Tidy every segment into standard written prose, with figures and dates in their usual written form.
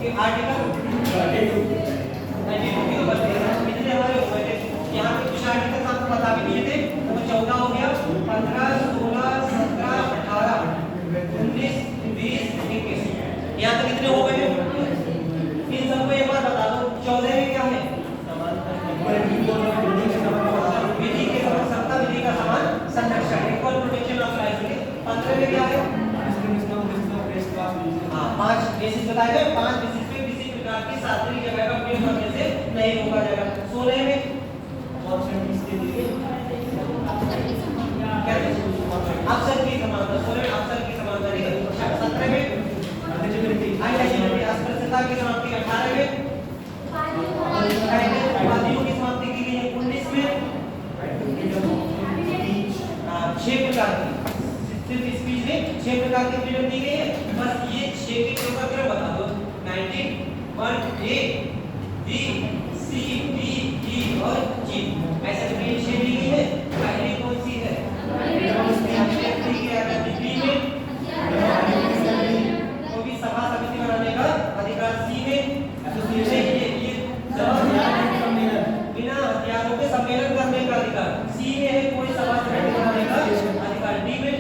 कि आर्टिकल 92 की तो बचते हैं कितने हमारे हो गए थे। यहाँ पे कुछ आर्टिकल आपको बता भी दिए थे, तो 14 हो गया, 15 16 17 18 19 20 21। यहाँ तक कितने हो गए? इन सबको एक बार बता दो, 14 में क्या है? विधि के समान समता, विधि का समान संरक्षण, इक्वल प्रोटेक्शन ऑफ लाइफ। 15 में क्या है? हाँ, 5 बेसिस बताए गए, 5 बेसिस पे किसी प्रकार की सार्वजनिक जगह का उपयोग करने से नहीं रोका जाएगा। 16 में अवसर की समानता, 16 में अवसर की समानता नहीं है। 17 में अस्पृश्यता की समाप्ति। 18 में वादियों की समाप्ति की गई है। 19 में 6 प्रकार की, सिर्फ स्पीच में 6 प्रकार की फ्रीडम दी गई है। बस ये 6 के पेपर क्रम बता दो। 19 1 A B C D E और G ऐसे फ्री 6 दी गई है। पहली कौन सी है? को भी सभा समिति बनाने का अधिकार। सी में बिना हथियारों के सम्मेलन करने का अधिकार। सी में है कोई सभा समिति बनाने का अधिकार। डी में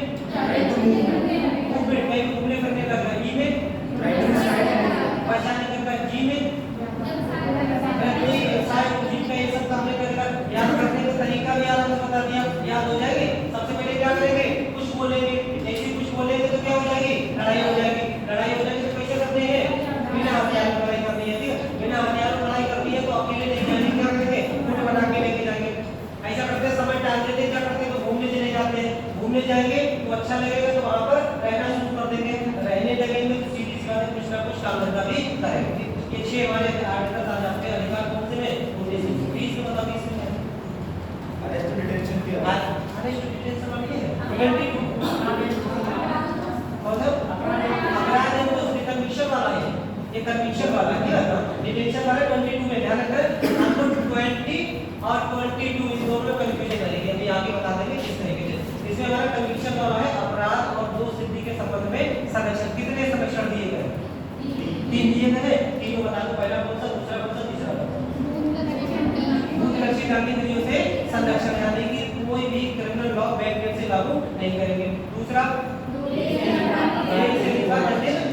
घूमने करने का अधिकार। ई में पहचान करने का। जी में व्यवसाय जिनका ये सब करने का अधिकार। याद करने का तरीका भी आपको बता दिया, याद हो जाएगी। सबसे पहले क्या करेंगे? कुछ बोलेंगे, ऐसे कुछ बोलेंगे तो क्या हो जाएगी? लड़ाई हो जाएगी। लड़ाई हो जाएगी तो कैसे करते हैं? बिना हथियार लड़ाई करनी है, ठीक है? बिना हथियार लड़ाई करनी है तो अकेले नहीं जाएंगे, क्या करेंगे? गुट बना के लेके जाएंगे। ऐसा करते समय टाल देते, क्या करते हैं? तो घूमने चले जाते हैं। घूमने जाएंगे तो अच्छा लगेगा तो वहां पर रहना शुरू कर देंगे। रहने लगेंगे तो सीधी सी बात है, कुछ ना कुछ काम धंधा भी करेंगे। ये 6 हमारे आर्टिकल आ जाते हैं। अधिकार कौन से में? 19 में। 20 में बता, 20 में अरेस्ट डिटेंशन की अरेस्ट डिटेंशन वाली है 22। मतलब अपराध है तो उसमें कन्विक्शन वाला है, ये कन्विक्शन वाला है, क्या है? डिटेंशन वाला 22 में। ध्यान रखना, आपको 20 और 22 इन दोनों में कंफ्यूजन करेंगे, अभी आगे बता देंगे किस तरीके से। इसमें हमारा कन्विक्शन वाला है अपराध और दोष सिद्धि के संबंध में संरक्षण। कितने संरक्षण दिए गए? 3 दिए गए। तीनों बता दो, पहला कौन सा, दूसरा कौन सा, तीसरा कौन सा? लक्षित गतिविधियों से संरक्षण, यानी कि कोई भी क्रिमिनल लॉ बैकडेट से लागू नहीं करेंगे। दूसरा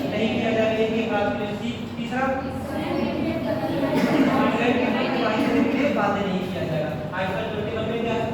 नहीं किया जाएगा कि बात करें। तीसरा बातें नहीं किया जाएगा। आर्टिकल 21 में क्या है?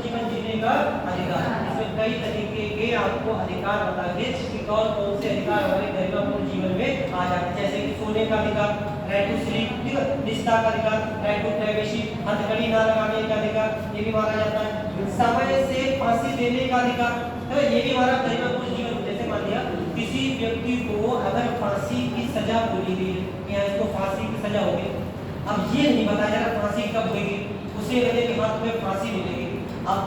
जीवन जीने का अधिकार। इसमें कई तरीके के आपको अधिकार बताएंगे कि कौन कौन से अधिकार हमारे गरिमापूर्ण जीवन में आ जाते हैं, जैसे कि सोने का अधिकार, राइट टू स्लीप, ठीक है, निष्ठा का अधिकार, राइट टू प्राइवेसी, हथकड़ी ना लगाने का अधिकार, ये भी माना जाता है। समय से फांसी देने का अधिकार, तो ये भी हमारा गरिमापूर्ण जीवन। जैसे मान लिया किसी व्यक्ति को अगर फांसी की सजा बोली गई या इसको फांसी की सजा होगी, अब ये नहीं बताया जा रहा फांसी कब होगी, उसे लगे कि हाथ में फांसी मिलेगी। अब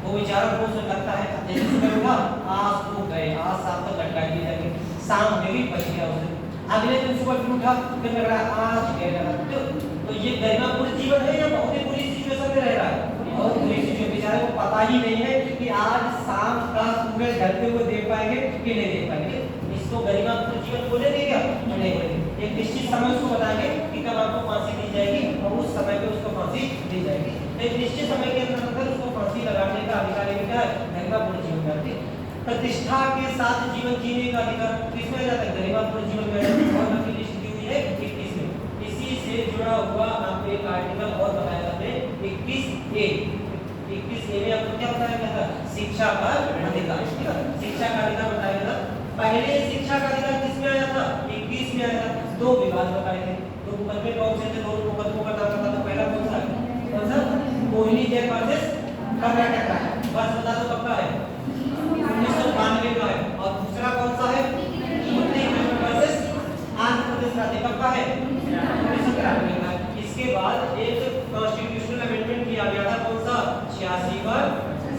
वो बेचारा को लगता है जैसे सुबह उठा, आज तो गए, आज शाम तक लटका दिए जाएंगे, शाम में भी बच गया उसे। अगले दिन सुबह फिर उठा, फिर लग रहा है आज गए लगा। तो ये गरिमापूर्ण जीवन है या बहुत ही बुरी सिचुएशन में रह रहा है? बहुत बुरी सिचुएशन। बेचारे को पता ही नहीं है कि आज शाम का सूरज ढलते हुए देख पाएंगे कि नहीं देख पाएंगे। इसको गरिमापूर्ण जीवन बोलेंगे क्या? नहीं बोलेंगे। एक निश्चित समय उसको बताएंगे कि कब आपको फांसी दी जाएगी और उस समय पे उसको फांसी दी जाएगी। एक निश्चित समय के अंदर उसको फांसी लगाने का अधिकार क्या है? गरिमापूर्ण जीवन का। प्रतिष्ठा के साथ जीवन जीने का अधिकार किसमें आ जाता है? गरिमापूर्ण जीवन में। और बाकी लिस्ट दी हुई है 21 में। इसी से जुड़ा हुआ आपको एक आर्टिकल और बताया जाता है 21A। 21A में आपको क्या बताया गया था? शिक्षा का अधिकार, ठीक है, शिक्षा का अधिकार बताया गया था। पहले शिक्षा का अधिकार किसमें आया था? 21 में आया था। 2 विभाग बताए थे, 2 मुकदमे कौन से थे? 2 मुकदमों का नाम बता दो। पहला कौन सा? कोहली जय वर्सेस कर्नाटक का है, बस बता दो कब का है? 1992 का है। और दूसरा कौन सा है? वर्सेस आंध्र प्रदेश राज्य, कब का है? 1993 का है। इसके बाद एक कॉन्स्टिट्यूशनल अमेंडमेंट किया गया था, कौन सा? 86वां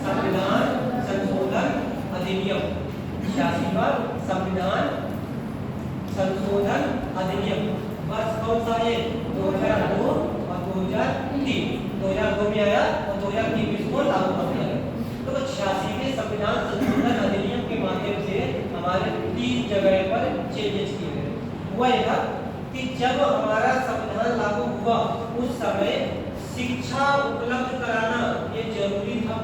संविधान संशोधन अधिनियम। 86वां संविधान संशोधन अधिनियम। वर्ष कौन सा है? 2002 और 2003। 2002 में आया और 2003 में इसको लागू कर दिया गया। तो 86वें संविधान संशोधन अधिनियम के माध्यम से हमारे 3 जगह पर चेंजेस किए गए। हुआ ये था कि जब हमारा संविधान लागू हुआ उस समय शिक्षा उपलब्ध कराना ये जरूरी था।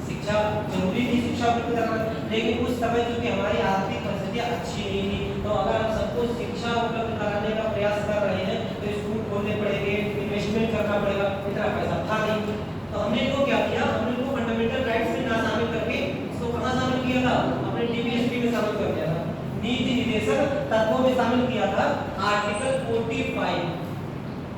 शिक्षा जरूरी थी, शिक्षा उपलब्ध कराना, लेकिन उस समय क्योंकि हमारी आर्थिक परिस्थितियां अच्छी नहीं थी, तो अगर हम सबको शिक्षा उपलब्ध कराने का प्रयास कर रहे हैं तो स्कूल खोलने पड़ेंगे, इन्वेस्टमेंट करना पड़ेगा, इतना पैसा था नहीं। तो हमने इनको क्या किया, हमने इनको फंडामेंटल राइट्स में ना शामिल करके इसको कहाँ शामिल किया था, अपने डीपीएसपी में शामिल कर दिया था, नीति निर्देशक तत्वों में शामिल किया था। आर्टिकल 45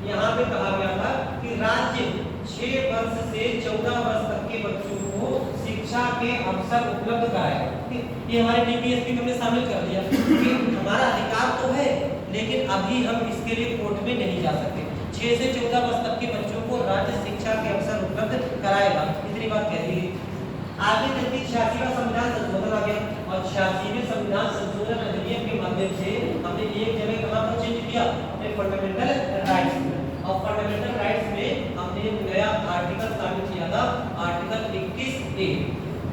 यहाँ पे कहा गया था कि राज्य 6 वर्ष से 14 वर्ष तक के बच्चों को शिक्षा के अवसर उपलब्ध कराए। ये हमारे डीपीएसपी में हमने शामिल कर दिया कि हमारा अधिकार तो है, लेकिन अभी हम इसके लिए कोर्ट में नहीं जा सकते। 6 से 14 वर्ष तक के बच्चों को राज्य शिक्षा के अवसर उपलब्ध कराएगा, इतनी बात कह दी। आगे चलती 86वां संविधान संशोधन आ गया और 86वें संविधान संशोधन अधिनियम के माध्यम से हमने एक जगह कहां पर चेंज किया, अपने फंडामेंटल राइट्स में। और फंडामेंटल राइट्स में हमने नया आर्टिकल शामिल किया था, आर्टिकल 21A।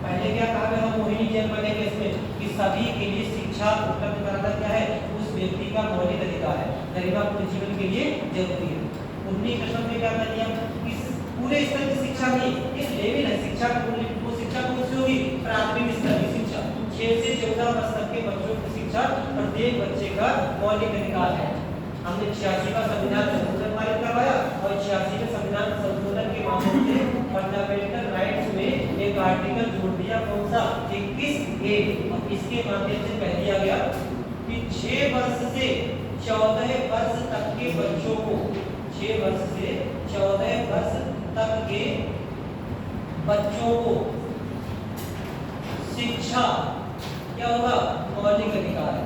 पहले क्या कहा गया, मोहिनी जैन बने के इसमें कि सभी के लिए शिक्षा उपलब्ध कराना क्या है, उस व्यक्ति का मौलिक अधिकार है, गरिमापूर्ण जीवन के लिए जरूरी है। 19 में क्या कर दिया, इस पूरे स्तर की शिक्षा नहीं, एक लेवल है शिक्षा का, वो शिक्षा कौन सी होगी, प्राथमिक स्तर की शिक्षा। 6 से 14 वर्ष तक के बच्चों की शिक्षा प्रत्येक बच्चे का मौलिक अधिकार है। हमने 86वां संविधान संशोधन पारित करवाया और 86वें संविधान संशोधन के माध्यम से फंडामेंटल राइट्स में एक आर्टिकल जोड़ दिया, कौन सा, 21A। और इसके माध्यम से कह दिया गया कि 6 वर्ष से 14 वर्ष तक के बच्चों को, 6 वर्ष से 14 वर्ष तक के बच्चों को शिक्षा क्या होगा, मौलिक अधिकार है।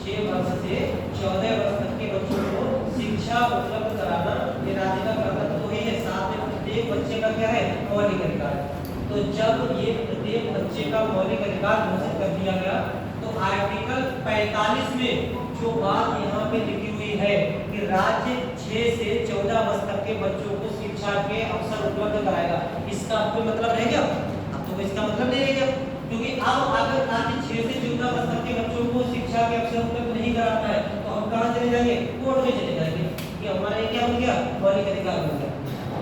6 वर्ष से 14 वर्ष तक के बच्चों को शिक्षा उपलब्ध कराना ये राज्य का कर्तव्य तो ही है, साथ में प्रत्येक बच्चे का क्या है, मौलिक अधिकार है। तो जब ये प्रत्येक बच्चे का मौलिक अधिकार घोषित कर दिया गया तो आर्टिकल 45 में जो बात यहाँ पे लिखी हुई है कि राज्य 6 से 14 वर्ष तक के बच्चों को शिक्षा के अवसर उपलब्ध कराएगा, इसका कोई मतलब है क्या? अब तो इसका मतलब नहीं है क्या, क्योंकि अब अगर राज्य 6 से 14 वर्ष तक के बच्चों को शिक्षा के अवसर उपलब्ध नहीं कराता है तो हम कहाँ चले जाएंगे, कोर्ट में चले जाएंगे कि हमारा ये क्या हो गया, मौलिक अधिकार हो गया।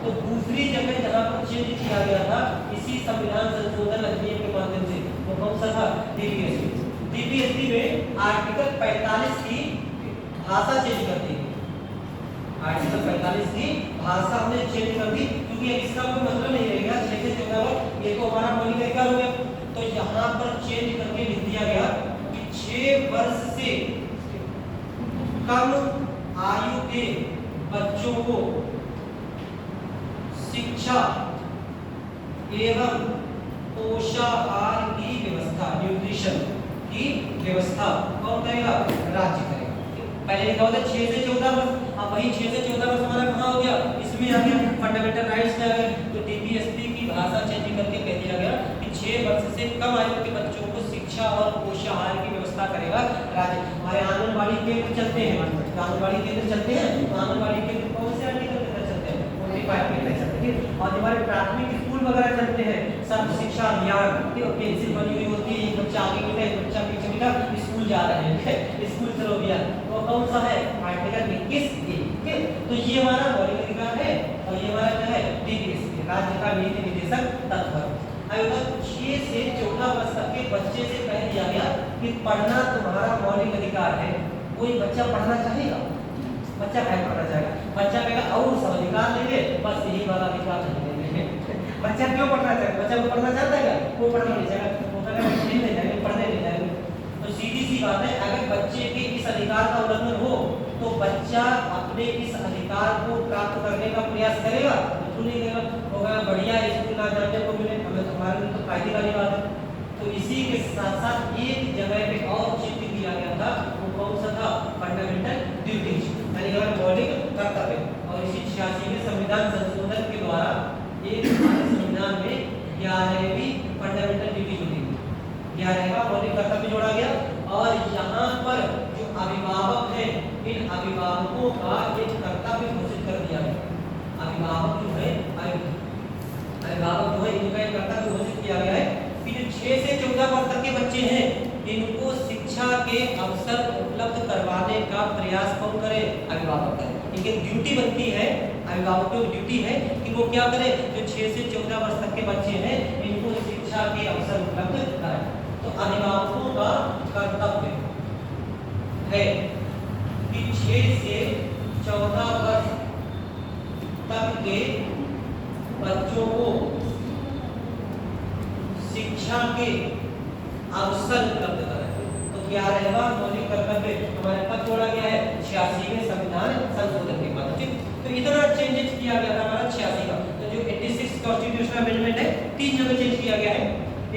तो दूसरी जगह जहाँ पर चेंज किया गया था इसी संविधान संशोधन अधिनियम के माध्यम से, वो कौन सा था, डीपीएसपी में आर्टिकल 45 की भाषा चेंज कर दी। आर्टिकल 45 की भाषा हमने चेंज कर दी क्योंकि इसका कोई मतलब नहीं रहेगा 6 से 14 वर्ष, ये तो हमारा मौलिक अधिकार हो गया। तो यहाँ पर चेंज करके लिख दिया गया कि 6 वर्ष से कम आयु के बच्चों को शिक्षा एवं पोषाहार की व्यवस्था, न्यूट्रिशन की व्यवस्था कौन करेगा, राज्य करेगा। पहले लिखा होता 6 से 14 वर्ष, अब वही 6 से 14 वर्ष हमारा कहाँ हो गया, इसमें आ गया, फंडामेंटल राइट्स में आ गया। तो डीपीएसपी की भाषा चेंज करके कह दिया गया कि 6 वर्ष से कम आयु के बच्चों को शिक्षा और पोषाहार की व्यवस्था करेगा राज्य। हमारे आंगनबाड़ी केंद्र चलते हैं, आंगनबाड़ी केंद्र चलते हैं, तो आंगनबाड़ी केंद्र कौन से आर्टिकल के तहत चलते हैं, 45 के तहत चलते हैं। और हमारे प्राथमिक स्कूल वगैरह चलते हैं, सर्व शिक्षा अभियान, पेंसिल बनी हुई होती है, एक बच्चा आगे बैठा, एक बच्चा पीछे बैठा, स्कूल जा रहे हैं, स्कूल चलो अभियान, वो कौन सा है, आर्टिकल 21A। तो ये हमारा मौलिक अधिकार है और ये हमारा क्या है, डीपीएसपी, राज्य का नीति निर्देशक तत्व। अगर 6 से 14 वर्ष तक के बच्चे से कह दिया गया कि पढ़ना तुम्हारा मौलिक अधिकार है, कोई बच्चा पढ़ना चाहेगा, बच्चा क्या पढ़ना चाहेगा, बच्चा कहेगा और सब अधिकार लेंगे, बस यही वाला अधिकार नहीं लेंगे। बच्चा क्यों पढ़ना चाहेगा, बच्चा को पढ़ना चाहता है क्या, वो पढ़ना नहीं चाहेगा, वो कहेगा नहीं जाएंगे, पढ़ने नहीं जाएंगे। तो सीधी सी बात है, अगर बच्चे के इस अधिकार का उल्लंघन हो तो बच्चा अपने इस अधिकार को प्राप्त करने का प्रयास करेगा, बिल्कुल नहीं करेगा, होगा बढ़िया स्कूल ना जाने को मिले, हमें तो हमारे लिए तो फायदे वाली बात है। तो इसी के साथ साथ एक जगह पे और चिन्ह दिया गया था, वो कौन सा था, फंडामेंटल ड्यूटीज, यानी हमारे मौलिक कर्तव्य। और इसी 86वें संविधान संशोधन के द्वारा एक संविधान में 11वीं फंडामेंटल ड्यूटी जुड़ी, 11वां मौलिक कर्तव्य जोड़ा गया। और यहाँ पर जो अभिभावक हैं, इन अभिभावकों का एक कर्तव्य घोषित कर दिया गया। अभिभावक जो है, अभिभावक जो है, इनका एक कर्तव्य घोषित किया गया है कि जो 6 से 14 वर्ष तक के बच्चे हैं, इनको सुधारने का प्रयास कौन करे? अभिभावक करे। इनकी ड्यूटी बनती है, अभिभावकों की ड्यूटी है कि वो क्या करें, जो 6 से 14 वर्ष तक के बच्चे हैं इनको शिक्षा के अवसर उपलब्ध कराएं। तो अभिभावकों का कर्तव्य है कि 6 से 14 वर्ष तक के बच्चों को शिक्षा के अवसर उपलब्ध कराएं। तो क्या रहेगा? मौलिक कर्तव्य हमारे कब जोड़ा गया है? 86वें संविधान संशोधन के बाद। ठीक, तो इतना चेंजेस किया गया था हमारा 86 का। तो जो 86 कॉन्स्टिट्यूशनल अमेंडमेंट है 3 जगह चेंज किया गया है।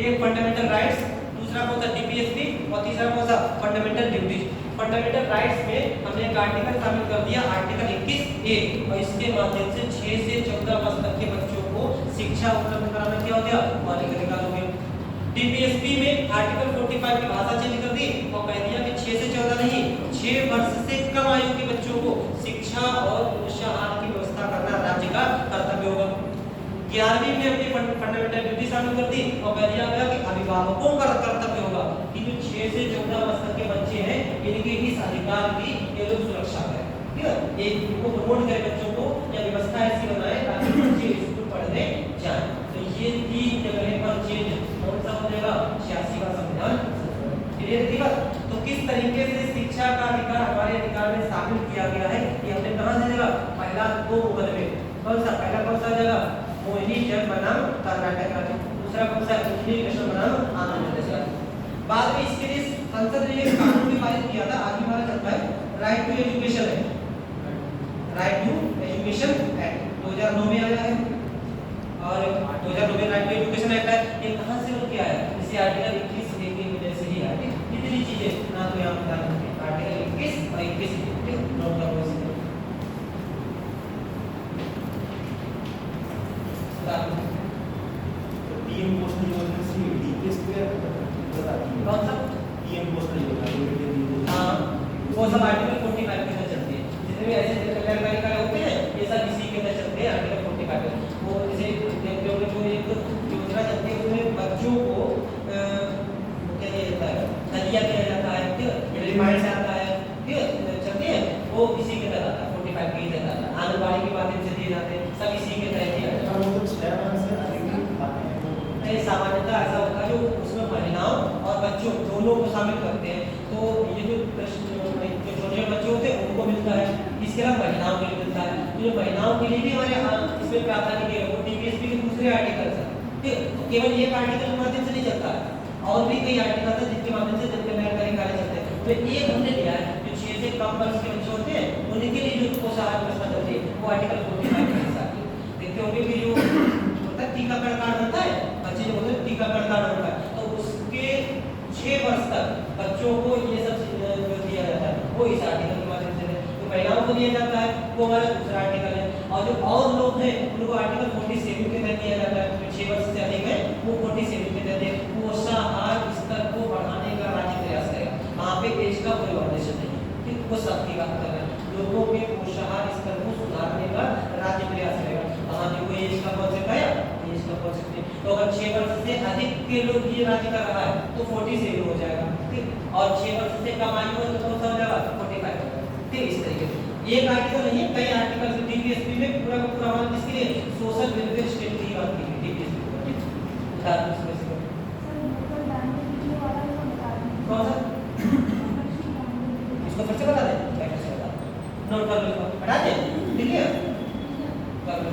एक फंडामेंटल राइट्स, दूसरा कौन सा? डीपीएसपी, और तीसरा कौन सा? Fundamental duties. फंडामेंटल राइट्स में हमने एक आर्टिकल शामिल कर दिया, आर्टिकल 21A, और इसके माध्यम से 6 से 14 वर्ष तक के बच्चों को शिक्षा उपलब्ध कराना क्या हो गया? मौलिक अधिकार हो गया। डीपीएसपी में आर्टिकल 45 की भाषा चेंज कर दी और कह दिया कि 6 से 14 नहीं, 6 वर्ष से कम आयु के बच्चों को शिक्षा और पोषाहार की व्यवस्था करना राज्य का कर्तव्य होगा। 11वीं में हमने फंडामेंटल ड्यूटी शामिल कर दी और कह दिया गया कि अभिभावकों का कर्तव्य होगा कि जो 6 से 14 वर्ष तक के बच्चे हैं इनके इस अधिकार की ये लोग सुरक्षा करें। ठीक है, एक को प्रमोट करें बच्चों को, या व्यवस्था ऐसी बनाए ताकि बच्चे स्कूल पढ़ने जाएं। तो ये 3 जगह पर चेंज कौन सा हो जाएगा? 86 का संविधान। क्लियर थी बात? तो किस तरीके से शिक्षा का अधिकार हमारे अधिकार में शामिल किया गया है ये हमने कहां से देखा? पहला 2 मुकदमे, कौन सा? पहला कौन सा जगह? मोहिनी जन्म बनाम कर्नाटक राज्य। दूसरा कौन सा? मोहिनी कृष्ण बनाम आंध्र प्रदेश राज्य। बाद में इसके लिए संसद ने एक कानून भी पारित किया था, आज भी हमारा चलता है, राइट टू एजुकेशन है, राइट टू एजुकेशन एक्ट 2009 में आया है। और 2009 में राइट टू एजुकेशन एक्ट है, ये कहां से हो किया है? इसी आर्टिकल 21A की वजह से ही है। कितनी चीजें ना तो यहां बता दूंगी, आर्टिकल 21 और 21 नोट करो इसे। पीएम पोषण योजना से डीपीएस पे बताइए कौन सा? पीएम पोषण योजना। हां, वो सब आर्टिकल 45 के तहत चलती है। जितने भी ऐसे कल्याणकारी कार्य होते हैं ये सब इसी के तहत चलते हैं, आर्टिकल 45 पे। वो जैसे जो एक योजना चलती है उसमें बच्चों को क्या दिया जाता है? दलिया दिया जाता है, ठीक है, मिडिल पॉइंट से आता है, ठीक है, चलती है, वो इसी के तहत आता है, 45 के तहत आता है। आंगनबाड़ी के माध्यम से दिए जाते हैं, सब इसी के तहत दिया जाता है। मतलब 6 माह से अधिक खाते हैं सामान्यतः ऐसा होता है जो उसमें महिलाओं और बच्चों दोनों को शामिल करते हैं। तो ये जो छोटे बच्चे होते हैं उनको मिलता है, इसके अलावा महिलाओं के लिए मिलता है। तो जो महिलाओं के लिए भी हमारे इसमें प्रावधान किया है वो डीपीएसपी के दूसरे आर्टिकल है। ठीक, तो केवल एक आर्टिकल के माध्यम से नहीं चलता है, और भी कई आर्टिकल है जिनके माध्यम से जनकल्याणकारी कार्य चलते हैं। तो एक हमने लिया है जो 6 से कम वर्ष के बच्चे होते हैं उनके लिए जो पोषाहार व्यवस्था चलती है वो आर्टिकल 45 के हिसाब से देखते होंगे कि जो होता है टीकाकरण कार्ड होता है, बच्चे जो होते हैं टीकाकरण कार्ड होता है, तो उसके 6 वर्ष तक बच्चों को ये सब जो दिया जाता है वो इस आर्टिकल के माध्यम से तो महिलाओं को दिया जाता है, वो हमारा दूसरा आर्टिकल है। और जो और लोग हैं उनको आर्टिकल 47 के तहत दिया जाता है, जो 6 वर्ष से अधिक है वो 47 के तहत पोषाहार स्तर को बढ़ाने का राज्य प्रयास करेगा। वहाँ पे एज का कोई ऑर्डिनेशन नहीं है, ठीक, वो सबकी बात कर रहे हैं, लोगों के पोषाहार स्तर को सुधारने का राज्य प्रयास करेगा। वहाँ जो कोई एज का कॉन्सेप्ट है, एज का कॉन्सेप्ट नहीं, तो अगर 6 वर्ष से अधिक के लोग ये राज्य कर रहा है तो 47 हो जाएगा, ठीक, और 6 वर्ष से कम आयु है तो कौन सा हो जाएगा? 45 हो जाएगा, ठीक। इस तरीके से एक आर्टिकल नहीं है, कई आर्टिकल से डीपीएसपी में पूरा का पूरा हमारा किसके लिए? सोशल वेलफेयर स्टेट की बात की है डीपीएसपी को, ठीक। कौन सा? इसको फिर से बता दें, क्या कैसे बता दें? नोट कर लो, हटा दें, ठीक है, कर लो।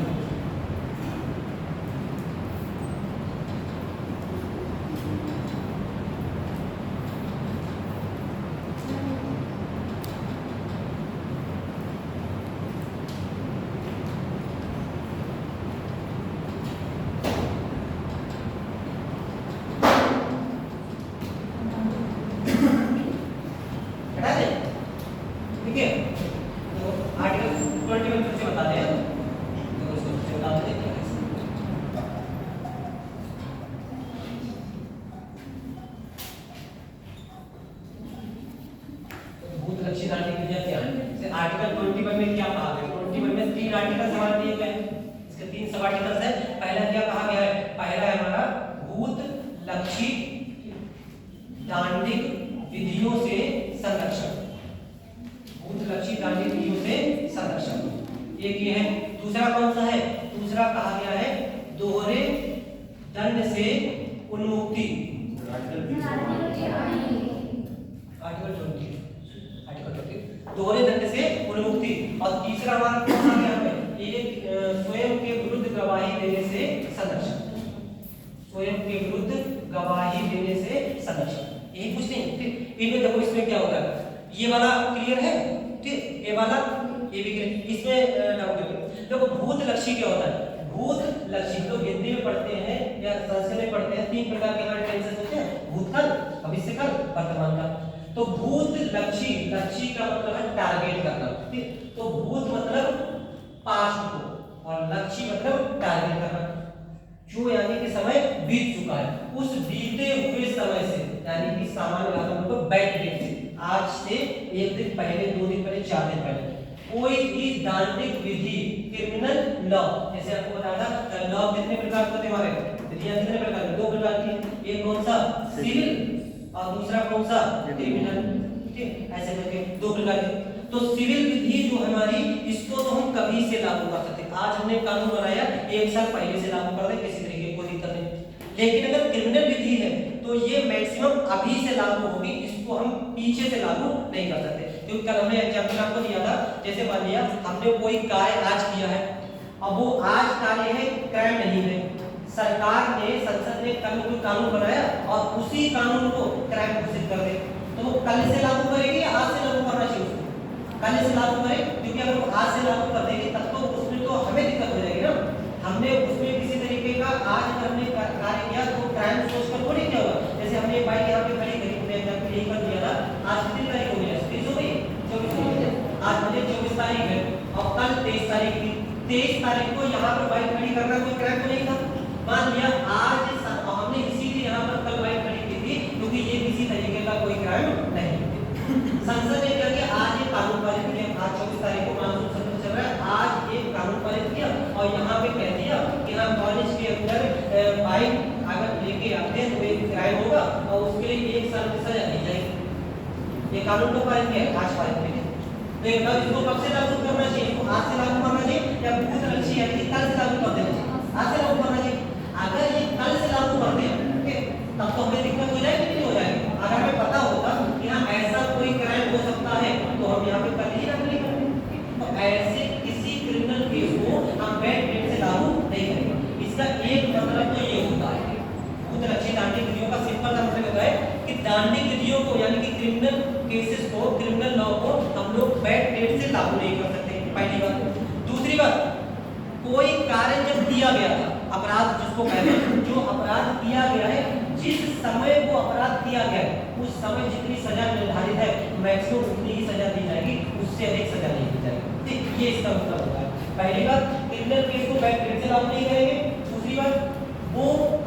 आर्टिकल 21 में क्या कहा गया? 21 में 3 आर्टिकल सवाल दिए गए हैं, इसके 3 सब आर्टिकल्स हैं। पहला क्या कहा गया है? पहला है हमारा भूत लक्षित दांडिक विधियों से संरक्षण, एक ये है। दूसरा कौन सा है? दूसरा कहा गया है दोहरे दंड से उन्मुक्ति, आर्टिकल 20 दोहरे दंड से उन्मुक्ति। और तीसरा हमारा कौन आ गया है? ये स्वयं के विरुद्ध गवाही देने से संरक्षण, स्वयं के विरुद्ध गवाही देने से संरक्षण। यही कुछ नहीं, ठीक। इनमें देखो इसमें क्या होगा, ये वाला क्लियर है, ठीक। ये वाला, ये भी क्लियर। इसमें देखो भूत लक्षी क्या होता है? भूत लक्षी तो हिंदी में पढ़ते हैं या संस्कृत में पढ़ते हैं, तीन प्रकार के हमारे टेंसेस होते हैं, भूतकाल, भविष्यकाल, वर्तमान काल। तो भूत लक्षी, लक्षी का मतलब है टारगेट करना, ठीक। तो भूत मतलब पास्ट को और लक्षी मतलब टारगेट करना, जो यानी कि समय बीत चुका है, उस बीते हुए समय से, यानी कि सामान्य भाषा में बैक डेट से, आज से एक दिन पहले, 2 दिन पहले, 4 दिन पहले कोई भी दंडिक विधि, क्रिमिनल लॉ, जैसे आपको बताया था लॉ कितने प्रकार के होते हैं हमारे, विधियां कितने प्रकार की? 2 प्रकार की, एक कौन सा? सिविल, और दूसरा कौन सा? क्रिमिनल, ठीक। ऐसे करके 2 प्रकार के। तो सिविल विधि जो हमारी, इसको तो हम कभी से लागू कर सकते हैं। आज हमने कानून बनाया, 1 साल पहले से लागू कर दे, किसी तरीके कोई दिक्कत नहीं। लेकिन अगर क्रिमिनल विधि है तो ये मैक्सिमम अभी से लागू होगी, इसको हम पीछे से लागू नहीं कर सकते। क्योंकि कल हमने एग्जांपल आपको दिया था, जैसे मान लिया हमने कोई कार्य आज किया है, अब वो आज कार्य है, क्राइम नहीं है, सरकार ने, संसद ने कल कोई कानून बनाया और उसी कानून को क्राइम घोषित कर दे, तो वो कल से लागू करेगी या आज से लागू करना चाहिए उसको? कल से लागू करें, क्योंकि अगर वो आज से लागू कर देगी तब तो उसमें तो हमें दिक्कत हो जाएगी ना। हमने उसमें किसी तरीके का आज अगर हमने कार्य किया तो क्राइम सोचकर थोड़ी क्या होगा। जैसे हमने एक बाइक यहाँ पे खड़ी करी, हमने एग्जांपल यही कर दिया था, आज कितनी तारीख हो गई? 30 हो गई, 24 हो गई। आज मुझे 24 तारीख है और कल 23 तारीख थी। 23 तारीख को यहाँ पर बाइक खड़ी करना कोई क्राइम तो नहीं था। मान लिया आज हमने इसीलिए यहाँ पर कल बाइक खड़ी की थी, क्योंकि ये किसी तरीके का कोई क्राइम नहीं। संसद ने क्या किया? आज ये कानून पारित किया, आज 24 तारीख को मानसून सत्र चल रहा है, आज ये कानून पारित किया और यहाँ पे कह दिया कि हाँ कॉलेज के अंदर बाइक अगर लेके आते हैं तो एक क्राइम होगा और उसके लिए 1 साल की सजा दी जाएगी। ये कानून को पारित किया, आज पारित किया। तो ये बताओ इसको कब से लागू करना चाहिए? इसको आज से लागू करना चाहिए या भूत लक्षी है कि कल से लागू कर देना चाहिए? आज से लागू करना चाहिए। अगर ये कल से लागू कर दे, तब तो हमें दिक्कत हो जाएगी कि नहीं हो जाएगी? अगर हमें पता होता कि हाँ ऐसा कोई क्राइम हो सकता है तो हम यहाँ पे कल ही लागू नहीं करेंगे। तो ऐसे किसी क्रिमिनल केस को हम बैड डेट से लागू नहीं करेंगे। इसका एक मतलब तो ये होता है, बहुत अच्छी दांडिक विधियों का सिंपल सा मतलब होता है कि दांडिक विधियों को यानी कि क्रिमिनल केसेस को, क्रिमिनल लॉ को हम लोग बैड डेट से लागू नहीं कर सकते, पहली बात। दूसरी बात, कोई कार्य जब किया गया था, अपराध जिसको कहते हैं, जो अपराध किया गया है, जिस समय वो अपराध किया गया है उस समय जितनी सजा निर्धारित है मैक्सिमम उतनी ही सजा दी जाएगी, उससे अधिक सजा नहीं दी जाएगी, ठीक। ये इसका मतलब होता है। पहली बात, क्रिमिनल केस को बैड डेट से लागू नहीं करेंगे। दूसरी बात, वो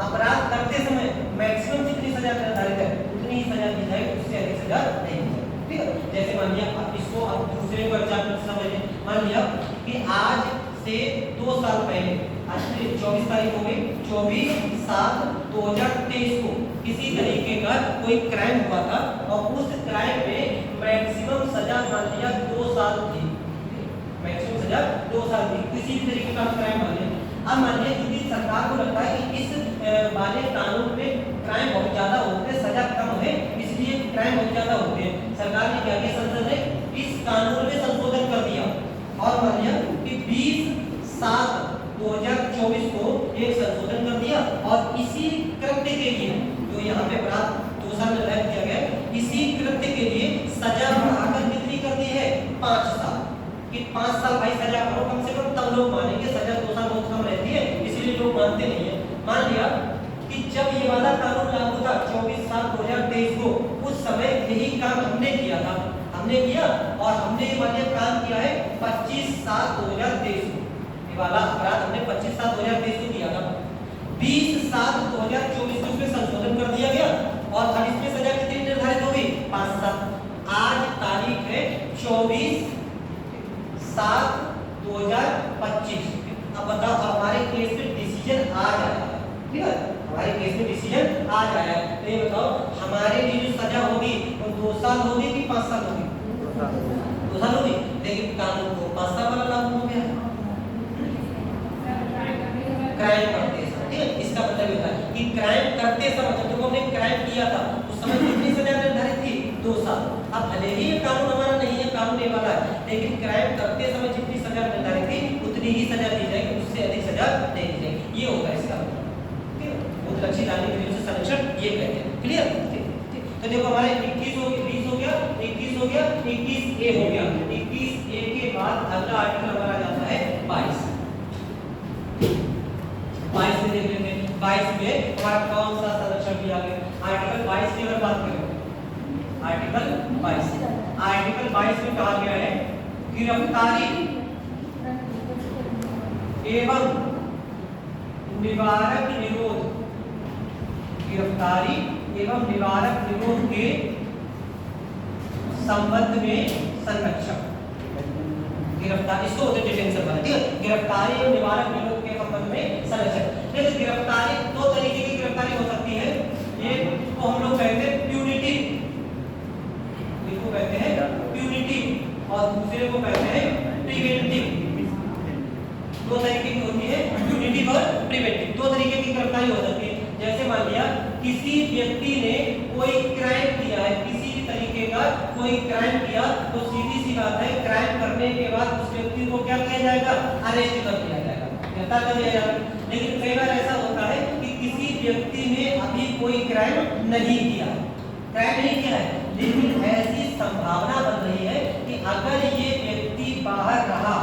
अपराध करते समय मैक्सिमम जितनी सजा निर्धारित है उतनी ही सजा दी जाएगी, उससे अधिक सजा नहीं दी जाएगी, ठीक है। जैसे मान लिया आप इसको आप दूसरे को एग्जांपल समझिए, मान लिया कि आज से 2 साल पहले, आज 24 तारीख हो गई, 24/7/2023 को किसी तरीके का कोई क्राइम हुआ था और उस क्राइम में मैक्सिमम सजा मान लिया 2 साल थी, मैक्सिमम सजा 2 साल थी, किसी भी तरीके का क्राइम मान लिया। अब मान लिया क्योंकि सरकार को लगता है कि इस वाले कानून में क्राइम बहुत ज्यादा होते हैं, सजा कम है, इसलिए क्राइम बहुत ज्यादा होते हैं। सरकार ने क्या किया? संसद ने इस कानून में संशोधन कर दिया और मान लिया कि 20/7/2024 को एक संशोधन कर दिया और इसी कृत्य के लिए जो यहाँ पे अपराध 2 साल निर्धारित किया गया है, इसी कृत्य के लिए सजा बढ़ाकर कितनी कर दी है? 5 साल। कि 5 साल भाई सजा करो कम से कम, तब लोग मानेंगे। सजा 2 साल बहुत कम रहती है, इसलिए लोग मानते नहीं है। मान लिया कि जब ये वाला कानून लागू था 24/7/2023 को, उस समय यही काम हमने किया था, हमने किया और हमने ये वाला काम किया है 25/7/2023 को। ये वाला अपराध हमने 25/7/2023 को किया था। 20/7/2024 को इसमें संशोधन कर दिया गया और अब इसमें सजा कितनी निर्धारित हो गई? 5 साल। आज तारीख है 24/7/2025। अब बताओ हमारे केस में डिसीजन आज आया है, ठीक है, हमारे केस में डिसीजन आज आया है। तो ये बताओ हमारे लिए जो सजा होगी वो 2 साल होगी कि 5 साल होगी? 2 साल होगी, लेकिन कानून को 5 साल वाला लागू हो गया है। क्राइम करते समय, ठीक है, इसका मतलब ये होता है कि क्राइम करते समय जब हमने क्राइम किया था उस समय कितनी सजा निर्धारित थी? 2 साल। अब भले ही ये कानून हमारा नहीं है, कानून ये वाला है, लेकिन क्राइम करते समय जितनी सजा निर्धारित थी उतनी ही सजा दी जाएगी, उससे अधिक सजा नहीं दी जाएगी। ये होगा इसका मतलब, ठीक है। उत्तरलक्षी जाने के लिए संरक्षण ये कहते हैं। क्लियर? ठीक। तो देखो हमारे 21 हो गया, 20 हो गया, 21 हो गया, 21 ए हो गया। 21 ए के बाद अगला आर्टिकल हमारा जाता है 22। 22 में देख लेंगे। 22 में हमारा कौन सा संरक्षण दिया गया? आर्टिकल 22 की अगर बात करें, आर्टिकल 22 में कहा गया है गिरफ्तारी एवं निवारक निरोध, गिरफ्तारी एवं निवारक निरोध के संबंध में संरक्षण। गिरफ्तार इसको होते डिटेंशन वाला, ठीक है। गिरफ्तारी एवं निवारक निरोध के संबंध में संरक्षण। देखिए गिरफ्तारी दो तरीके की गिरफ्तारी हो सकती है। एक को हम लोग कहते हैं प्यूनिटिव, इसको कहते हैं प्यूनिटिव, और दूसरे को कहते हैं प्रिवेंटिव। दो तरीके की होती है, प्यूनिटिव और प्रिवेंटिव। दो तरीके की गिरफ्तारी हो सकती है। जैसे मान लिया किसी व्यक्ति ने कोई क्राइम किया है, किसी भी तरीके का कोई क्राइम किया, तो सीधी सी बात है क्राइम करने के बाद उस व्यक्ति को क्या किया जाएगा? अरेस्ट कर लिया जाएगा, गिरफ्तार कर लिया जाएगा। लेकिन कई बार ऐसा होता है कि किसी व्यक्ति ने अभी कोई क्राइम नहीं किया, क्राइम नहीं किया है, लेकिन ऐसी संभावना बन रही है कि अगर ये व्यक्ति बाहर रहा,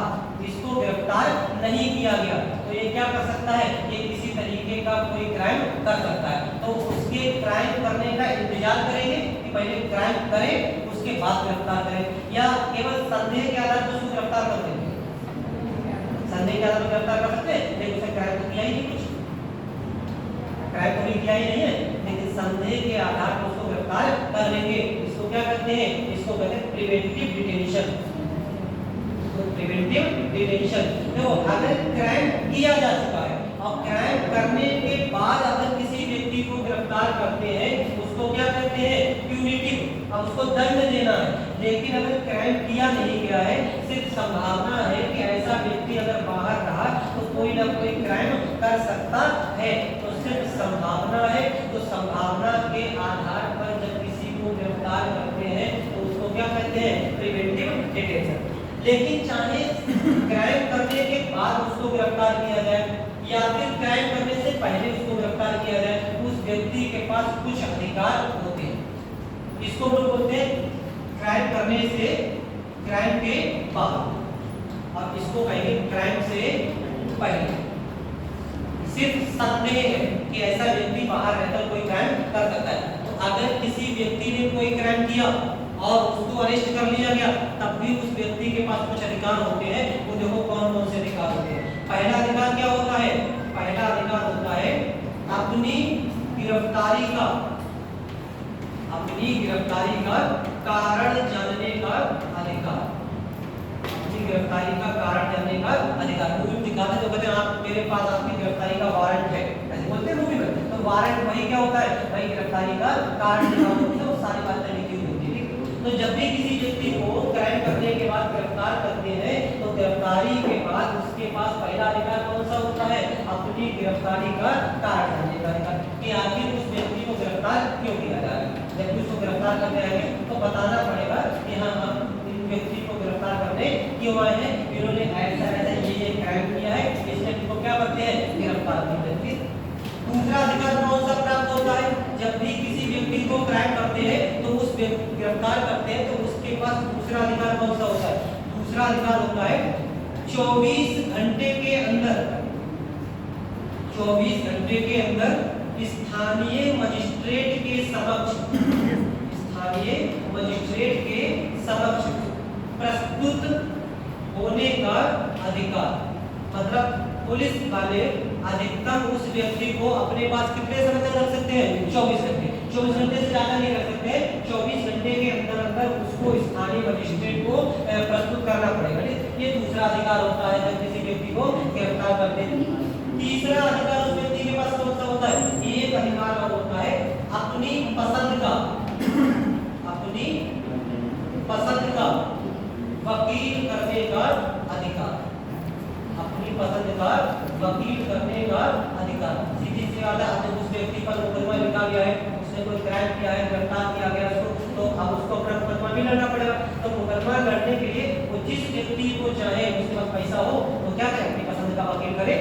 इसको गिरफ्तार नहीं किया गया, तो ये क्या कर सकता है? ये किसी तरीके का कोई क्राइम कर सकता है। तो उसके क्राइम करने का इंतजार करेंगे कि पहले क्राइम करे उसके बाद गिरफ्तार करें, या केवल संदेह के आधार पर उसको गिरफ्तार कर देंगे? संदेह के आधार पर गिरफ्तार कर सकते हैं, लेकिन उसने क्राइम तो किया ही नहीं, कुछ क्राइम तो किया ही नहीं है, लेकिन संदेह के आधार पर उसको गिरफ्तार कर लेंगे। इसको क्या कहते हैं? इसको कहते हैं प्रिवेंटिव डिटेंशन। Preventive detention. देखो अगर क्राइम किया जा चुका है और क्राइम करने के बाद अगर किसी व्यक्ति को गिरफ्तार करते हैं, उसको क्या कहते हैं? प्यूनिटिव। अब उसको दंड देना है। लेकिन अगर क्राइम किया नहीं गया है, सिर्फ संभावना है कि ऐसा व्यक्ति अगर बाहर रहा तो कोई ना कोई क्राइम कर सकता है, तो सिर्फ संभावना है। तो संभावना के आधार पर जब किसी को गिरफ्तार करते हैं तो उसको क्या कहते हैं? Preventive detention. लेकिन चाहे क्राइम करने के बाद उसको गिरफ्तार किया जाए या फिर क्राइम करने से पहले उसको गिरफ्तार किया जाए, उस व्यक्ति के पास कुछ अधिकार होते हैं। इसको हम लोग बोलते हैं क्राइम करने से, क्राइम के बाद, और इसको कहेंगे क्राइम से पहले। सिर्फ संदेह है कि ऐसा व्यक्ति बाहर रहकर कोई क्राइम कर सकता है, तो अगर किसी व्यक्ति ने कोई क्राइम किया और उसको अरेस्ट कर लिया गया, तब भी उस व्यक्ति के पास कुछ अधिकार होते हैं। वो देखो कौन कौन से अधिकार होते हैं। पहला अधिकार क्या होता है? पहला अधिकार होता है अपनी गिरफ्तारी का, अपनी गिरफ्तारी का कारण जानने का अधिकार। अपनी गिरफ्तारी का कारण जानने का अधिकार। मूवी दिखाते तो कहते हैं आप मेरे पास आपकी गिरफ्तारी का वारंट है, ऐसे बोलते हैं मूवी में। तो वारंट वही क्या होता है? वही गिरफ्तारी का कारण होता है, वो सारी बातें लिखी हुई होती है। तो जब भी किसी व्यक्ति को क्राइम करने के बाद गिरफ्तार करते हैं, तो गिरफ्तारी के बाद उसके पास पहला अधिकार कौन सा होता है? अपनी गिरफ्तारी का कारण जानने का अधिकार, कि आखिर उस व्यक्ति को गिरफ्तार क्यों किया जा रहा है। जब उसको गिरफ्तार करने आएंगे तो बताना पड़ेगा कि हाँ हम इन व्यक्ति को गिरफ्तार करने क्यों आए हैं, इन्होंने ऐसा ऐसा ये क्राइम किया है, इसलिए इनको क्या करते हैं? गिरफ्तार करते हैं। दूसरा अधिकार कौन सा प्राप्त होता है? जब भी किसी व्यक्ति को क्राइम करते हैं तो उस गिरफ्तार करते हैं, तो उसके पास दूसरा अधिकार कौन सा होता है? दूसरा अधिकार होता है 24 घंटे के अंदर, 24 घंटे के अंदर स्थानीय मजिस्ट्रेट के समक्ष, स्थानीय मजिस्ट्रेट के समक्ष प्रस्तुत होने का अधिकार। मतलब पुलिस वाले अधिकतम उस व्यक्ति को अपने पास कितने समय तक रख सकते हैं? 24 घंटे। 24 घंटे से ज्यादा नहीं रख सकते। 24 घंटे के अंदर अंदर उसको स्थानीय मजिस्ट्रेट को प्रस्तुत करना पड़ेगा। ये दूसरा अधिकार होता है जब किसी व्यक्ति को गिरफ्तार करते हैं। तीसरा अधिकार उस व्यक्ति के पास कौन सा होता है? एक अधिकार और होता है अपनी पसंद का, अपनी पसंद का वकील करने का अधिकार। अपनी पसंद का वकील करने का अधिकार। सीधी सी बात है, अब उस व्यक्ति पर मुकदमा लिखा गया है, उसने कोई क्राइम किया है, गिरफ्तार किया गया उसको, तो अब उसको अपना मुकदमा भी लड़ना पड़ेगा। तो मुकदमा लड़ने के लिए वो जिस व्यक्ति को चाहे, उसके पास पैसा हो तो क्या करे, अपनी पसंद का वकील करे।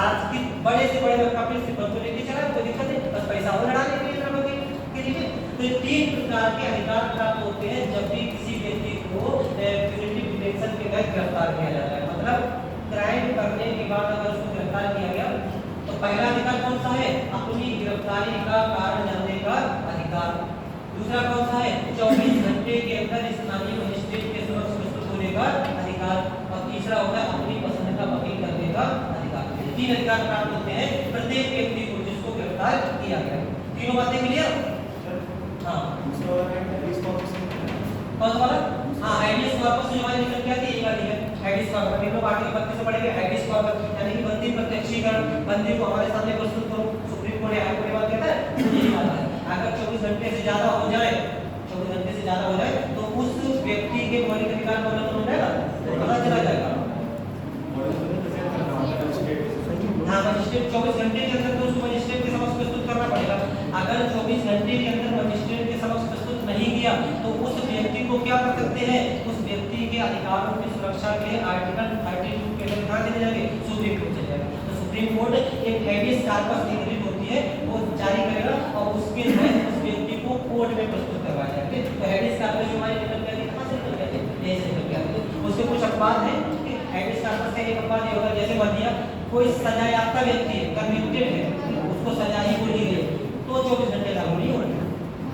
आज की बड़े से बड़े वकील से बंद लेके चला, कोई दिक्कत नहीं, बस पैसा हो लड़ाने के लिए वकील के लिए। तो ये 3 प्रकार के अधिकार प्राप्त होते हैं जब भी किसी व्यक्ति को प्यूनिटिव डिटेंशन के तहत गिरफ्तार किया जाता है। मतलब क्राइम करने के बाद अगर उसको गिरफ्तार किया गया तो पहला अधिकार कौन सा है, अपनी गिरफ्तारी का कारण जानने का अधिकार। दूसरा कौन सा है, 24 घंटे के अंदर स्थानीय मजिस्ट्रेट के समक्ष प्रस्तुत होने का अधिकार। और तीसरा होता है अपनी पसंद का वकील करने का अधिकार। 3 अधिकार प्राप्त होते हैं प्रत्येक व्यक्ति को जिसको गिरफ्तार किया गया। तीनों बातें क्लियर? हाँ, कौन सा वाला? हाँ, हाइडियस कॉर्पस जो हमारी निकल के आती है, ये वाली है हाइडियस कॉर्पस। हम लोग आगे 32 से पढ़ेंगे हाइडियस कॉर्पस, यानी कि बंदी प्रत्यक्षीकरण, बंदी को हमारे सामने प्रस्तुत करो। सुप्रीम कोर्ट या हाई कोर्ट बात कहता है, यही बात है। अगर 24 घंटे से ज्यादा हो जाए, 24 घंटे से ज्यादा हो जाए तो उस व्यक्ति के मौलिक अधिकार का उल्लंघन हो जाएगा, तो पता चला जाएगा। हाँ, मजिस्ट्रेट 24 घंटे के अंदर तो उसको मजिस्ट्रेट के समक्ष प्रस्तुत करना पड़ेगा। अगर 24 घंटे के अंदर मजिस्ट्रेट के समक्ष प्रस्तुत नहीं किया तो उस व्यक्ति को क्या कर सकते हैं, उस व्यक्ति के अधिकारों की सुरक्षा के लिए आर्टिकल 32 के अंदर कहाँ चले जाएंगे, सुप्रीम कोर्ट चले जाएंगे। तो सुप्रीम कोर्ट एक हाइडियस कॉर्पस डिक्रीट होती है, वो जारी करेगा और उसके तहत उस व्यक्ति को कोर्ट में प्रस्तुत करवाया जाएगा। तो हाइडियस कॉर्पस जो हमारी निकल के आती है, कहाँ से निकल के आती है, यहीं से निकल के आती है। उसके कुछ अपवाद हैं। हाइडियस कॉर्पस का एक अपवाद ये होगा, जैसे मान लिया कोई सजायाफ्ता व्यक्ति है, कन्विक्टेड है, उसको सजा ही बोली गई है, तो 24 घंटे लागू नहीं होगा।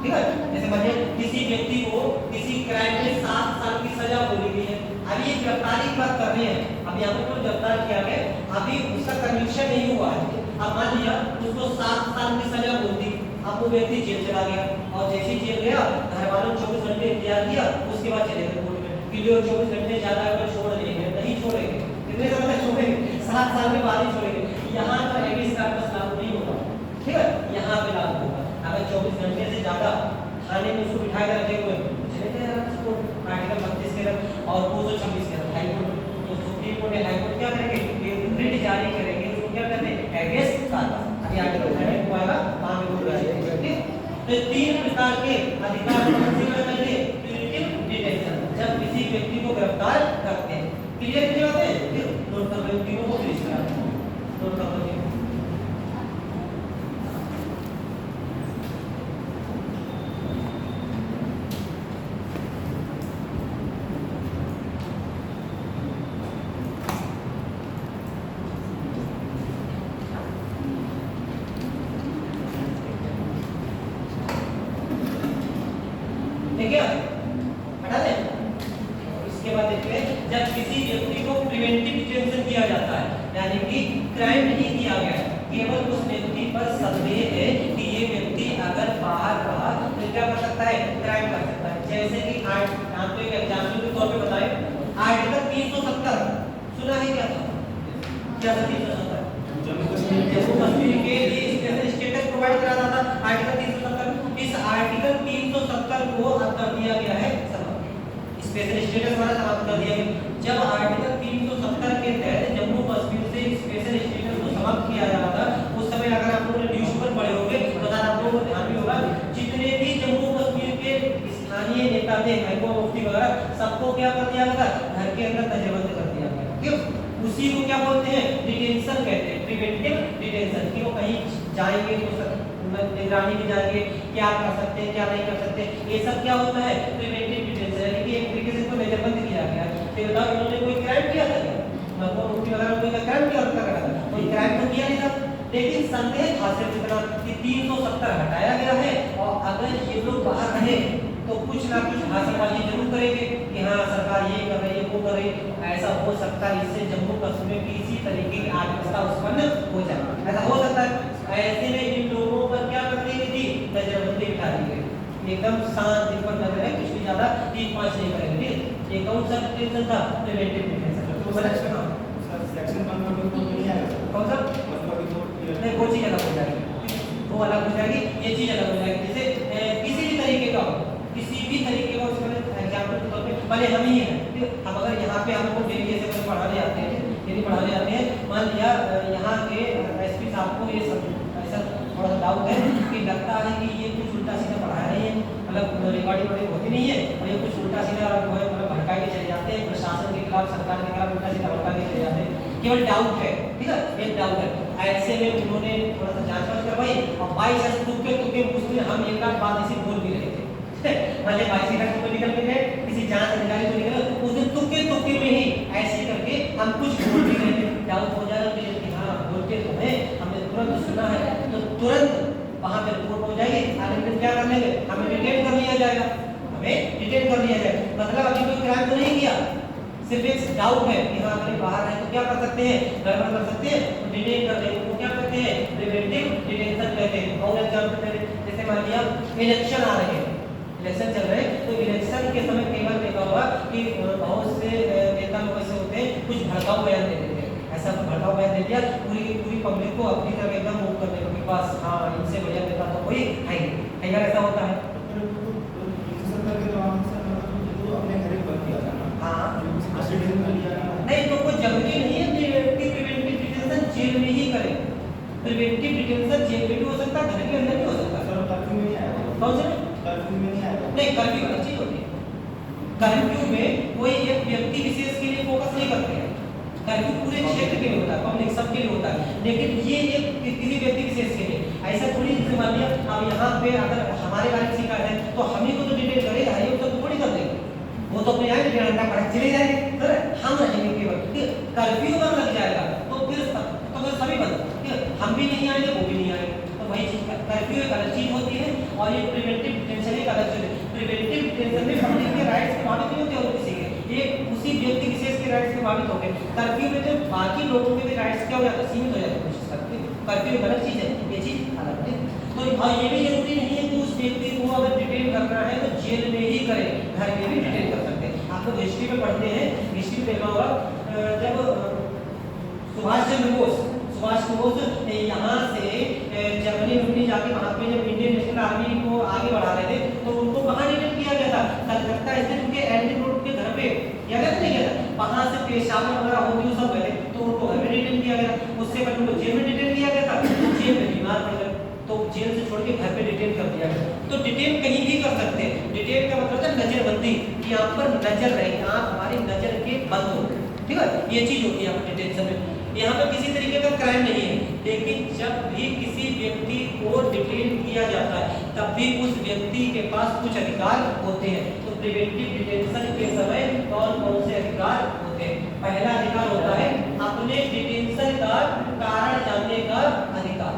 ठीक है, जैसे मान लीजिए किसी व्यक्ति को किसी क्राइम में 7 साल की सजा बोली गई है। अभी ये गिरफ्तारी की बात कर रहे हैं, अभी यहाँ पर गिरफ्तार किया गया, अभी उसका कन्विक्शन नहीं हुआ है। अब मान लिया उसको 7 साल की सजा बोलती, अब वो व्यक्ति जेल चला गया और जैसे ही जेल गया, घर वालों ने 24 घंटे इंतजार किया, उसके बाद चले गए कोर्ट में कि लो 24 घंटे ज्यादा अगर छोड़ देंगे, नहीं छोड़ेंगे, कितने समय तक छोड़ेंगे, 7 साल के बाद ही छोड़ेंगे। यहाँ पर हाइडियस कॉर्पस लागू नहीं होगा। ठीक है, यहाँ पे लागू होगा। अगर 24 घंटे से ज्यादा थाने में उसको बिठाए रखे हुए चले गए आर्टिकल 32 के अंदर और 226 के अंदर हाई कोर्ट, तो सुप्रीम कोर्ट या हाई कोर्ट क्या करेंगे, रिट जारी करेंगे, उसको क्या करते हैं, हाइडियस कॉर्पस। अभी आर्टिकल 32 को आएगा, वहां पे बोल रहा है। तो 3 प्रकार के अधिकार प्यूनिटिव डिटेंशन, जब किसी व्यक्ति को गिरफ्तार करते हैं। क्लियर की बात है, फिर नोट कर लो तीनों को, फिर नोट कर लो। ठीक है, हटा दें। इसके बाद देखते हैं, जब किसी व्यक्ति को प्रिवेंटिव डिटेंशन किया जाता है, यानी कि क्राइम नहीं किया गया, केवल उस व्यक्ति पर संदेह है कि ये व्यक्ति अगर बाहर रहा तो क्या कर सकता है, क्राइम कर सकता है। जैसे कि यहाँ पे एक एग्जाम्पल के तौर पे बताएं, आर्टिकल 370 सुना है क्या था, क्या था 370? जम्मू कश्मीर के लिए स्पेशल स्टेटस प्रोवाइड करा था आर्टिकल 370। इस आर्टिकल 370 को अब कर दिया गया है समाप्त, स्पेशल स्टेटस हमारा समाप्त कर दिया गया। जब आर्टिकल 370 के तहत जम्मू कश्मीर से स्पेशल स्टेटस को समाप्त किया जा रहा था, उस समय अगर आप लोगों ने न्यूज़ पर पढ़े होंगे तो आप लोगों को ध्यान भी होगा, जितने भी जम्मू कश्मीर के स्थानीय नेता थे, हाईकोर्ट मुफ्ती वगैरह, सबको क्या कर दिया गया, घर के अंदर नजरबंद कर दिया गया। क्यों? उसी को क्या बोलते हैं, डिटेंशन कहते हैं, प्रिवेंटिव डिटेंशन। कि वो कहीं जाएंगे तो निगरानी में जाएंगे, क्या कर सकते हैं क्या नहीं कर सकते, ये सब क्या होता है, प्रिवेंटिव डिटेंशन, यानी कि एक तरीके से इसको नजरबंद किया गया। तो बताओ इन्होंने कोई क्राइम किया था क्या, मतलब मुफ्ती वगैरह कोई क्राइम किया था, कोई क्राइम तो किया नहीं था, लेकिन संदेह था सिर्फ इतना कि 370 हटाया गया है और अगर ये लोग बाहर रहे तो कुछ ना कुछ हासिलबाजी जरूर करेंगे कि हाँ सरकार ये कर रही है वो कर रही है, ऐसा हो सकता है, इससे जम्मू कश्मीर की इसी तरीके की अर्थव्यवस्था उत्पन्न हो जाए, ऐसा हो सकता है। ऐसे में इन लोगों पर क्या कर दी गई थी, नजरबंदी बिठा दी गई, एकदम शांत, इन पर नजर है, कुछ भी ज्यादा 3-5 नहीं करेंगे। ये कौन सा डिटेंशन था, प्रिवेंटिव डिटेंशन। तो सेक्शन 1 नहीं आएगा, कौन सा, नहीं वो चीज अलग हो जाएगी, वो अलग हो जाएगी, ये चीज अलग हो जाएगी। जैसे किसी भी तरीके का हो, किसी भी तरीके का, उसमें एग्जाम्पल के तौर पे भले हम ही हैं, अब अगर यहाँ पे हमको डेली ऐसे पढ़ाने आते हैं, ये डिग्री पढ़ाने आते हैं, मान लिया यहाँ के एसपी साहब को ये सब ऐसा थोड़ा सा डाउट है कि लगता है कि ये कुछ उल्टा सीधा पढ़ा रहे हैं, मतलब रिकॉर्डिंग वॉर्डिंग होती नहीं है और ये कुछ उल्टा सीधा मतलब भड़का के चले जाते हैं, प्रशासन के खिलाफ सरकार के खिलाफ उल्टा सीधा भड़का के चले जाते हैं, केवल डाउट है, ठीक है, एक डाउट है। ऐसे में उन्होंने थोड़ा सा जांच करवाई और 22 तुक्के पूछते हम एक आध बात ऐसी बोल भी रहे थे भले 22 तक तो निकल के गए, किसी जांच अधिकारी को निकल उस दिन तुक्के में ही ऐसे करके हम कुछ बोल भी रहे थे, डाउट हो जा रहा है कि हाँ बोलते तो हैं, हमने तुरंत सुना है, तो तुरंत वहाँ पे रिपोर्ट हो जाएगी, आगे फिर क्या कर लेंगे, हमें डिटेन कर लिया जाएगा, मतलब अभी कोई क्राइम तो नहीं किया, सिर्फ एक डाउट है कि हाँ अगर बाहर है तो क्या कर सकते हैं, गड़बड़ कर सकते हैं, तो डिटेन कर देंगे, वो क्या करते हैं, प्रिवेंटिव डिटेंशन कहते हैं। और एग्जांपल दे, जैसे मान लिया इलेक्शन आ रहे हैं, इलेक्शन चल रहे हैं, तो इलेक्शन के समय कई बार देखा होगा कि बहुत से नेता लोग ऐसे होते हैं कुछ भड़काऊ बयान दे देते हैं, ऐसा भड़काऊ बयान दे दिया पूरी पब्लिक को अपनी तरफ एकदम मूव करने के पास, हाँ इनसे बढ़िया नेता तो कोई है नहीं, कई बार ऐसा होता है। नहीं तो कोई जरूरी नहीं है प्रिवेंटिव डिटेंशन जेल में ही करें, प्रिवेंटिव डिटेंशन जेल में भी हो सकता है, घर के अंदर भी हो सकता है। कौन से नहीं, कर्फ्यू अलग चीज होती है, कर्फ्यू में कोई एक व्यक्ति विशेष के लिए फोकस नहीं करते हैं, कर्फ्यू पूरे क्षेत्र के लिए होता है, पब्लिक सबके लिए होता है, लेकिन ये एक किसी व्यक्ति विशेष के लिए ऐसा थोड़ी मान लिया अब यहाँ पे अगर हमारे बारे में शिकायत है तो हम ही को तो डिटेल करेगा, ये तो थोड़ी कर देंगे, वो तो अपने यहाँ घंटा पढ़ चले जाएंगे, सर हम रहेंगे केवल, कर्फ्यू अगर लग जाएगा तो फिर सभी बंद, हम भी नहीं आएंगे वो भी नहीं आएंगे, तो वही चीज कर्फ्यू एक अलग चीज होती है और ये प्रिवेंटिव डिटेंशन एक अलग चीज है। प्रिवेंटिव डिटेंशन में पब्लिक के राइट्स प्रभावित नहीं होते और किसी के, ये उसी व्यक्ति विशेष के राइट्स प्रभावित होते हैं। कर्फ्यू में तो बाकी लोगों के भी राइट्स क्या हो जाते हैं, सीमित हो जाते हैं कोशिश करते हैं, कर्फ्यू एक अलग चीज है, ये चीज अलग है। तो और ये भी जरूरी नहीं है कि उस व्यक्ति को अगर डिटेन करना है तो जेल में ही करें, घर में भी डिटेन कर सकते हैं। आप लोग हिस्ट्री में पढ़ते हैं, हिस्ट्री में देखा होगा जब सुभाष चंद्र बोस यहाँ से जर्मनी में जाके वहाँ पे जब इंडियन नेशनल आर्मी को आगे बढ़ा रहे थे तो उनको कहाँ डिटेन किया गया था, कलकत्ता स्थित उनके एंडिंग रोड के घर पे, या नहीं गया था, वहाँ से पेशावर वगैरह होती सब गए तो उनको घर में डिटेन किया गया, उससे पहले उनको जेल में डिटेन किया गया था, जेल में बीमार पड़ गए तो जेल से छोड़ के घर पे डिटेन कर दिया गया। तो डिटेन कहीं भी कर सकते हैं, डिटेन का मतलब है नजरबंदी, कि आप पर नजर रहे, आप हमारी नजर के बंद हो गए, ठीक है, ये चीज होती है डिटेंशन में। यहाँ पे किसी तरीके का क्राइम नहीं है, लेकिन जब भी किसी व्यक्ति को डिटेन किया जाता है तब भी उस व्यक्ति के पास कुछ अधिकार होते हैं। तो प्रिवेंटिव डिटेंशन के समय कौन कौन से अधिकार होते हैं? पहला अधिकार होता है अपने डिटेंशन का कारण जानने का अधिकार,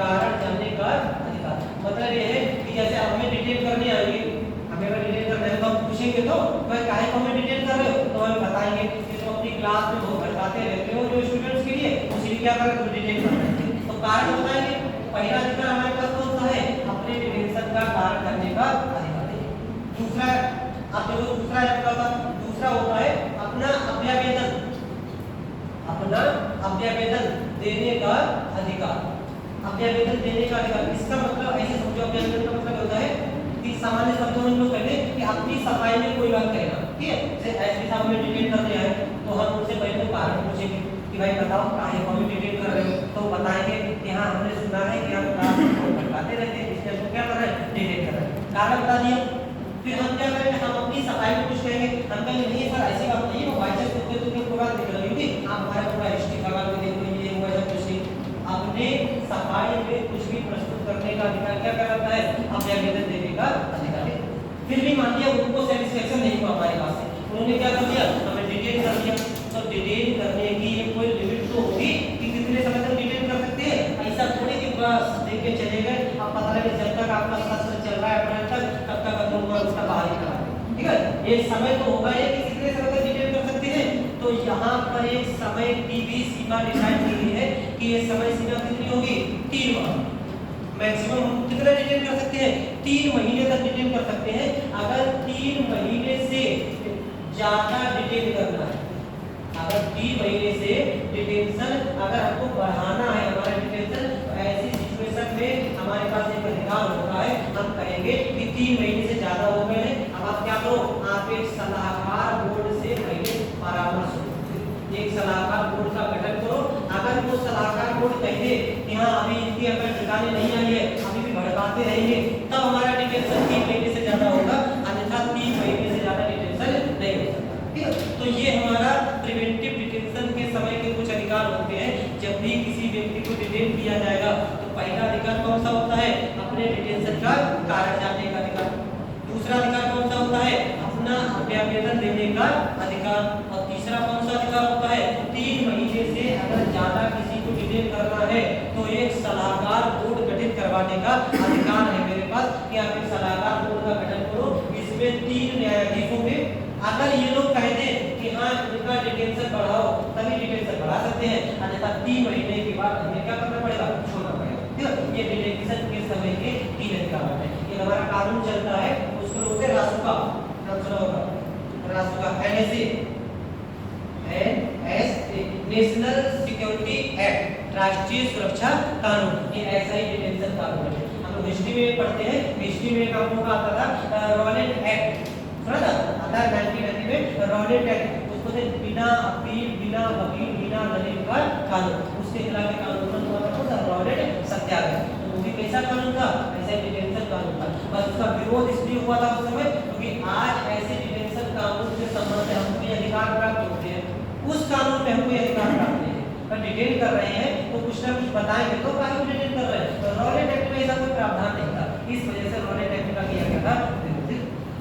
कारण जानने का अधिकार मतलब ये है कि जैसे हमें डिटेन करने आएंगे, हमें अगर डिटेन करना है तो हम पूछेंगे तो भाई काहे को हमें डिटेन कर रहे हो, तो हमें बताएंगे कि तो अपनी क्लास में बहुत भटकाते रहते हो जो स्टूडेंट्स के लिए, उसी क्या कर रहे हो डिटेन कर रहे हैं, तो कारण बताएंगे। पहला अधिकार हमारे पास कौन सा है? अपने डिटेंशन का कारण करने का अधिकार है। दूसरा आप देखो दूसरा होता है अपना अभ्यावेदन, अपना अभ्यावेदन देने का अधिकार, अभ्यावेदन देने का अधिकार। इसका मतलब ऐसे समझो, अभ्यावेदन का मतलब होता है कि सामान्य शब्दों में लोग कहते हैं कि अपनी सफाई में कोई बात कहना, ठीक है, जैसे एसपी साहब में डिटेन करने आए तो हम उनसे पहले तो कारण पूछेंगे कि भाई बताओ काहे को हमें डिटेन कर रहे हो, तो बताएंगे कि हाँ हमने सुना है कि आप क्लास में भटकाते रहते हैं, इसलिए हमको क्या कर रहे हैं, डिटेन कर रहे हैं, कारण बता दिया। फिर हम क्या करेंगे, हम अपनी सफाई में कुछ कहेंगे, हम कहेंगे नहीं सर ऐसी बात नहीं है, वो वाइस तुमने पूरा निकल रही होगी, आप हमारा पूरा हिस्ट्री का बात देखो, ये हुआ ऐसा कुछ नहीं। अपने सफाई में कुछ भी प्रस्तुत करने का अधिकार क्या कहलाता है? अभ्यावेदन देने का अधिकार है। फिर भी मान लिया उनको सेटिस्फेक्शन नहीं हुआ हमारे पास से, उन्होंने क्या कर दिया, हमें डिटेन कर दिया, तो डिटेन करने की कोई लिमिट तो होगी कि कितने समय तक डिटेन कर सकते हैं, ऐसा थोड़ी कि बस देख के चले गए, अब पता लगे जब तक आपका सत्र चल रहा है अप्रैल तक तब तक हम उसका बाहर ही करा दें, ठीक है, ये समय तो होगा ये कि कितने समय तक डिटेन कर सकते हैं। तो यहाँ पर एक समय की भी सीमा डिसाइड की गई है कि ये समय सीमा कितनी होगी, 3 माह, मैक्सिमम हम कितना डिटेन कर सकते हैं, 3 महीने तक डिटेन कर सकते हैं। अगर 3 महीने से ज्यादा डिटेन करना है, अगर 3 महीने से डिटेंशन अगर हमको बढ़ाना है हमारा डिटेंशन, तो ऐसी सिचुएशन में हमारे पास एक अधिकार होता है, हम कहेंगे कि 3 महीने से ज्यादा हो गए हैं, अब आप क्या करो, आप एक सलाहकार बोर्ड से पहले परामर्श लो, एक सलाह थे कि हाँ अभी इनकी अगर ठिकाने नहीं आई है, अभी भी भड़काते रहेंगे, तब हमारा डिटेंशन 3 महीने से ज्यादा होगा, अन्यथा 3 महीने से ज्यादा डिटेंशन नहीं हो सकता। ठीक है, तो ये हमारा प्रिवेंटिव डिटेंशन के समय के कुछ अधिकार होते हैं। जब भी किसी व्यक्ति को डिटेन किया जाएगा तो पहला अधिकार कौन सा होता है? अपने डिटेंशन का कारण जानने का अधिकार। दूसरा अधिकार कौन सा होता है? अपना अभ्यावेदन देने का अधिकार। और तीसरा कौन सा अधिकार होता है? 3 महीने से अगर ज्यादा किसी को डिटेन करना है तो एक सलाहकार बोर्ड गठित करवाने का अधिकार है मेरे पास कि आप एक सलाहकार बोर्ड का गठन करो। इसमें 3 न्यायाधीश होंगे। अगर ये लोग कहते हैं कि हाँ इनका डिटेंशन बढ़ाओ, तभी डिटेंशन बढ़ा सकते हैं, अन्यथा 3 महीने के बाद हमें क्या करना पड़ेगा? छोड़ना पड़ेगा। ठीक है, ये डिटेंशन के समय के 3 अधिकार हैं। ये हमारा कानून चलता है, उसको बोलते हैं रासुका। नाम सुना होगा रासुका, एनएसए, नेशनल सिक्योरिटी एक्ट, राष्ट्रीय सुरक्षा कानून। ये ऐसा ही डिटेंशन कानून है। हम लोग हिस्ट्री में पढ़ते हैं, हिस्ट्री में एक हम लोग का आता था रॉलेट एक्ट, सुना था? आता है 1990 में रॉलेट एक्ट। उसको से बिना अपील, बिना वकील, बिना दलील का कानून, उसके खिलाफ एक कानून हुआ था रॉलेट सत्याग्रह। तो वो भी कैसा कानून था? ऐसा डिटेंशन कानून था। बस उसका विरोध इसलिए हुआ था उस समय क्योंकि आज ऐसे डिटेंशन कानून के संबंध में हमको ये अधिकार प्राप्त होते हैं, उस कानून में हमको ये अधिकार प्राप्त नहीं है। पर डिटेन कर रहे हैं तो कुछ ना कुछ बताएंगे तो काहे डिटेन कर रहे हैं। तो रॉलेट एक्ट में ऐसा कोई प्रावधान नहीं था, इस वजह से रॉलेट एक्ट का किया गया था।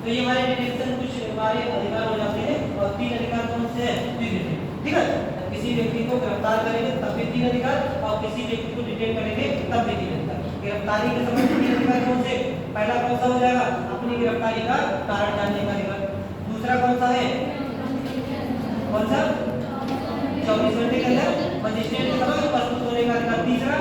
तो ये हमारे डिटेंशन कुछ हमारे अधिकार हो जाते हैं। और 3 अधिकार कौन से हैं? ठीक है, किसी व्यक्ति को गिरफ्तार करेंगे तब भी 3 अधिकार, और किसी व्यक्ति को डिटेन करेंगे तब भी 3 अधिकार। गिरफ्तारी के समय 3 अधिकार कौन से? पहला कौन सा हो जाएगा? अपनी गिरफ्तारी का कारण जानने का अधिकार। दूसरा कौन सा है? कौन सा? 24 घंटे के अंदर मजिस्ट्रेट के समक्ष प्रस्तुत होने का अधिकार। तीसरा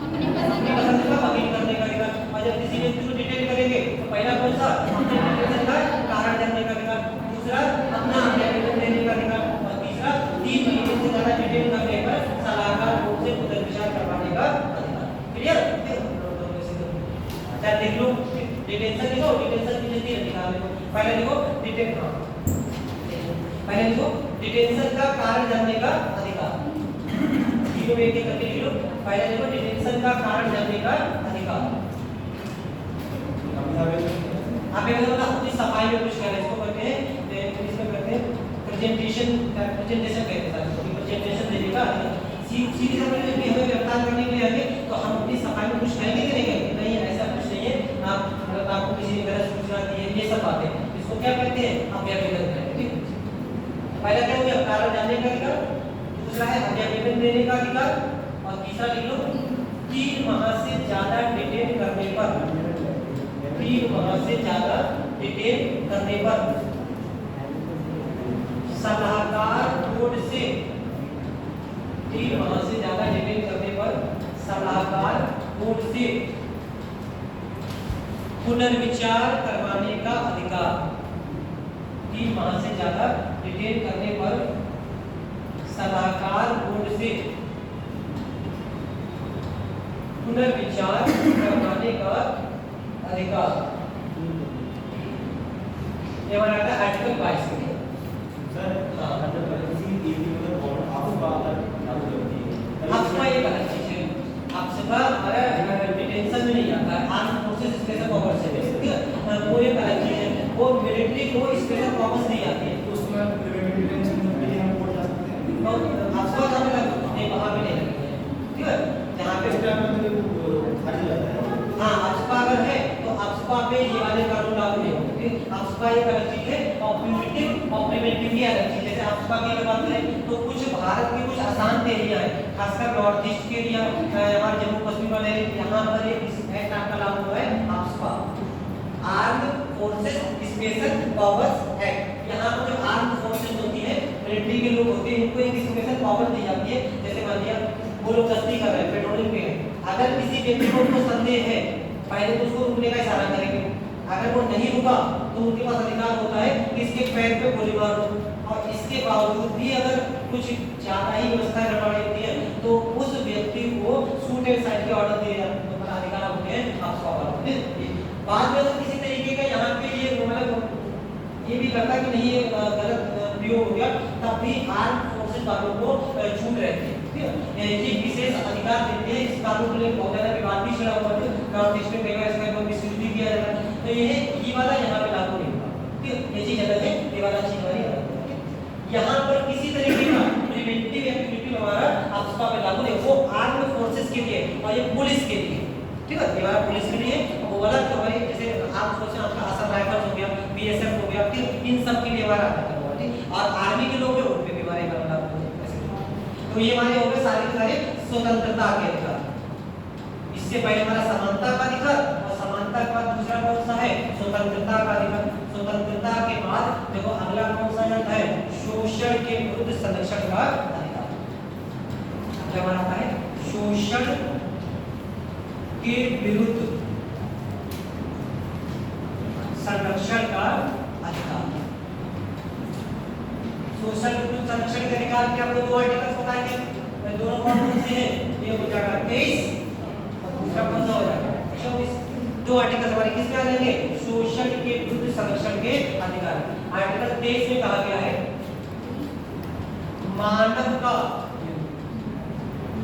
अपनी पसंद का वकील करने का अधिकार। और जब किसी व्यक्ति को डिटेन करेंगे तो पहला कौन सा? अपने डिटेंशन का कारण जानने का अधिकार। दूसरा अपना अभ्यावेदन देने का अधिकार। और तीसरा 3 महीने से ज्यादा डिटेन करने पर सलाहकार बोर्ड से पुनर्विचार करवाने का अधिकार। क्लियर? अच्छा देख लो, डिटेंशन लिखो, डिटेंशन की 3 अधिकार लिखो। पहले लिखो पहले लिखो डिटेंशन का कारण जानने का अधिकार। तीनों एक एक करके लिख लो। पहले लिखो डिटेंशन का कारण जानने का अधिकार। अभ्यावेदन का अपनी सफाई में कुछ कहना, इसको करते हैं इंग्लिश में करते हैं प्रेजेंटेशन कहते हैं। प्रेजेंटेशन देने का सीधी समझ में कि हमें गिरफ्तार करने के लिए आगे तो हम अपनी सफाई में कुछ कहेंगे कि नहीं, ऐसा कुछ नहीं है। आपको किसी ने गलत सूचना दी है, ये सब बातें, इसको क्या कहते हैं? अभ्यावेदन कहते हैं। ठीक, पहला क्या हो गया? कारण जानने का अधिकार। दूसरा है अभ्यावेदन देने का अधिकार। और तीसरा लिख लो 3 माह से ज्यादा डिटेन करने पर, 3 माह से ज्यादा डिटेन करने पर सलाहकार बोर्ड से, 3 माह से ज्यादा डिटेन करने पर सलाहकार बोर्ड से पुनर्विचार करवाने का अधिकार। 3 माह से ज्यादा डिटेन करने पर सलाहकार बोर्ड से पुनर्विचार करवाने का अधिकार। ये हमारा आता है आर्टिकल 22 के लिए। सर आपका ये अलग चीज है। आपका हमारा डिटेंशन में नहीं आता है, आर्म फोर्सेस स्पेशल पावर से, ठीक है, वो एक अलग चीज है। वो मिलिट्री को स्पेशल पावर्स दी जाती है, तो उसमें प्रिवेंटिव डिटेंशन के लिए हम कोर्ट जा सकते हैं। तो आपका काम नहीं, वहां पे नहीं लगती है। ठीक है, जहां पे खाली जाता है। हाँ, आपका अगर है तो आपका पे ये वाले कानून लागू नहीं होंगे। ठीक, आपका एक अलग चीज है और प्रिवेंटिव और प्रिवेंटिव की अलग चीज है। जैसे आपका की बात करें तो कुछ भारत के कुछ आसान एरिया है, खासकर नॉर्थ ईस्ट के एरिया, हमारे जम्मू कश्मीर वाले, यहाँ पर एक एक्ट आपका लागू हुआ है, आपका armed forces special powers act. यहाँ पर जो आर्म्ड फोर्सेस होती है, मिलिट्री के लोग होते हैं, इनको एक स्पेशल पावर दी जाती है। जैसे मान लिया वो लोग गश्ती कर रहे हैं, पेट्रोलिंग पे है, अगर किसी व्यक्ति को उनको संदेह है, पहले तो उसको रुकने का इशारा करेंगे। अगर वो नहीं रुका तो उनके पास अधिकार होता है कि इसके पैर पे गोली मार दो। और इसके बावजूद भी अगर कुछ ज्यादा ही व्यवस्था गड़बड़ होती है तो उस व्यक्ति को शूट एंड साइड के ऑर्डर दिए जाते हैं, तो अधिकार होते हैं आपका। बाद में अगर किसी तरीके का यहाँ पे ये मतलब ये भी लगता कि नहीं ये गलत प्रयोग हो गया, तब भी आर्म फोर्सेस वालों को छूट रहती है। ठीक है, ये विशेष अधिकार देते हैं। इस कानून के लिए बहुत ज्यादा विवाद भी छिड़ा हुआ है, नॉर्थ ईस्ट में कई बार इसका बहुत मिसयूज भी किया जाता है। तो ये वाला यहाँ पे लागू नहीं होगा, ठीक है, ये चीज अलग है, ये वाला चीज वाली अलग है। यहाँ पर किसी तरीके का प्रिवेंटिव एक्टिविटी हमारा आपका पे लागू नहीं, वो आर्म्ड फोर्सेस के लिए और ये पुलिस के लिए, ठीक है, ये वाला पुलिस के लिए, वो वाला तो हमारे जैसे आप सोचें आपका असम राइफल्स हो गया, बीएसएफ हो गया, फिर इन सब के लिए हमारा आता है, ठीक, और आर्मी के लोग उन पे भी हमारे वाला लागू होता है। तो ये हमारे हो गए सारे के सारे स्वतंत्रता के अधिकार। इससे पहले हमारा समानता का अधिकार, और समानता के बाद दूसरा कौन सा है, स्वतंत्रता का अधिकार। स्वतंत्रता के बाद देखो अगला कौन सा आता है, शोषण के विरुद्ध संरक्षण का अधिकार। क्या हमारा आता है, शोषण के विरुद्ध संरक्षण का अधिकार। शोषण के विरुद्ध संरक्षण के अधिकार के आपको दो आर्टिकल्स बताएंगे, दोनों कौन से हैं, ये हो जाएगा 23 और दूसरा कौन सा हो जाएगा 24। दो आर्टिकल हमारे किस में आ जाएंगे, शोषण के विरुद्ध संरक्षण के अधिकार। आर्टिकल 23 में कहा गया है मानव का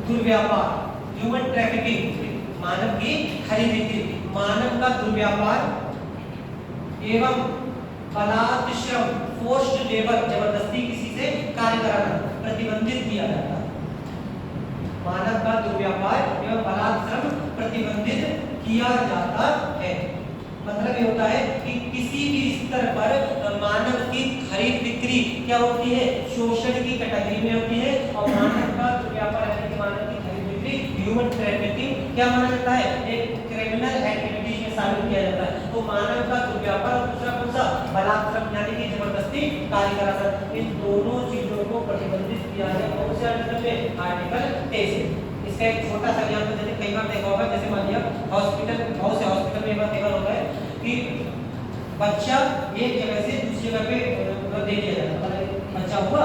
दुर्व्यापार, ह्यूमन ट्रैफिकिंग, मानव की खरीद बिक्री, मानव का दुर्व्यापार एवं बलात् श्रम, फोर्स्ड लेबर, जबरदस्ती किसी से कार्य कराना प्रतिबंधित किया जाता है। मानव का दुर्व्यापार एवं बलात् श्रम प्रतिबंधित किया जाता है। मतलब ये होता है कि किसी भी स्तर पर मानव की खरीद बिक्री क्या होती है, शोषण की कैटेगरी में होती है, और मानव का दुर्व्यापार यानी कि मानव की खरीद बिक्री, ह्यूमन ट्रैफिकिंग क्या माना जाता है, एक क्रिमिनल एक्टिविटीज में शामिल किया जाता है। तो मानव का दुर्व्यापार और दूसरा कौन सा, बलात् श्रम यानी कि जबरदस्ती कार्य कराना, इन दोनों चीजों को प्रतिबंधित किया है। कौन से आर्टिकल में, आर्टिकल 23। इसका एक छोटा सा एग्जांपल जैसे कई बार देखा होगा, जैसे मान लिया हॉस्पिटल, बहुत से हॉस्पिटल में देखा होता है कि बच्चा एक जगह से दूसरी जगह पे दे दिया जाता है, बच्चा हुआ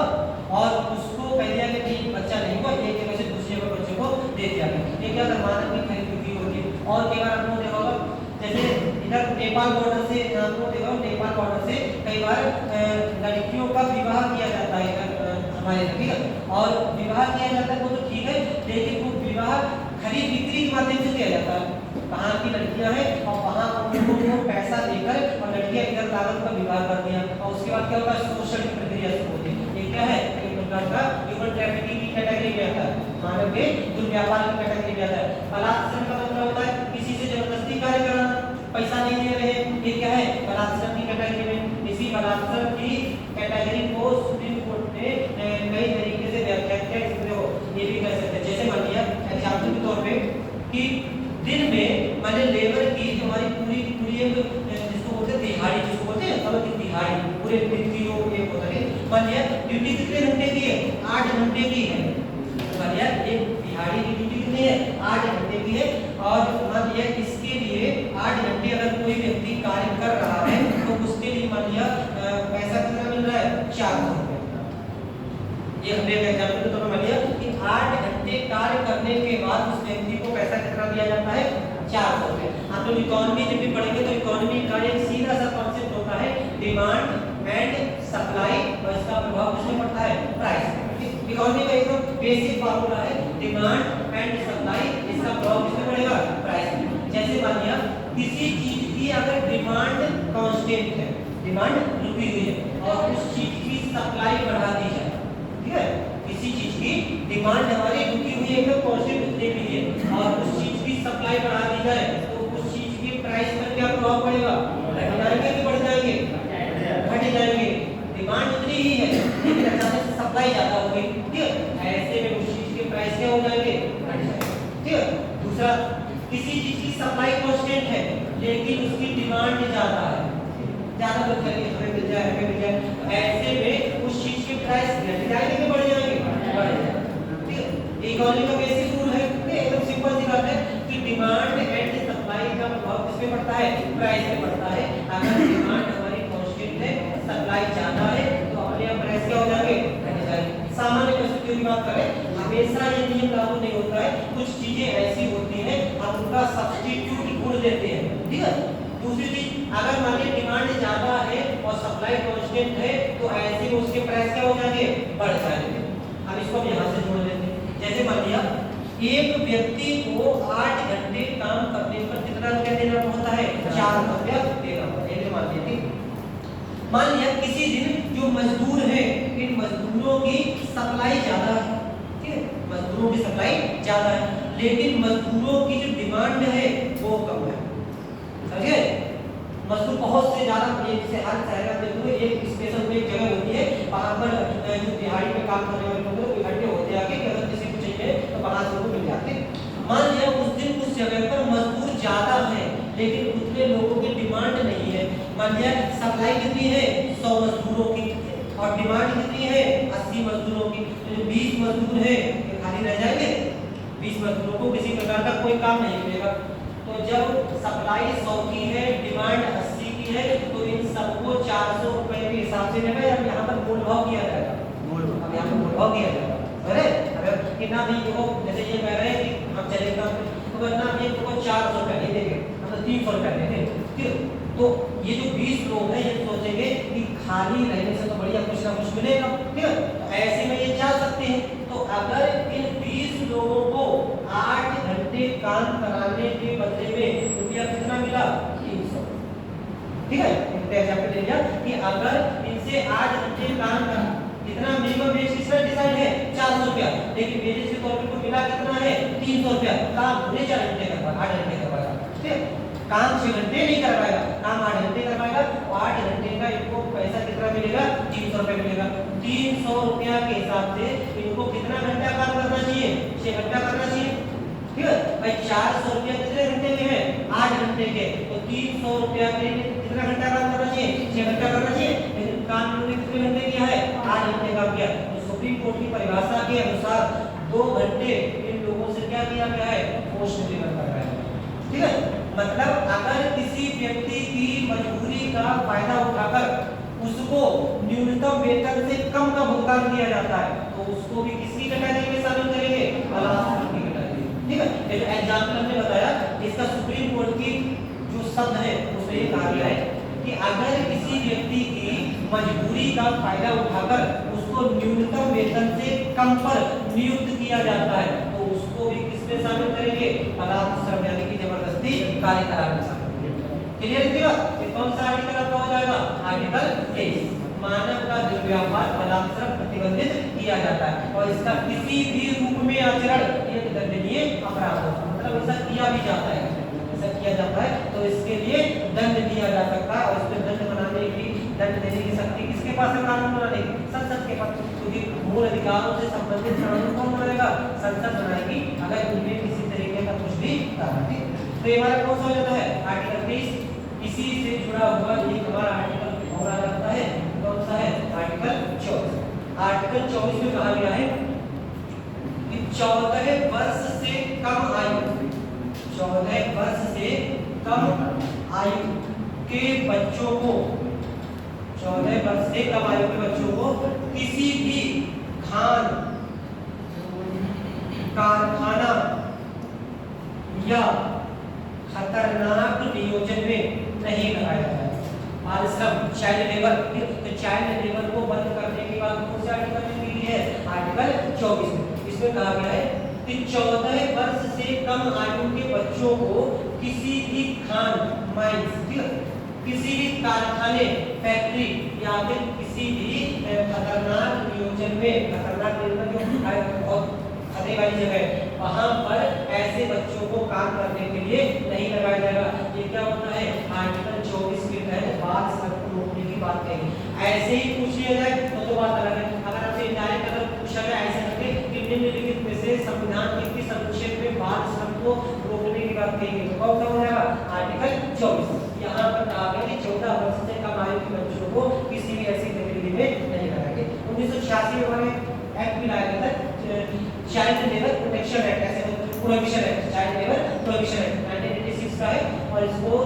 और उसको कह दिया कि नहीं बच्चा नहीं हुआ, एक जगह से दूसरी जगह बच्चे को दे दिया गया। ये क्या मानव की खरीद बिक्री होती है। और कई बार आपने देखा होगा, जैसे इधर नेपाल बॉर्डर से, आपको देखा होगा नेपाल बॉर्डर से कई बार लड़कियों का विवाह किया जाता है हमारे, ठीक है, और विवाह किया जाता है वो तो ठीक है, लेकिन वो विवाह खरीद बिक्री के माध्यम से किया जाता है। वहाँ की लड़कियां हैं और वहाँ उनको पैसा देकर और लड़कियां इधर लागत का विवाह कर दिया, और उसके बाद क्या होता है, शोषण की प्रक्रिया शुरू होती है। ये क्या है, एक प्रकार का ह्यूमन ट्रैफिकिंग की कैटेगरी में आता है, मानव के दुर्व्यापार की कैटेगरी में आता है। बलात् श्रम का मतलब होता है किसी से जबरदस्ती कार्य कराना, पैसा नहीं दे रहे हैं, ये क्या है, बलात् श्रम की कैटेगरी में। इसी बलात् श्रम की कैटेगरी को सुप्रीम कोर्ट ने कई तरीके से व्याख्या किया। इसमें वो ये भी कह सकते हैं, जैसे मान लिया एग्जाम्पल के तौर पे कि दिन में मैंने लेबर की हमारी पूरी पूरी एक जिसको बोलते हैं दिहाड़ी, जिसको बोलते हैं सब की दिहाड़ी, पूरे दिन की जो एक होता है, मान लिया ड्यूटी कितने घंटे की है, 8 घंटे की है। मान लिया एक दिहाड़ी की ड्यूटी कितनी है, 8 घंटे की है, और मान लिया इसके लिए 8 घंटे अगर कोई व्यक्ति कार्य कर रहा है तो उसके लिए मान लिया पैसा कितना मिल रहा है, 400 रुपये। ये हमने एक एग्जाम्पल के तौर पर मान लिया कि 8 घंटे कार्य करने के बाद उस व्यक्ति को पैसा कितना दिया जाता है, 400 रुपये। आप लोग इकोनॉमी जब भी पढ़ेंगे तो इकोनॉमी का एक सीधा सा कॉन्सेप्ट होता है डिमांड एंड सप्लाई, और इसका प्रभाव किसमें पड़ता है, प्राइस। इकोनॉमी का एकदम बेसिक फार्मूला है डिमांड एंड सप्लाई, इसका प्रभाव किसमें पड़ेगा, प्राइस। जैसे मान लिया किसी चीज की अगर डिमांड कांस्टेंट है, डिमांड रुकी हुई है, और उस चीज की सप्लाई बढ़ा दी जाए, ठीक है, किसी चीज की डिमांड हमारी रुकी हुई है एकदम कांस्टेंट दे दी है, और उस चीज की सप्लाई बढ़ा दी जाए, तो उस चीज के प्राइस पर क्या प्रभाव पड़ेगा, घट जाएंगे कि बढ़ जाएंगे, घट जाएंगे। डिमांड उतनी ही है लेकिन अचानक से सप्लाई ज्यादा हो गई, ठीक है, ऐसे में उस चीज के प्राइस क्या हो जाएंगे, घट जाएंगे, ठीक है। दूसरा, किसी चीज की सप्लाई कांस्टेंट है लेकिन उसकी डिमांड ज्यादा है, ज्यादा लोग चाहिए, हमें मिल जाए, हमें मिल जाए, तो ऐसे में उस चीज के प्राइस घट जाएंगे कि बढ़ जाएंगे, बढ़ जाएंगे, ठीक है। इकोनॉमी का बेसिक रूल है, एकदम सिंपल सी बात है कि डिमांड एंड सप्लाई का प्रभाव किस पे पड़ता है, प्राइस पे पड़ता है। अगर डिमांड हमारी कांस्टेंट है, सप्लाई ज्यादा है, तो अपने आप प्राइस क्या हो जाएंगे, घट जाएंगे। सामान्य परिस्थितियों की बात करें, हमेशा ये नियम लागू नहीं होता है, कुछ चीजें ऐसी होती हैं हम उनका सब्स्टिट्यूट गुण देते हैं, ठीक है। दूसरी चीज, अगर मान लीजिए डिमांड ज्यादा है और सप्लाई कांस्टेंट है, तो ऐसे में उसके प्राइस क्या हो जाएंगे, बढ़ जाएंगे। अब इसको हम यहाँ से जोड़ लेते हैं, जैसे एक व्यक्ति को 8 घंटे काम करने पर कितना रुपया देना होता है? 4 रुपया देना होता है। ये मान लीजिए, मान लिया किसी दिन जो मजदूर है, इन मजदूरों की सप्लाई ज्यादा है, ठीक है, मजदूरों की सप्लाई ज्यादा है, लेकिन मजदूरों की जो डिमांड है वो कम है। समझे? मजदूर बहुत से ज्यादा, जैसे हर शहर में देखो एक स्पेशल में एक जगह होती है, वहां पर जो दिहाड़ी में काम करने वाले लोग हैं वो इकट्ठे होते आके कि अगर किसी को चाहिए तो 50 लोगों को मिल जाते। मान लिया उस दिन उस जगह पर मजदूर ज्यादा है, लेकिन उतने लोगों की डिमांड नहीं है। मान लिया सप्लाई कितनी है? 100 मजदूरों की, और डिमांड कितनी है? 80 मजदूरों की। तो जो 20 मजदूर है ये खाली रह जाएंगे। 20 मजदूरों को किसी प्रकार का कोई काम नहीं मिलेगा। तो जब सप्लाई 100 की है, डिमांड 80 की है, तो इन सबको 400 रुपए के हिसाब से देगा, या यहाँ पर मोल भाव किया जाएगा? अब यहाँ पर मोल भाव किया जाएगा। अरे अगर कितना भी हो, जैसे ये कह रहे हैं कि हम चलेगा तो कितना ये तो 400 रुपए नहीं देंगे, मतलब 300 रुपए देंगे, ठीक है। तो ये जो 20 लोग हैं ये सोचेंगे कि खाली रहने से तो बढ़िया कुछ ना कुछ मिलेगा, ठीक है, तो ऐसे में ये जा सकते हैं। तो अगर इन 20 लोगों को 8 घंटे काम कराने के बदले में रुपया कितना मिला? 300, ठीक है। एग्जाम्पल ले लिया कि अगर इनसे 8 घंटे काम करा, कितना मिनिमम वेज किसका डिसाइड है? 400 रुपया, लेकिन वेजेस के तौर पे को मिला कितना है? 300 रुपया। काम पूरे 4 घंटे करवाएगा, 8 घंटे करवाएगा, ठीक है। काम 6 घंटे नहीं करवाएगा, काम 8 घंटे करवाएगा, और 8 घंटे का इनको पैसा कितना मिलेगा? 300 रुपया मिलेगा। 300 रुपया के हिसाब से इनको कितना घंटा काम करना चाहिए? 6 घंटा करना चाहिए, ठीक है भाई। 400 रुपया कितने घंटे के हैं? 8 घंटे के। तो 300 रुपया के लिए कितना घंटा काम करना चाहिए? 6 घंटा करना चाहिए, लेकिन काम इन्होंने कितने घंटे किया है? 8 घंटे काम किया। तो सुप्रीम कोर्ट की परिभाषा के अनुसार 2 घंटे इन लोगों से क्या किया गया है? पोस्ट पेमेंट कर रहा है, ठीक है। मतलब अगर किसी व्यक्ति की मजबूरी का फायदा उठाकर उसको न्यूनतम वेतन से कम का भुगतान किया जाता है, तो उसको भी किसकी कैटेगरी में शामिल करेंगे? अलास्टिक की कैटेगरी, ठीक है। ये जो एग्जांपल हमने बताया, इसका सुप्रीम कोर्ट की जो शब्द है उसमें ये कहा गया है कि अगर किसी व्यक्ति की मजबूरी का फायदा उठाकर उसको न्यूनतम वेतन से कम पर नियुक्त किया जाता है, तो उसको भी किसमें शामिल करेंगे? बलात्कार श्रम, यानी कि जबरदस्ती कार्य कराने में शामिल करेंगे। क्लियर है? ये कौन सा आर्टिकल आपका हो जाएगा? आर्टिकल 23। मानव का दुर्व्यवहार बलात्कार प्रतिबंधित किया जाता है, और इसका किसी भी रूप में आचरण एक दंडनीय अपराध होता है। मतलब ऐसा किया भी जाता है, ऐसा किया जाता है तो इसके लिए दंड दिया जा सकता है, और इस पर दंड बनाने की, दंड देने की शक्ति किसके पास है? कानून बनाने की, संसद के पास। क्योंकि मूल अधिकारों से संबंधित कानून कौन बनाएगा? संसद बनाएगी, अगर इनमें किसी तरीके का कुछ भी कहा। ठीक, तो ये हमारा कौन सा हो जाता है? आर्टिकल 23। इसी से जुड़ा हुआ एक हमारा आर्टिकल और आ जाता है, कौन सा है? आर्टिकल 24। आर्टिकल 24 में कहा गया है कि 14 वर्ष से कम आयु, 14 वर्ष से कम आयु के बच्चों को, 14 वर्ष से कम आयु के बच्चों को किसी भी खान, कारखाना या खतरनाक नियोजन में नहीं लगाया जाता है। बाल श्रम, चाइल्ड लेबर, तो चाइल्ड लेबर को बंद करने की बात कौन से आर्टिकल में की है? आर्टिकल 24 में। इसमें कहा गया है कि 14 वर्ष से कम आयु के बच्चों को किसी भी खान, माइंस, ठीक है, किसी भी कारखाने, फैक्ट्री या फिर किसी भी खतरनाक नियोजन में, खतरनाक नियोजन जो और खतरे वाली जगह है, वहां पर ऐसे बच्चों को काम करने के लिए नहीं लगाया जाएगा। ये क्या होता है? आर्टिकल 24 के तहत बाल श्रम को रोकने की बात कही। ऐसे ही पूछ लिया जाए तो बात अलग है। अगर आपसे डायरेक्ट अगर पूछा जाए ऐसे करके कि निम्नलिखित में से संविधान के किस अनुच्छेद में बाल श्रम को रोकने की बात कही गई, तो कौन सा हो जाएगा? आर्टिकल 24। यहाँ पर कहा गया कि 14 वर्ष से कम आयु के बच्चों को किसी भी ऐसी गतिविधि में नहीं लगाएंगे। 1986 में हमारे एक्ट भी लाया गया था, चाइल्ड लेबर प्रोटेक्शन एक्ट, ऐसे prohibition act, child labour prohibition act 1986 का है, और इसको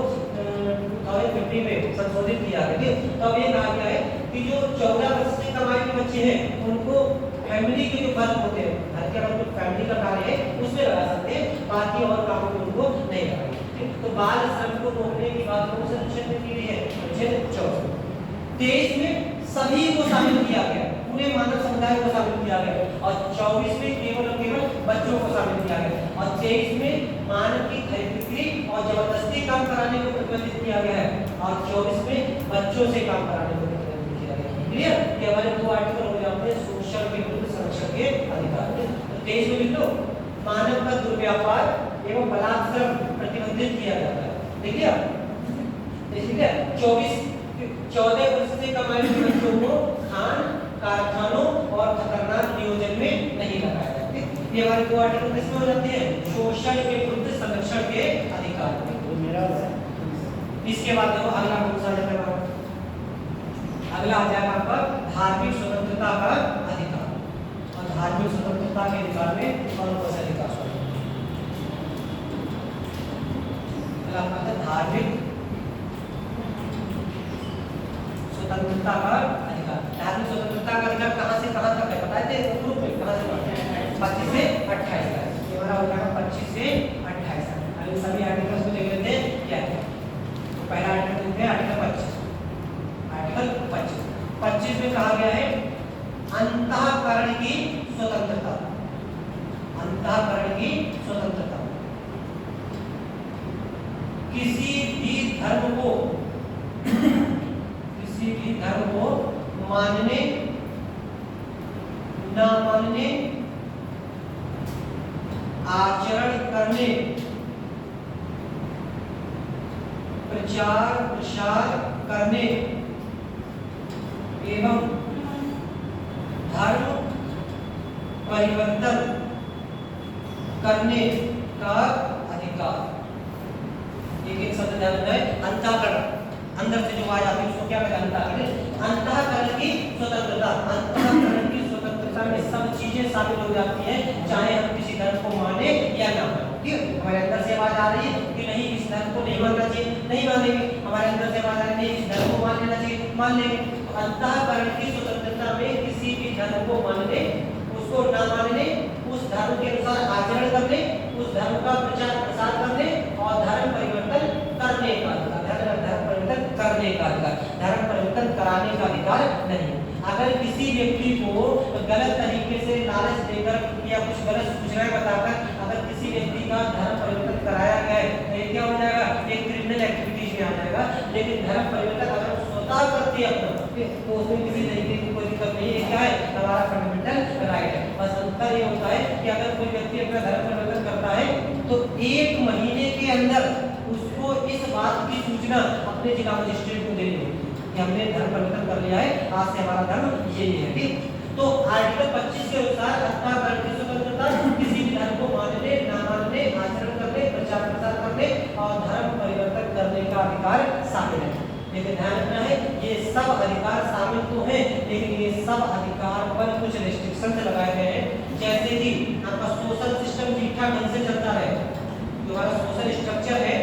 2015 में संशोधित किया गया। तो अब ये कहा गया है कि जो 14 वर्ष से कम आयु के बच्चे हैं उनको फैमिली के जो वर्क होते हैं, घर के अगर फैमिली का कार्य है उसमें लगा सकते हैं, बाकी और कामों में उनको नहीं लगाएंगे। तो बाल श्रम को रोकने की बात कौन से अनुच्छेद में की गई है? अनुच्छेद 24। 23 में सभी को शामिल किया गया, पूरे मानव समुदाय को शामिल किया गया और 24 में केवल और केवल बच्चों को शामिल किया गया और 23 में मानव की खरीद बिक्री और जबरदस्ती काम कराने को प्रतिबंधित किया गया है और 24 में बच्चों से काम कराने को प्रतिबंधित किया गया है। क्लियर? ये हमारे दो आर्टिकल हो गए अपने शोषण के विरुद्ध संरक्षण के अधिकार। तो 23 में लिख लो मानव का दुर्व्यापार एवं बलात्कार प्रतिबंधित किया जाता है। देखिए ठीक है 14 वर्ष से कम आयु के बच्चों को खान कारखानों और खतरनाक नियोजन में नहीं लगाया जाता। ये हमारे दो आर्टिकल किसमें हो जाते हैं? शोषण के विरुद्ध संरक्षण के अधिकार में। मेरा इसके बाद देखो अगला कौन सा जाएगा? अगला आ जाएगा आपका धार्मिक स्वतंत्रता का अधिकार और धार्मिक स्वतंत्रता के अधिकार में कौन कौन से अधिकार शामिल हैं? धार्मिक स्वतंत्रता का अधिकार। धार्मिक स्वतंत्रता का अधिकार कहां से कहां तक है बताए थे ग्रुप में? कहां से 25 से 28 तक। ये हमारा हो जाएगा 25 से 28 तक। अभी सभी आर्टिकल्स को देख लेते हैं क्या है। तो पहला आर्टिकल देखते हैं आर्टिकल 25। आर्टिकल 25 में कहा गया है अंतःकरण की स्वतंत्रता। अंतःकरण की स्वतंत्रता किसी भी धर्म को मानने ना मानने आचरण करने प्रचार प्रसार करने एवं धर्म परिवर्तन करने का अधिकार। एक शब्द ध्यान रखना है अंतःकरण। अंदर से जो आवाज आती है उसको क्या कहते हैं? अंतःकरण। अंतःकरण की स्वतंत्रता। अंतःकरण की स्वतंत्रता में सब चीजें शामिल हो जाती हैं चाहे हम किसी धर्म को माने या ना माने। ठीक है? हमारे अंदर से आवाज आ रही है कि नहीं इस धर्म को नहीं मानना चाहिए, नहीं मानेंगे। हमारे अंदर से आवाज आ रही है इस धर्म को मान लेना चाहिए, मान लेंगे। तो अंतःकरण की स्वतंत्रता में किसी भी धर्म को मानने उसको ना मानने उस धर्म के अनुसार आचरण करने उस धर्म का प्रचार प्रसार करने और धर्म परिवर्तन करने का अधिकार। धर्म परिवर्तन करने का अधिकार, धर्म परिवर्तन कराने का अधिकार नहीं। अगर किसी व्यक्ति को गलत तरीके से लालच देकर या कुछ गलत सूचनाएं बताकर अगर किसी व्यक्ति का धर्म परिवर्तन कराया गया है तो ये क्या हो जाएगा? एक क्रिमिनल एक्टिविटीज में आ जाएगा। लेकिन धर्म परिवर्तन अगर स्वतः करते अपना तो उसमें किसी तरीके की कोई दिक्कत नहीं है। क्या है? हमारा फंडामेंटल राइट है। बस अंतर ये होता है कि अगर कोई व्यक्ति अपना धर्म परिवर्तन करता है तो 1 महीने के अंदर उसको इस बात की सूचना अपने जिला मजिस्ट्रेट को देनी होगी कि हमने धर्म परिवर्तन कर लिया है, आज से हमारा धर्म ये है। ठीक? तो आर्टिकल 25 के अनुसार अंतःकरण की स्वतंत्रता किसी भी धर्म को मानने ना मानने आचरण करने प्रचार प्रसार करने और धर्म परिवर्तन करने का अधिकार शामिल है। लेकिन ध्यान रखना है ये सब अधिकार शामिल तो हैं लेकिन ये सब अधिकार पर कुछ रिस्ट्रिक्शंस लगाए गए हैं। जैसे कि आपका सोशल सिस्टम ठीक ठाक ढंग से चलता है। जो हमारा सोशल स्ट्रक्चर है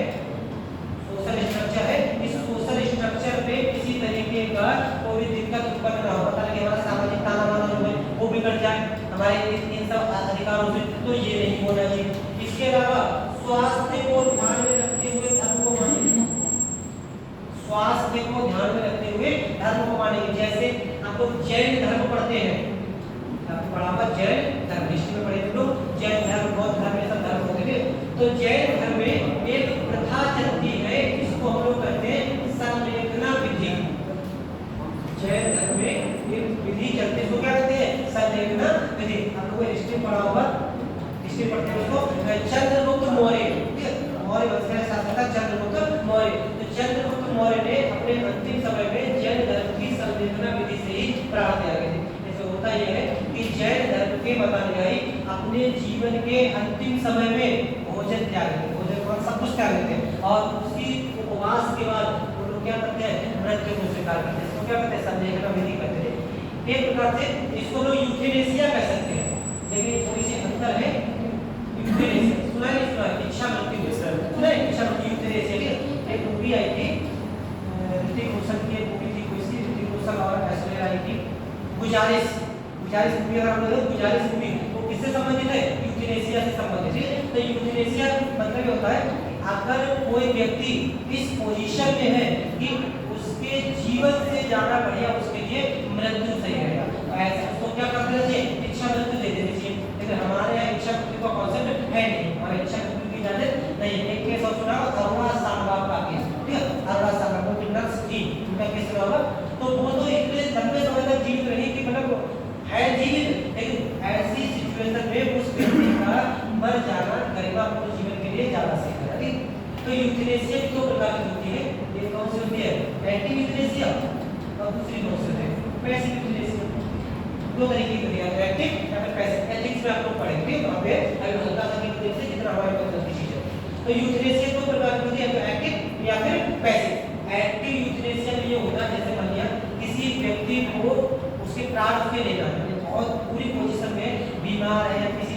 इस सोशल स्ट्रक्चर पे किसी तरीके का कोई दिक्कत उत्पन्न ना हो। पता लगे हमारा सामाजिक ताना बाना जो है वो बिगड़ जाए हमारे इन सब अधिकारों से, तो ये नहीं होना चाहिए। इसके अलावा स्वास्थ्य को ध्यान में रखते हुए धर्म को मानेंगे। स्वास्थ्य को ध्यान में रखते हुए धर्म को मानेंगे। जैसे आप लोग जैन धर्म पढ़ते हैं, आपको पढ़ा हुआ जैन धर्म हिस्ट्री में पढ़े थे लोग। जैन धर्म बौद्ध धर्म ये सब धर्म होते थे। तो जैन धर्म में एक प्रथा चलती है इसको हम लोग कहते हैं संलेखना विधि। जैन धर्म में एक विधि चलती है इसको क्या कहते हैं? संलेखना विधि। आप लोगों ने हिस्ट्री पढ़ा होगा, हिस्ट्री पढ़ते हैं उसको चंद्रगुप्त मौर्य। मौर्य वंश के शासक था चंद्रगुप्त मौर्य। तो चंद्रगुप्त मौर्य ने अपने अंतिम समय में जैन धर्म की संलेखना विधि से ही प्राण त्याग दिया। जैसे होता यह है कि जैन धर्म के बतानुयायी अपने जीवन के अंतिम समय में भोजन त्याग देते, भोजन को सब कुछ त्याग देते हैं और उसी उपवास के बाद वो लोग क्या करते हैं? मृत्यु को स्वीकार करते हैं। इसको क्या कहते हैं? संलेखना विधि कहते हैं। एक प्रकार से इसको लोग यूथेनेसिया कह सकते हैं, लेकिन थोड़ी सी अंतर है। यूथेनेसिया सुना नहीं? सुना है? इच्छा मृत्यु सुना है? इच्छा मृत्यु यूथेनेसिया एक मूवी आई थी ऋतिक रोशन की, एक मूवी थी कोई सी ऋतिक रोशन और ऐश्वर्या राय की गुजारिश मूवी। अगर हम लोग गुजारिश मूवी वो किससे संबंधित है? यूथेनेसिया से संबंधित है। तो यूथेनेसिया मतलब ये होता है अगर कोई व्यक्ति इस पोजीशन में है कि उसके जीवन से ज्यादा बढ़िया उसके लिए मृत्यु सही रहेगा, तो पैसे उसको क्या कर देना चाहिए, इच्छा मृत्यु दे देनी चाहिए। लेकिन हमारे यहाँ इच्छा मृत्यु का कॉन्सेप्ट है नहीं, हमारे इच्छा मृत्यु की इजाजत नहीं। एक केस और सुना अरुणा सांबा का केस, ठीक है, अरुणा सांबा को किडनैप की उनका केस सुना होगा। तो वो तो इतने लंबे समय तक जीवित रही कि मतलब है जीवित, लेकिन ऐसी सिचुएशन में उस व्यक्ति का मर जाना गरिमापूर्ण जीवन के लिए ज्यादा सही है, ठीक। तो यूथनेसिया भी 2 प्रकार की होती है, एक कौन सी होती है, एंटी यूथनेसिया, और दूसरी कौन सी होती है, पैसिव यूथनेसिया। 2 तरीके की होती है, एक्टिव या फिर पैसिव। एथिक्स में आप लोग पढ़ेंगे वहां पे अभी हल्का सा की से जितना हमारे पास जल्दी चीज है। तो यूथनेसिया 2 प्रकार की होती है, एक्टिव या फिर पैसिव। एक्टिव यूथनेसिया में ये होता है, जैसे मान लिया किसी व्यक्ति को उसके प्राण उसके लेना है, बहुत पूरी पोजीशन में बीमार है या किसी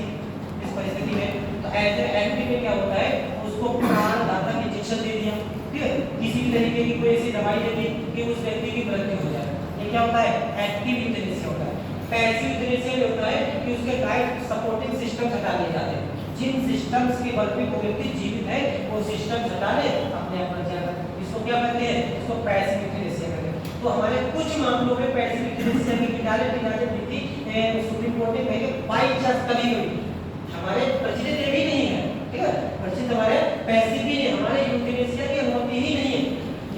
इस परिस्थिति में, तो ऐसे एक्टिव में क्या होता है, उसको प्राणघातक इंजेक्शन दे दिया, ठीक है, किसी भी तरीके की कोई ऐसी दवाई दे दी कि उस व्यक्ति की मृत्यु हो जाए, ये क्या होता है, एक्टिव यूथनेसिया होता है। पैसिव यूथनेसिया में होता है कि उसके लाइफ सपोर्टिंग सिस्टम हटा लिए जाते हैं, जिन सिस्टम्स के बल पे वो व्यक्ति जीवित है वो सिस्टम हटा ले, अपने आप मर जाएगा, इसको क्या कहते हैं, इसको पैसिव यूथनेसिया कहते हैं। तो हमारे कुछ मामलों में पैसिव यूथनेसिया की इजाजत दी थी, सुप्रीम कोर्ट ने कही बाई चांस कभी हुई, हमारे प्रचलित ये भी नहीं है, ठीक है, प्रचलित हमारे पैसिव भी नहीं, हमारे यूथनेसिया की अनुमति ही नहीं है।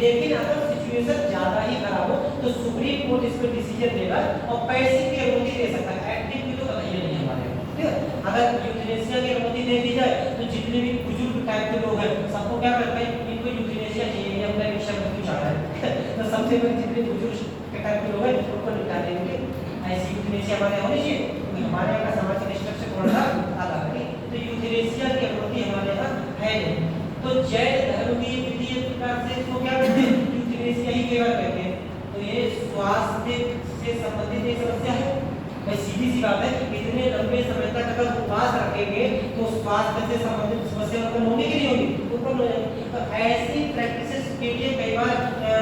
लेकिन अगर सिचुएशन ज्यादा ही खराब हो तो सुप्रीम कोर्ट इस पर डिसीजन देगा और पैसिव की अनुमति दे सकता है, एक्टिव की तो कहीं नहीं है हमारे, ठीक है। अगर यूथनेसिया की अनुमति दे दी जाए तो जितने भी बुजुर्ग टाइप के लोग हैं सबको क्या करते हैं, इनको यूथनेसिया चाहिए, अपना इच्छा मृत्यु चाह रहा है, तो सबसे पहले जितने बुजुर्ग टाइप के लोग हैं उनको निपटा देंगे। ऐसी यूथनेसिया हमारे यहाँ होनी चाहिए, क्योंकि हमारे यहाँ का सामाजिक स्ट्रक्चर थोड़ा सा अलग है, तो यूथनेसिया की अनुमति हमारे यहाँ है नहीं। तो जैन धर्म की विधि प्रकार से इसको क्या कहते हैं, यूथनेसिया ही केवल कहते हैं। तो ये स्वास्थ्य से संबंधित एक समस्या है, भाई सीधी सी बात है, इतने लंबे समय तक अगर उपवास रखेंगे तो स्वास्थ्य से संबंधित समस्या उत्पन्न होगी कि नहीं होगी, उत्पन्न हो जाएगी। तो ऐसी प्रैक्टिसेस के लिए कई बार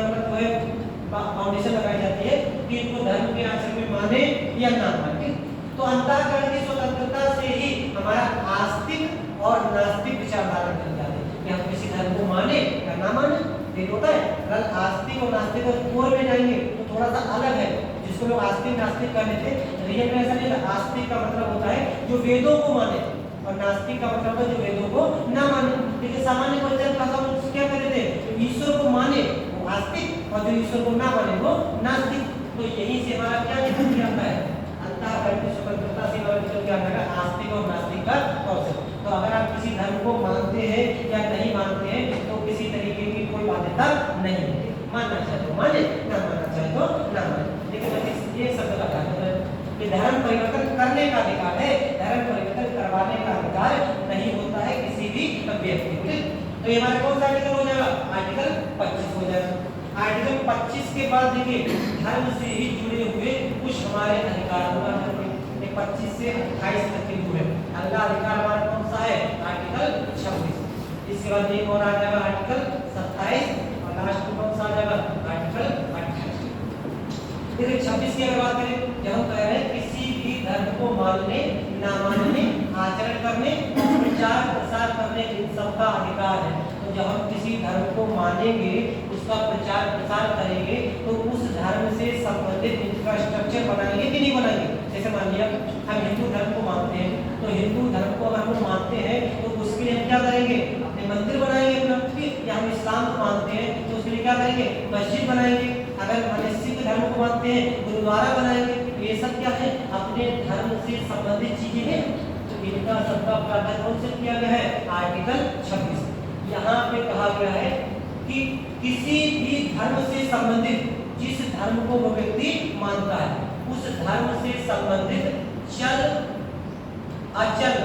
मतलब जो है फाउंडेशन लगाई जाती है कि इनको धर्म के आचरण में माने या ना माने। तो अंतःकरण की स्वतंत्रता से ही हमारा आस्तिक और नास्तिक विचारधारा बन जाती है कि हम किसी धर्म को माने या ना माने, ये होता है। अगर आस्तिक और नास्तिक और कोर में जाएंगे तो थोड़ा सा अलग है, जिसको लोग आस्तिक नास्तिक कर लेते हैं, रियल में ऐसा नहीं है। आस्तिक का मतलब होता है जो वेदों को माने और नास्तिक का मतलब है जो वेदों को ना माने। लेकिन सामान्य परिचय का हम क्या कर देते हैं, ईश्वर को माने वो आस्तिक और जो ईश्वर को ना माने वो नास्तिक। तो यहीं से हमारा क्या निकल के आता है, अंतःकरण की स्वतंत्रता से हमारा निकल के आता है आस्तिक और नास्तिक का कॉन्सेप्ट। तो अगर आप किसी धर्म को मानते हैं या नहीं मानते हैं तो किसी तरीके की कोई बाध्यता नहीं है, मानना चाहे तो माने, ना मानना चाहे तो ना माने। लेकिन ये शब्द का तात्पर्य कि धर्म परिवर्तन करने का अधिकार है, धर्म परिवर्तन करवाने का अधिकार नहीं होता है किसी भी व्यक्ति को। तो ये हमारे कौन सा आर्टिकल हो जाएगा, आर्टिकल 25 हो जाएगा। आर्टिकल 25 के बाद देखिए धर्म से ही जुड़े हुए कुछ हमारे अधिकार होगा, 25 से 28 तक के जुड़े अगला अधिकार हमारा कौन सा है, आर्टिकल 26। इसके बाद एक और आ जाएगा आर्टिकल 27 और लास्ट में कौन सा आ जाएगा, आर्टिकल 28। देखिए 26 की अगर बात करें, जब हम कह रहे हैं किसी भी धर्म को मानने ना मानने, आचरण करने और प्रचार प्रसार करने इन सबका अधिकार है। तो जब हम किसी धर्म को मानेंगे, उसका प्रचार प्रसार करेंगे, तो उस धर्म से संबंधित इंफ्रास्ट्रक्चर बनाएंगे कि नहीं बनाएंगे। जैसे मान लिया हम हिंदू धर्म को मानते हैं, तो हिंदू धर्म को अगर हम मानते हैं तो उसके लिए हम क्या करेंगे, अपने मंदिर बनाएंगे अपना, या हम इस्लाम को मानते हैं तो उसके लिए क्या करेंगे, मस्जिद बनाएंगे। अगर हम सिख धर्म को मानते हैं गुरुद्वारा बनाएंगे। ये सब क्या है, अपने धर्म से संबंधित चीजें हैं। तो इनका सबका प्रावधान कौन से किया गया है, आर्टिकल 26। यहाँ पे कहा गया है कि किसी भी धर्म से संबंधित जिस धर्म को वो व्यक्ति मानता है, उस धर्म से संबंधित चल अचल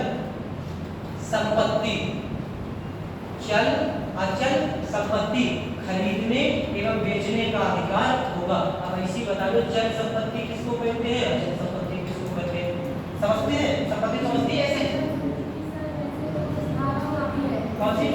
संपत्ति, चल अचल संपत्ति खरीदने एवं बेचने का अधिकार होगा। अब इसी बता दो, चल संपत्ति किसको कहते हैं, अचल संपत्ति किसको कहते हैं, समझते हैं, संपत्ति समझती है ऐसे कौन सी,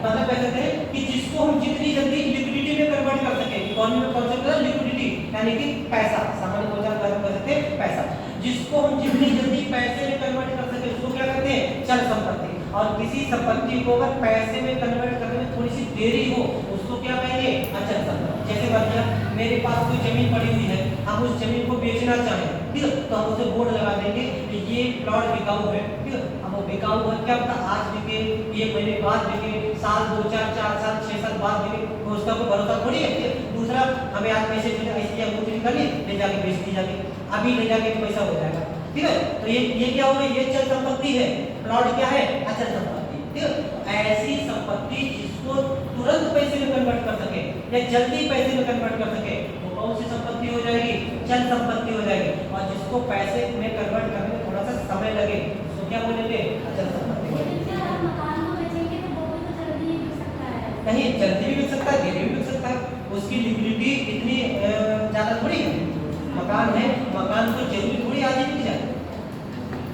मतलब कहते हैं कि जिसको हम जितनी जल्दी लिक्विडिटी में कन्वर्ट कर सके, इकोनॉमी में कॉन्सेप्ट है लिक्विडिटी, यानी कि पैसा, सामान्य बोलचाल में कर सकते हैं पैसा, जिसको हम जितनी जल्दी पैसे में कन्वर्ट कर सके उसको क्या कहते हैं, चल संपत्ति। और किसी संपत्ति को अगर पैसे में कन्वर्ट करने में थोड़ी सी देरी हो उसको क्या कहेंगे, अचल संपत्ति। जैसे मान लिया मेरे पास कोई जमीन पड़ी हुई है, हम उस जमीन को बेचना चाहें, ठीक है, तो हम उसे बोर्ड लगा देंगे कि ये प्लॉट बिकाऊ है, ठीक है। अब वो बिकाऊ है, क्या पता आज बिके, 1 महीने बाद बिके, साल 2 4 साल 6 साल बाद बिके, तो उसका कोई भरोसा थोड़ी है, ठीक है। दूसरा, हमें आज पैसे ऐसी अंगूठी निकाली, ले जाके बेच दी जाके, अभी ले जाके पैसा हो जाएगा, ठीक है। तो ये क्या हो गई, ये चल संपत्ति है, प्लॉट क्या है, अचल संपत्ति, ठीक है। ऐसी संपत्ति जिसको तुरंत पैसे में कन्वर्ट कर सके या जल्दी पैसे में कन्वर्ट कर सके वो कौन सी संपत्ति हो जाएगी, चल संपत्ति हो जाएगी। और जिसको पैसे में कन्वर्ट करने में थोड़ा सा समय लगे उसको क्या बोलेंगे, अचल संपत्ति बोलेंगे। नहीं, जल्दी भी मिल सकता है, देरी भी मिल सकता है, उसकी लिक्विडिटी इतनी ज्यादा थोड़ी है। मकान है, मकान को जरूरी थोड़ी आज ही मिल जाए,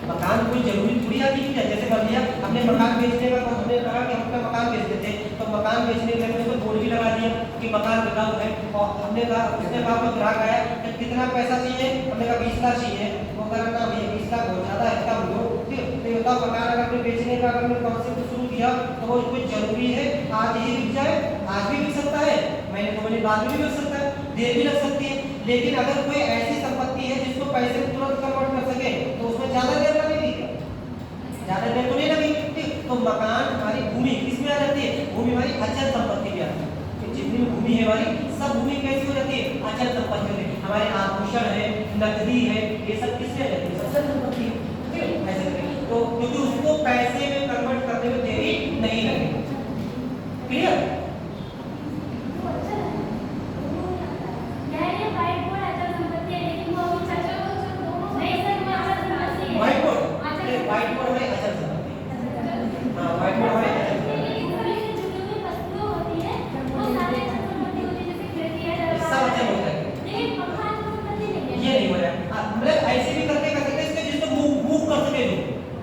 मकान कोई जरूरी थोड़ी आज ही मिल जाए। जैसे मान लिया हमने मकान बेचने का, हमने कहा कि हम अपना मकान बेच देते, तो मकान बेचने के लिए बोर्ड भी लगा दिया कि मकान बिकाऊ है, और हमने कहा, उसने कहा कोई ग्राहक आया कि कितना पैसा चाहिए, हमने कहा 20 लाख चाहिए, वो कह रहा भैया 20 लाख बहुत ज्यादा है, कम लो, ठीक है। तो होता मकान अगर कोई बेचने का अगर कॉन्सेप्ट शुरू किया तो वो कोई जरूरी है आज ही बिक जाए, आज भी बिक सकता है, महीने 2 महीने बाद भी बिक सकता है, देर भी लग सकती है। लेकिन अगर कोई ऐसी संपत्ति है जिसको पैसे में तुरंत कन्वर्ट कर सके तो उसमें ज्यादा देर लगेगी क्या, ज्यादा देर तो नहीं लगेगी, ठीक। तो मकान, हमारी भूमि किसमें आ जाती है, भूमि हमारी अचल संपत्ति में आती है। तो जितनी भूमि है हमारी, सब भूमि कैसी हो जाती है, अचल संपत्ति में। हमारे आभूषण है, नकदी है, ये सब किसमें आ जाती है, अचल संपत्ति है, ठीक है। ऐसे करें तो क्योंकि उसको पैसे में कन्वर्ट करने में देरी नहीं लगेगी, क्लियर।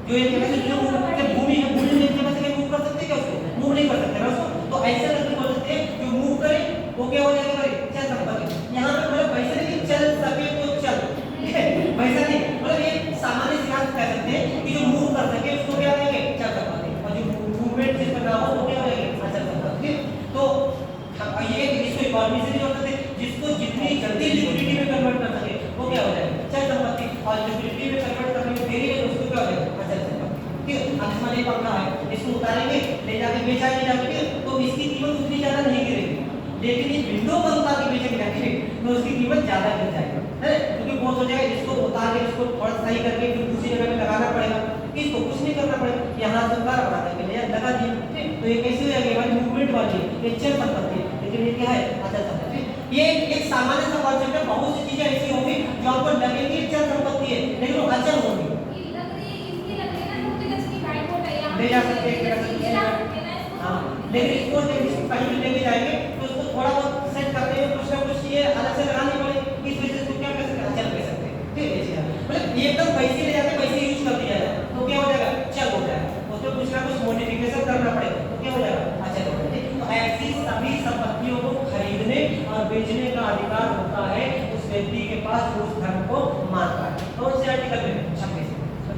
जो एक जगह से जो भूमि है, भूमि में एक जगह से मूव कर सकते हैं क्या, उसको मूव नहीं कर सकते ना उसको, तो ऐसे नहीं बोल सकते जो मूव करे वो क्या हो जाएगा भाई, चल संपत्ति। यहाँ पे मतलब वैसे नहीं चल सके तो चल, ठीक है, वैसा नहीं, मतलब ये सामान्य सी बात कह सकते हैं कि जो मूव कर सके उसको क्या कहेंगे, चल संपत्ति, और जो मूवमेंट जिसमें ना हो वो क्या हो जाएगा, अचल संपत्ति। तो ये इसको इकोनॉमी से नहीं जोड़ सकते, जिसको जितनी जल्दी लिक्विडिटी में कन्वर्ट कर सके वो क्या हो जाएगा, चल संपत्ति, और लिक्विडिटी में कन्वर्ट करने में देरी है तो उसको क्या हो जाएगा, अंशमान एक पंखा है, इसको उतारेंगे, ले जाके बेचा नहीं जाएगा, तो इसकी कीमत उतनी ज्यादा नहीं गिरेगी। लेकिन इस विंडो को उतार के बेचेंगे जाके तो उसकी कीमत ज्यादा गिर जाएगी, है, क्योंकि बहुत हो जाएगा, इसको उतार के इसको थोड़ा सही करके फिर दूसरी जगह पे लगाना पड़ेगा, इसको कुछ नहीं करना पड़ेगा, यहाँ से उतार बना करके ले लगा दिया, ठीक। तो ये कैसे हो जाएगी, हमारी मूवमेंट वाली ये चल संपत्ति, लेकिन ये क्या है, अचल संपत्ति। ये एक सामान्य सा कॉन्सेप्ट है, बहुत सी चीजें ऐसी होंगी जो आपको लगेंगी चल संपत्ति है लेकिन वो अचल होंगी, ले जा सकते हैं हाँ। लेकिन इसको कहीं भी लेके जाएंगे तो उसको थोड़ा बहुत सेट करते हैं, कुछ ना कुछ ये अलग से लगानी पड़ेगी, इस वजह से क्या कर सकते हैं, अचल कह सकते हैं, ठीक है। मतलब एकदम पैसे ले जाके पैसे यूज कर दिया जाए तो क्या हो जाएगा, चल हो जाएगा, उसमें कुछ ना कुछ मॉडिफिकेशन करना पड़ेगा तो क्या हो जाएगा, अचल हो जाएगा। तो ऐसी सभी संपत्तियों को खरीदने और बेचने का अधिकार होता है उस व्यक्ति के पास जो उस धर्म को मानता है। कौन से आर्टिकल में, 26,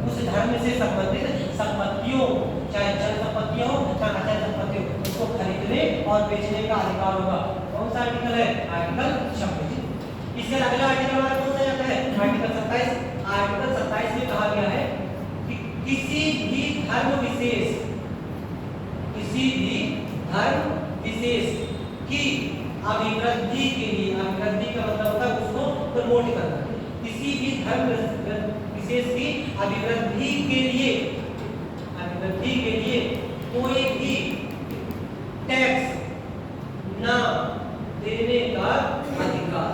उस धर्म से संबंधित संपत्तियों, चाहे चल संपत्तियां हो चाहे अचल संपत्ति हो, उसको खरीदने और बेचने का अधिकार होगा। कौन सा आर्टिकल है, आर्टिकल 26। इसके अगला आर्टिकल हमारा कौन सा जाता है, आर्टिकल 27। आर्टिकल 27 में कहा गया है कि किसी भी धर्म विशेष, किसी भी धर्म विशेष की अभिवृद्धि के लिए, अभिवृद्धि का मतलब होता है उसको प्रमोट करना, किसी भी धर्म विशेष की अभिवृद्धि के लिए, अभिवृद्धि के लिए कोई भी टैक्स ना देने का अधिकार।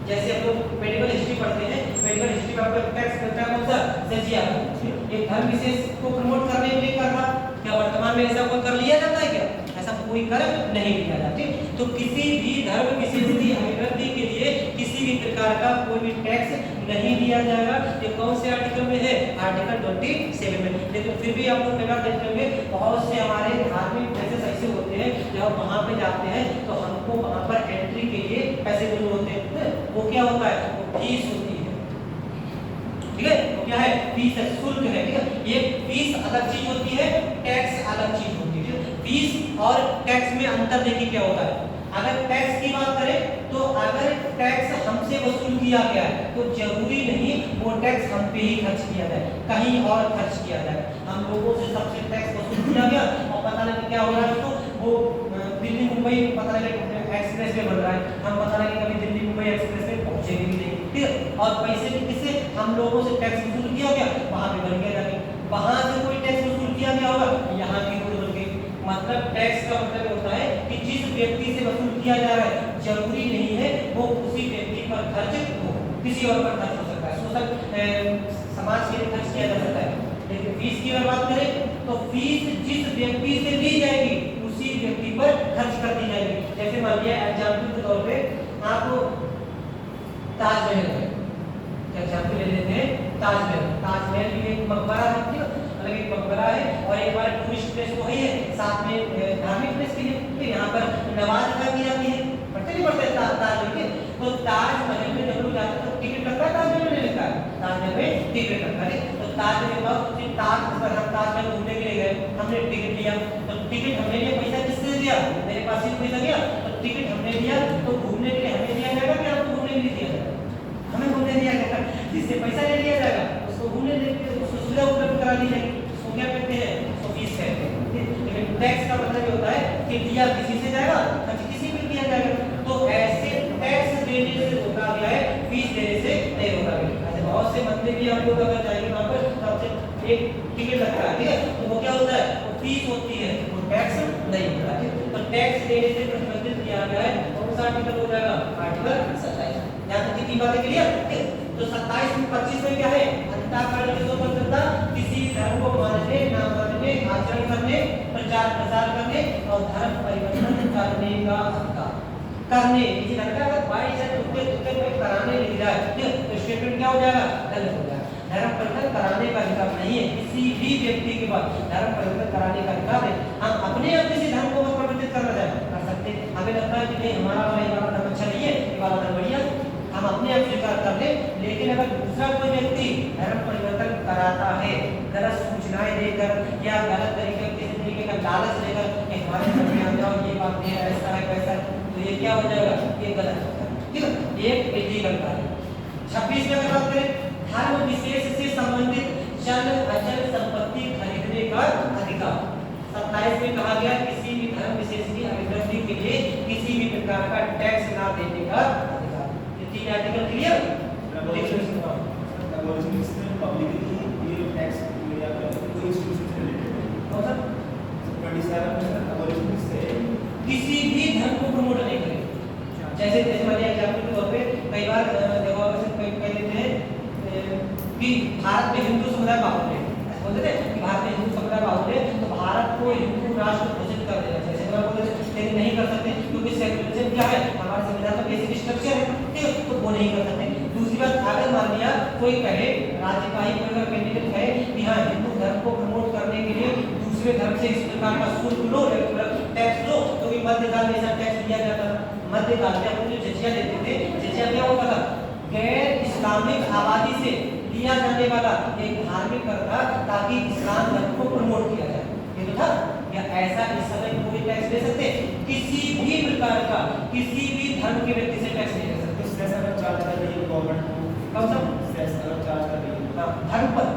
जैसे हम लोग मेडिकल हिस्ट्री पढ़ते हैं, मेडिकल हिस्ट्री में आपको टैक्स मिलता है कौन सा, जजिया, एक धर्म विशेष को प्रमोट करने के लिए कर रहा, क्या वर्तमान में ऐसा कोई कर लिया जाता है क्या, ऐसा कोई कर नहीं लिया जाता। तो किसी भी धर्म विशेष की अभिवृद्धि के लिए किसी भी प्रकार का कोई भी टैक्स नहीं दिया जाएगा। ये कौन से आर्टिकल में है, आर्टिकल 27 में। लेकिन फिर भी आप लोग कई बार देखते होंगे बहुत से हमारे धार्मिक प्लेसेस ऐसे होते हैं जब वहां पे जाते हैं तो हमको वहां पर एंट्री के लिए पैसे देने होते हैं, वो क्या होता है, वो फीस होती है, ठीक है। क्या है, फीस है, शुल्क है, ठीक है। ये फीस अलग चीज होती है, टैक्स अलग चीज होती है। फीस और टैक्स में अंतर देखिए क्या होता है। अगर टैक्स की बात करें तो अगर टैक्स हमसे वसूल किया गया है तो जरूरी नहीं वो टैक्स हम पे ही खर्च किया जाए, कहीं और खर्च किया जाए। हम लोगों से सबसे टैक्स वसूल किया गया और पता नहीं क्या हो रहा है, तो वो दिल्ली मुंबई पता नहीं एक्सप्रेस वे बन रहा है, हम पता नहीं कभी दिल्ली मुंबई एक्सप्रेस वे पहुंचेंगे भी नहीं, ठीक है। और पैसे भी किससे, हम लोगों से टैक्स वसूल किया गया, वहां पे बन गया जाके, वहां से कोई टैक्स वसूल किया गया होगा, यहाँ की रोड बन गई। मतलब टैक्स का मतलब होता है कि जिस व्यक्ति से वसूल किया जा रहा है जरूरी नहीं है वो उसी व्यक्ति पर खर्च हो, किसी और पर खर्च हो सकता है, सोशल समाज के लिए खर्च किया जा सकता है। लेकिन फीस की अगर बात करें तो फीस जिस व्यक्ति से ली जाएगी उसी व्यक्ति पर खर्च कर दी जाएगी। जैसे मान लिया एग्जाम्पल के तौर पे आप ताजमहल है, एग्जाम्पल ले लेते हैं ताजमहल। ताजमहल भी एक मकबरा है, ठीक है, मतलब एक मकबरा है और एक बार टूरिस्ट प्लेस तो ही है, साथ में धार्मिक प्लेस के लिए यहाँ पर नमाज अदा की जाती है, पढ़ते नहीं पढ़ते ताजमहल के। तो ताजमहल में जब लोग जाते हैं तो टिकट लगता है, ताजमहल में नहीं लगता है, ताजमहल में टिकट लगता है। तो ताजमहल का ताज पर हम ताजमहल घूमने के लिए गए, हमने टिकट लिया, तो टिकट हमने लिया, पैसा किससे दिया, मेरे पास ही पैसा गया, तो टिकट हमने लिया, तो घूमने के लिए हमें दिया जाएगा कि आपको घूमने के लिए दिया जाएगा, हमें घूमने दिया जाएगा, जिससे पैसा ले लिया जाएगा उसको घूमने उसको सुविधा उपलब्ध करा दी जाएगी, उसको क्या कहते हैं, उसको फीस कहते हैं। लेकिन टैक्स का मतलब ये होता है कि दिया किसी से जाएगा, खर्च किसी पे किया जाएगा। तो ऐसे टैक्स देने से रोका गया है, फीस देने से नहीं रोका गया। ऐसे बहुत से बंदे भी हम लोग अगर जाएंगे वहाँ पर तो आपसे एक टिकट लगता है, ठीक है, तो वो क्या होता है, वो फीस होती है, वो टैक्स नहीं होता है। तो टैक्स देने से प्रतिबंधित किया गया है, कौन सा आर्टिकल हो जाएगा, आर्टिकल 27। यहाँ तक कितनी बातें क्लियर, तो 27 में 25 में क्या है, अंतःकरण की स्वतंत्रता, किसी धर्म को मानने ना मानने, आचरण करने, प्रचार प्रसार करने और धर्म परिवर्तन करने का अधिकार, करने किसी लड़का अगर बाई चांस तुक्के तुक्के में कराने लिख जाए, तो स्टेटमेंट क्या हो जाएगा, गलत हो जाएगा। धर्म परिवर्तन कराने का अधिकार नहीं है किसी भी व्यक्ति के पास, धर्म परिवर्तन कराने का अधिकार है। हम अपने आप किसी धर्म को परिवर्तित करना चाहे कर सकते, हमें लगता है कि नहीं हमारा वाला धर्म अच्छा नहीं है, ये वाला धर्म बढ़िया, हम अपने आप स्वीकार कर ले। लेकिन अगर दूसरा कोई व्यक्ति धर्म परिवर्तन कराता है गलत सूचनाएं देकर या गलत तरीके किसी तरीके का लालच देकर कि हमारे धर्म में आ जाओ, ये बात है, ऐसा है वैसा है, तो ये क्या हो जाएगा, ये गलत हो जाएगा, ठीक है, एक इलीगल कार्य। 26 में अगर बात करें धर्म विशेष से संबंधित चल अचल संपत्ति खरीदने का अधिकार। 27 में कहा गया किसी भी धर्म विशेष की अभिवृद्धि के लिए किसी भी प्रकार का टैक्स ना देने का अधिकार। ये तीन आर्टिकल क्लियर, पब्लिकली ये टैक्स या कोई इंस्टीट्यूशन से रिलेटेड है, और सर 27 अबोलिशनिस्ट से किसी भी धर्म को प्रमोट नहीं करें। जैसे मान लिया एग्जाम्पल के तौर पे कई बार देखो कह लेते हैं कि भारत में हिंदू समुदाय बाहुल्य है, बोलते थे कि भारत में हिंदू समुदाय बाहुल्य है तो भारत को हिंदू राष्ट्र घोषित कर देना चाहिए, ऐसे बोलते थे, लेकिन नहीं कर सकते क्योंकि सेक्युलरिज्म क्या है, हमारे संविधान का बेसिक स्ट्रक्चर है, ठीक है, तो वो नहीं कर सकते। दूसरी बात अगर मान लिया कोई कहे राज्य का ही कोई अगर कैंडिडेट कहे कि हाँ हिंदू धर्म को प्रमोट करने के लिए दूसरे धर्म से इस प्रकार का शुल्क लो, टैक्स लो, तो भी मध्यकाल में ऐसा टैक्स लिया जाता था। मध्यकाल में हम जो जजिया देते थे, जजिया क्या होता था, गैर इस्लामिक आबादी से लिया जाने वाला एक धार्मिक कर था ताकि इस्लाम धर्म को प्रमोट किया जाए, ये तो था। या ऐसा इस समय कोई टैक्स ले सकते, किसी भी प्रकार का किसी भी धर्म के व्यक्ति से टैक्स नहीं ले सकते। सेस अगर चार्ज कर रही है गवर्नमेंट को, कब सब सेस अगर चार्ज कर रही है धर्म पर,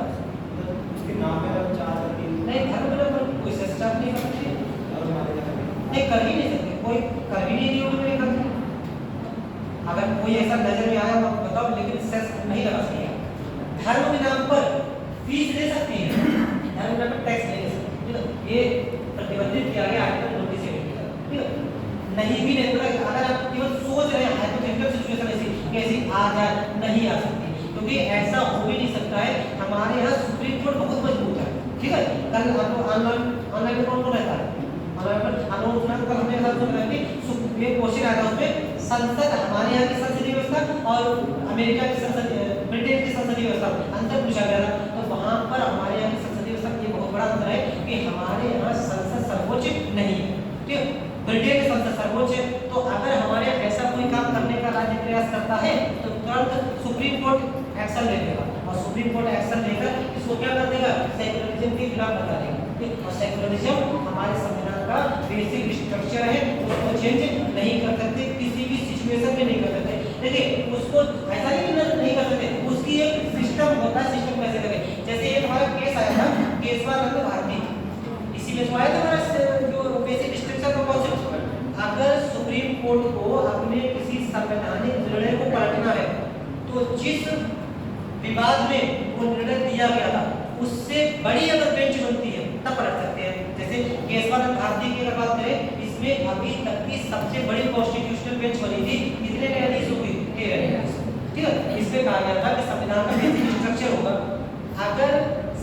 मतलब उसके नाम पे अगर चार्ज कर रही है नहीं धर्म पर कोई सेस चार्ज नहीं कर सकते, और हमारे यहाँ नहीं कर ही नहीं सकते, कोई कर भी नहीं दिया करते। अगर कोई ऐसा नजर में आया तो बताओ, लेकिन सेस नहीं लगा सकते। धर्म के नाम पर फीस ले सकती है, धर्म के नाम पर टैक्स नहीं ले सकती, ठीक है, ये प्रतिबंधित किया गया आर्टिकल 27 के तहत, ठीक है। नहीं भी नहीं, अगर आप केवल सोच रहे हैं हाइपोथेटिकल सिचुएशन ऐसी कैसी आ जाए, नहीं आ सकती, क्योंकि ऐसा हो भी नहीं सकता है। हमारे यहाँ सुप्रीम कोर्ट बहुत मजबूत है, ठीक है। कल आपको ऑनलाइन में कौन रहता है, ऑनलाइन पर कल हमने साथ सुना है कि ये क्वेश्चन आया था उसमें संसद, हमारे यहाँ की संसदीय व्यवस्था और अमेरिका की संसद, ब्रिटेन की संसदीय व्यवस्था अंतर पूछा गया था। तो वहाँ पर हमारे यहाँ की संसदीय व्यवस्था ये बहुत बड़ा अंतर है कि हमारे यहाँ संसद सर्वोच्च नहीं है, ठीक है, ब्रिटेन की संसद सर्वोच्च है। तो अगर हमारे यहाँ ऐसा कोई काम करने का राज्य प्रयास करता है तो तुरंत सुप्रीम कोर्ट एक्शन ले लेगा और सुप्रीम कोर्ट एक्शन लेकर इसको क्या कर देगा, सेक्युलरिज्म के खिलाफ बता देगा। ठीक, और सेक्युलरिज्म हमारे संविधान का बेसिक स्ट्रक्चर है, उसको चेंज नहीं कर सकते, किसी भी सिचुएशन में नहीं कर सकते। देखिए उसको ऐसा नहीं कर सकते, उसकी एक सिस्टम होता है, सिस्टम कैसे करें। जैसे एक हमारा केस आया था, केशवानंद भारती, इसी में तो आया था हमारा जो बेसिक स्ट्रक्चर का कॉन्सेप्ट। अगर सुप्रीम कोर्ट को अपने किसी संवैधानिक निर्णय को पलटना है तो जिस विवाद में वो निर्णय दिया गया था उससे बड़ी अगर बेंच बनती है तब पलट सकते हैं। जैसे केशवानंद भारती की अगर बात करें, इसमें अभी तक की सबसे बड़ी कॉन्स्टिट्यूशनल बेंच बनी थी, कितने न्यायाधीशों की, 13 न्यायाधीश। ठीक है, इसमें कहा गया था कि संविधान का बेसिक स्ट्रक्चर होगा, अगर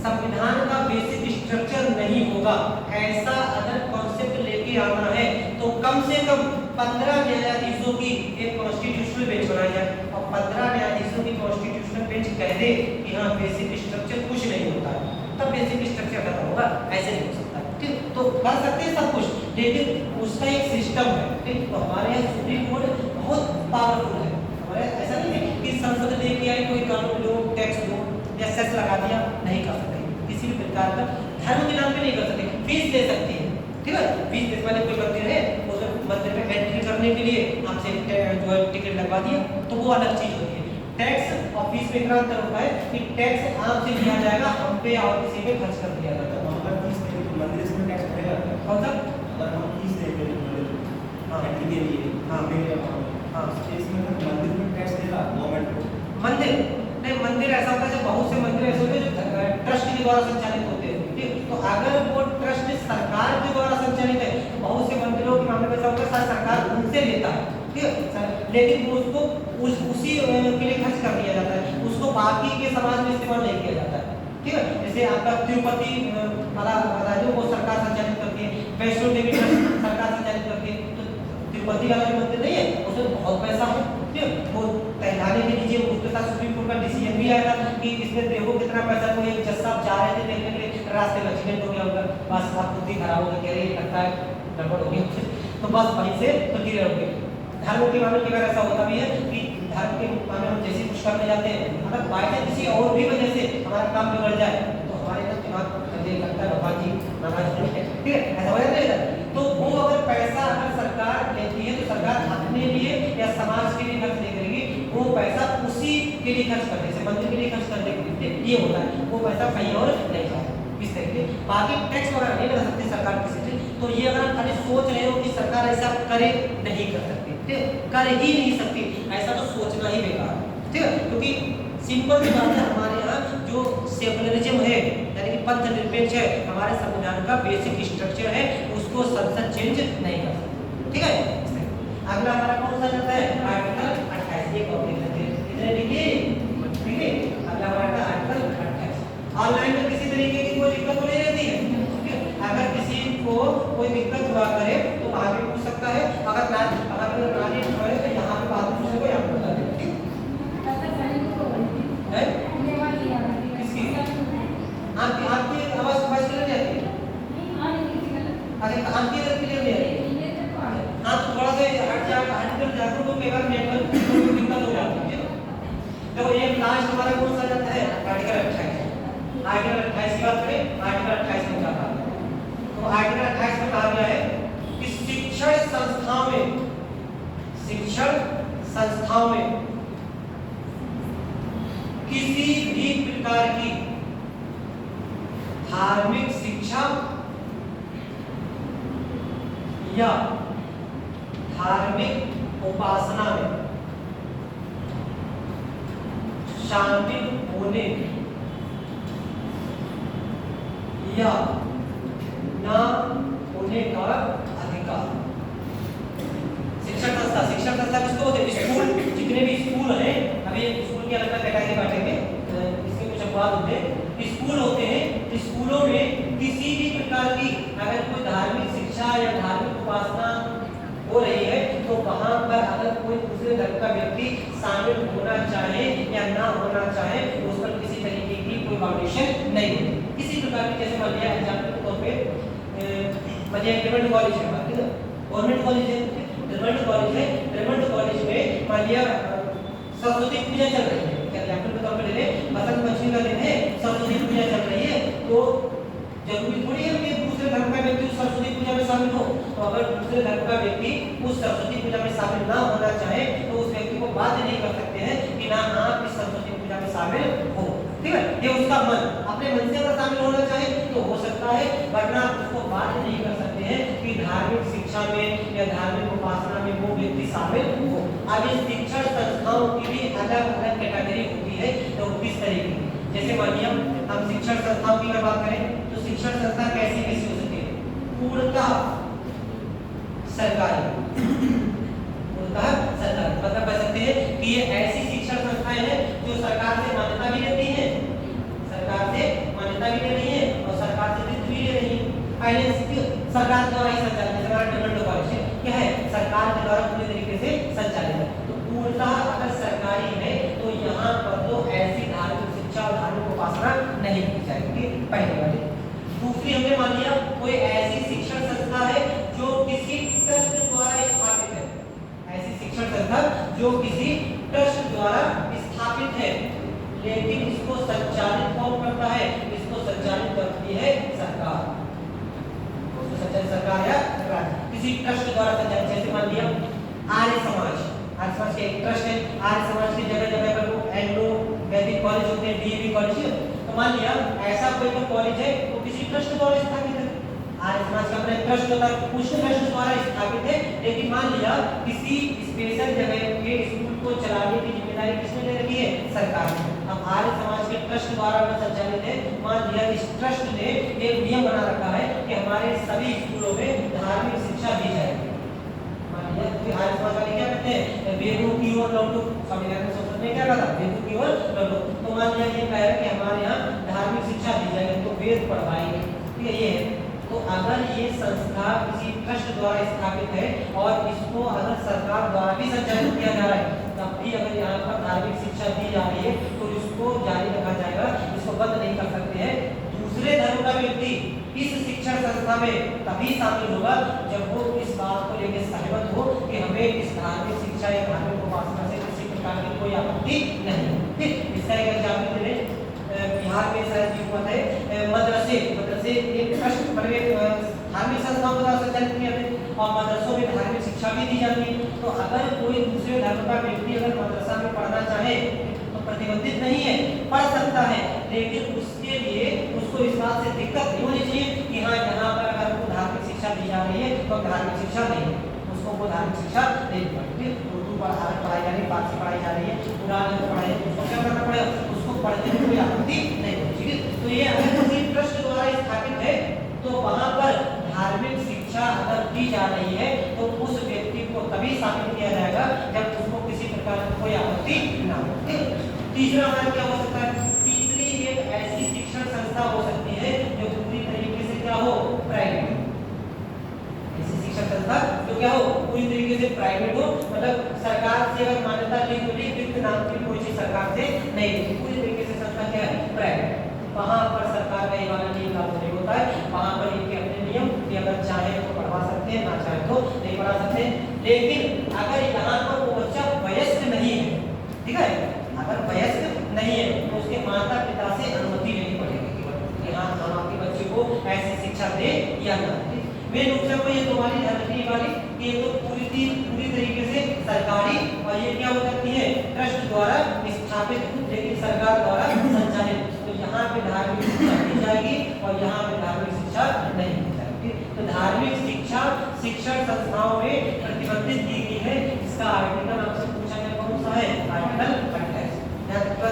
संविधान का बेसिक स्ट्रक्चर नहीं होगा, ऐसा अगर कॉन्सेप्ट लेके आना है तो कम से कम 15 न्यायाधीशों की एक कॉन्स्टिट्यूशनल बेंच बनाई जाए, और 15 न्यायाधीशों की कॉन्स्टिट्यूशनल बेंच कह दे कि हाँ बेसिक स्ट्रक्चर कुछ नहीं होता है, तब बेसिक स्ट्रक्चर खत्म होगा, ऐसे नहीं हो सकता। ठीक, तो कर सकते हैं सब कुछ, लेकिन उसका एक सिस्टम है। ठीक, तो हमारे यहाँ सुप्रीम कोर्ट बहुत पावरफुल है। हमारे ऐसा नहीं है कि संसद लेके आई कोई कानून लो, टैक्स लो या सेस लगा दिया, नहीं कर सकते किसी भी प्रकार का, धर्म के नाम पे नहीं कर सकते। फीस ले सकती है, ठीक है, फीस देने वाले कोई मंदिर है, उसमें मंदिर में एंट्री करने के लिए आपसे जो है टिकट लगवा दिया, तो वो अलग चीज होती है। टैक्स और फीस में इतना अंतर होता है कि टैक्स आपसे लिया जाएगा, हम पे और किसी पे खर्च कर दिया जाता है। अगर फीस देंगे तो मंदिर में टैक्स भरेगा, कौन सा, अगर हम फीस देंगे मंदिर एंट्री के लिए, हाँ हाँ इसमें मंदिर में टैक्स देगा गवर्नमेंट को। मंदिर नहीं, मंदिर ऐसा होता है जब बहुत से मंदिर ऐसे होते हैं जो ट्रस्ट के द्वारा संचालित होते हैं। ठीक, तो अगर वो ट्रस्ट सरकार के द्वारा संचालित है, तो बहुत से मंदिरों के मामले में ऐसा होता है सरकार उनसे लेता है, ठीक है, लेकिन वो उसको उसी के लिए खर्च कर दिया जाता है, उसको बाकी के समाज में इस्तेमाल नहीं किया जाता है। ठीक है, जैसे आपका तिरुपति वाला जो वो सरकार संचालित करती है, वैष्णो देवी ट्रस्ट सरकार संचालित करती है, तो तिरुपति वाला जो मंदिर नहीं है उसमें बहुत पैसा है। ठीक है, वो तैयारी के लीजिए, उसके साथ सुप्रीम कोर्ट का डिसीजन भी आया था कि इसमें देखो कितना पैसा, कोई एक जज साहब जा रहे थे देखने के लिए, रास्ते में एक्सीडेंट हो गया उनका, बस आप खुद ही खराब हो गया, कह रहे लगता है गड़बड़ हो गई, तो बस वहीं से तो गिरे हो गए। धर्म के मामले में अगर ऐसा होता भी है कि धर्म के मामले में जैसे कुछ करने जाते हैं, अगर बाय चांस किसी और भी वजह से हमारा काम बिगड़ जाए तो हमारे ना दिमाग मुझे लगता है भगवान जी नाराज नहीं है। ठीक है, ऐसा हो जाता है। तो वो अगर पैसा अगर सरकार लेती है तो सरकार अपने लिए या समाज के लिए खर्च नहीं करेगी, वो पैसा उसी के लिए खर्च करते हैं, मंदिर के लिए खर्च करने के लिए ये होता है, वो पैसा कहीं और नहीं जाता इस तरीके। बाकी टैक्स वगैरह नहीं लगा सकती सरकार किसी से, तो ये अगर खाली सोच रहे हो कि सरकार ऐसा करे, नहीं कर सकती, ठीक है, कर ही नहीं सकती, ऐसा तो सोचना ही बेकार है। ठीक है, क्योंकि सिंपल सी बात है, हमारे यहाँ जो सेकुलरिज्म है यानी कि पंथ निरपेक्ष है, हमारे संविधान का बेसिक स्ट्रक्चर है, उसको संसद चेंज नहीं कर सकती। ठीक है, अगला हमारा कौन सा जाता है, आर्टिकल 28। ये कॉपी करते हैं, कितने लिखिए, ठीक है, अगला हमारा आर्टिकल 28। ऑनलाइन में किसी तरीके की कोई दिक्कत तो नहीं रहती है। ठीक है, अगर किसी को कोई दिक्कत हुआ करे तो वहां पे पूछ सकता है, अगर ना करे तो यहाँ पे बात पूछ सकते हो, यहाँ पे बता दें। ठीक है, किसकी आपकी आवाज क्लियर नहीं आती है, अच्छा आपकी इधर क्लियर नहीं आ रही है, हाँ तो थोड़ा सा हट जाकर तो मेरा नेटवर्क को दिक्कत हो जाती है। देखो ये लास्ट हमारा कौन सा जाता है, आर्टिकल 28। आर्टिकल 28 की बात करें, आर्टिकल 28 में क्या कहा, तो आर्टिकल 28 में कहा गया है कि शिक्षण संस्थाओं में किसी भी प्रकार की धार्मिक शिक्षा या धार्मिक उपासना में शामिल होने या ना होने का अधिकार। शिक्षण संस्था किसको बोलते हैं, स्कूल, जितने भी स्कूल हैं, अभी स्कूल की अलग अलग कैटेगरी बांटेंगे, इसके कुछ अपवाद होते हैं। स्कूल होते हैं, स्कूलों में किसी भी प्रकार की अगर कोई धार्मिक शिक्षा या धार्मिक उपासना हो रही है तो वहां पर अगर कोई दूसरे धर्म का व्यक्ति शामिल होना चाहे या ना होना चाहे, उस पर किसी तरीके की कोई बाउंडेशन नहीं होती किसी प्रकार की। जैसे मान लिया एग्जाम्पल के तौर पे मुझे गवर्नमेंट कॉलेज है, गवर्नमेंट कॉलेज है, गवर्नमेंट कॉलेज में मान लिया सरस्वती पूजा चल रही है, क्या एग्जाम्पल के तौर एग्जांपल ले लें, बसंत पंचमी का दिन है, सरस्वती पूजा चल रही है, तो जरूरी थोड़ी है कि दूसरे धर्म का व्यक्ति उस सरस्वती पूजा में शामिल हो। तो अगर दूसरे धर्म का व्यक्ति उस सरस्वती पूजा में शामिल ना होना चाहे तो उस व्यक्ति को बाध्य नहीं कर सकते हैं कि ना आप इस सरस्वती पूजा में शामिल हो। ठीक है, ये उसका मन, अपने मन से अगर शामिल होना चाहे तो हो सकता है, वरना उसको बाध्य नहीं कर सकते हैं कि धार्मिक शिक्षा में या धार्मिक उपासना में वो व्यक्ति शामिल हो। अब इस शिक्षण संस्थाओं की भी अलग अलग कैटेगरी होती है, तो किस तरीके की, जैसे मानिए हम शिक्षण संस्थाओं की अगर बात करें तो शिक्षण संस्था कैसी कैसी हो सकती है? पूर्णतः सरकारी, पूर्णतः सरकारी, मतलब कह सकते हैं कि ये ऐसी शिक्षण संस्थाएं हैं जो सरकार से मान्यता भी लेती हैं, सरकार से मान्यता भी ले रही है और सरकार से वित्त भी ले रही है। फाइनेंस सरकार द्वारा ही संचालित है, सरकार डेवलपमेंट कॉलेज क्या है, सरकार के द्वारा पूरी तरीके से संचालित है। तो पूर्णतः अगर सरकारी है तो यहाँ पर तो ऐसी धार्मिक शिक्षा और धार्मिक उपासना नहीं की जाएगी, पहली वाली। दूसरी हमने मान लिया कोई ऐसी शिक्षण संस्था है जो किसी ट्रस्ट द्वारा स्थापित है, ऐसी शिक्षण संस्था जो किसी ट्रस्ट द्वारा स्थापित है, लेकिन इसको संचालित कौन करता है? इसको संचालित करती है सरकार, उसको संचालित सरकार या सरकार किसी ट्रस्ट द्वारा संचालित। जैसे मान लिया आर्य समाज, आर्य समाज का एक ट्रस्ट है, आर्य समाज की जगह जगह पर वो एंग्लो वैदिक कॉलेज होते हैं, डीएवी कॉलेज। तो मान लिया ऐसा कोई तो कॉलेज है तो किसी ट्रस्ट द्वारा स्थापित है, आर्य समाज का अपना ट्रस्ट होता है, उस ट्रस्ट द्वारा स्थापित है, लेकिन मान लिया किसी स्पेशल जगह के स्कूल को चलाने की जिम्मेदारी किसने ले रखी है? सरकार ने। अब आर्य समाज के ट्रस्ट द्वारा संचालित है, मान लिया इस ट्रस्ट ने एक नियम बना रखा है कि हमारे सभी स्कूलों में धार्मिक शिक्षा दी जाएगी। मान लिया कि आर्य समाज वाले क्या कहते हैं, वेदों की ओर लौटो, स्वामी विवेकानंद संस्कृत ने क्या कहा था, वेदों की ओर लौटो। तो मान लिया ये कह रहा है कि हमारे यहाँ धार्मिक शिक्षा दी जाएगी, तो वेद पढ़वाएंगे, ठीक है, ये है। तो अगर ये संस्था किसी ट्रस्ट द्वारा स्थापित है और इसको अगर सरकार द्वारा भी संचालित किया जा रहा है, तब भी अगर यहाँ पर धार्मिक शिक्षा दी जा रही है तो इसको जारी रखा जाएगा, इसको बंद नहीं कर सकते हैं। दूसरे धर्म का व्यक्ति इस शिक्षण संस्था में तभी शामिल होगा जब वो इस बात को लेकर सहमत हो कि हमें इस धार्मिक शिक्षा या धार्मिक उपासना से किसी प्रकार की कोई आपत्ति नहीं है। ठीक, इसका एक एग्जाम्पल दे रहे, बिहार में शायद ये हुआ था, मदरसे एक ट्रस्ट बड़े धार्मिक संस्थाओं को संचालित किया थे और मदरसों में धार्मिक शिक्षा भी दी जाती है। तो अगर कोई दूसरे धर्म का व्यक्ति अगर मदरसा में पढ़ना चाहे तो प्रतिबंधित नहीं है, पढ़ सकता है, लेकिन उसके लिए उसको इस बात से दिक्कत नहीं होनी चाहिए कि हाँ यहाँ पर अगर उनको धार्मिक शिक्षा दी जा रही है तो धार्मिक शिक्षा नहीं है, उसको वो धार्मिक शिक्षा नहीं पढ़ती, उर्दू पढ़ाई जा रही है, फारसी पढ़ाई जा रही है, कुरान पढ़ाई, उसको क्या करना पड़ेगा, उसको पढ़ने में कोई आपत्ति नहीं होगी। तो ये अगर किसी ट्रस्ट द्वारा स्थापित है तो वहां पर धार्मिक शिक्षा अगर दी जा रही है तो उस व्यक्ति को तभी शामिल किया जाएगा जब उसको किसी प्रकार की कोई आपत्ति ना हो। तीसरा हमारा क्या हो सकता है? तीसरी एक ऐसी शिक्षण संस्था हो सकती है जो पूरी तरीके से क्या हो, प्राइवेट, ऐसी शिक्षण संस्था जो क्या हो, पूरी तरीके से प्राइवेट हो, मतलब सरकार से अगर मान्यता ली तो वित्त नाम की कोई चीज सरकार से नहीं ली, पूरी तरीके से संस्था क्या है, प्राइवेट। वहां पर सरकार का ये वाला नियम लागू नहीं होता है, वहां पर इनके अपने नियम कि अगर चाहे तो पढ़वा सकते हैं, ना चाहे तो नहीं पढ़ा सकते। लेकिन अगर यहाँ पर वो बच्चा वयस्क नहीं है, ठीक है, अगर वयस्क नहीं है तो उसके माता पिता से अनुमति लेनी पड़ेगी कि हाँ हम आपके बच्चे को ऐसी शिक्षा दे या ना दे। मेन रूप से ये तुम्हारी धर्मनी वाली ये तो पूरी तरीके से सरकारी और ये क्या हो सकती है, ट्रस्ट द्वारा स्थापित लेकिन सरकार द्वारा संचालित। तो यहाँ पे धार्मिक शिक्षा दी जाएगी और यहाँ पे धार्मिक शिक्षा नहीं दी जाएगी। तो धार्मिक शिक्षा शिक्षण संस्थाओं में प्रतिबंधित की गई है। इसका आर्टिकल आपसे पूछा गया कौन सा है, आर्टिकल 28।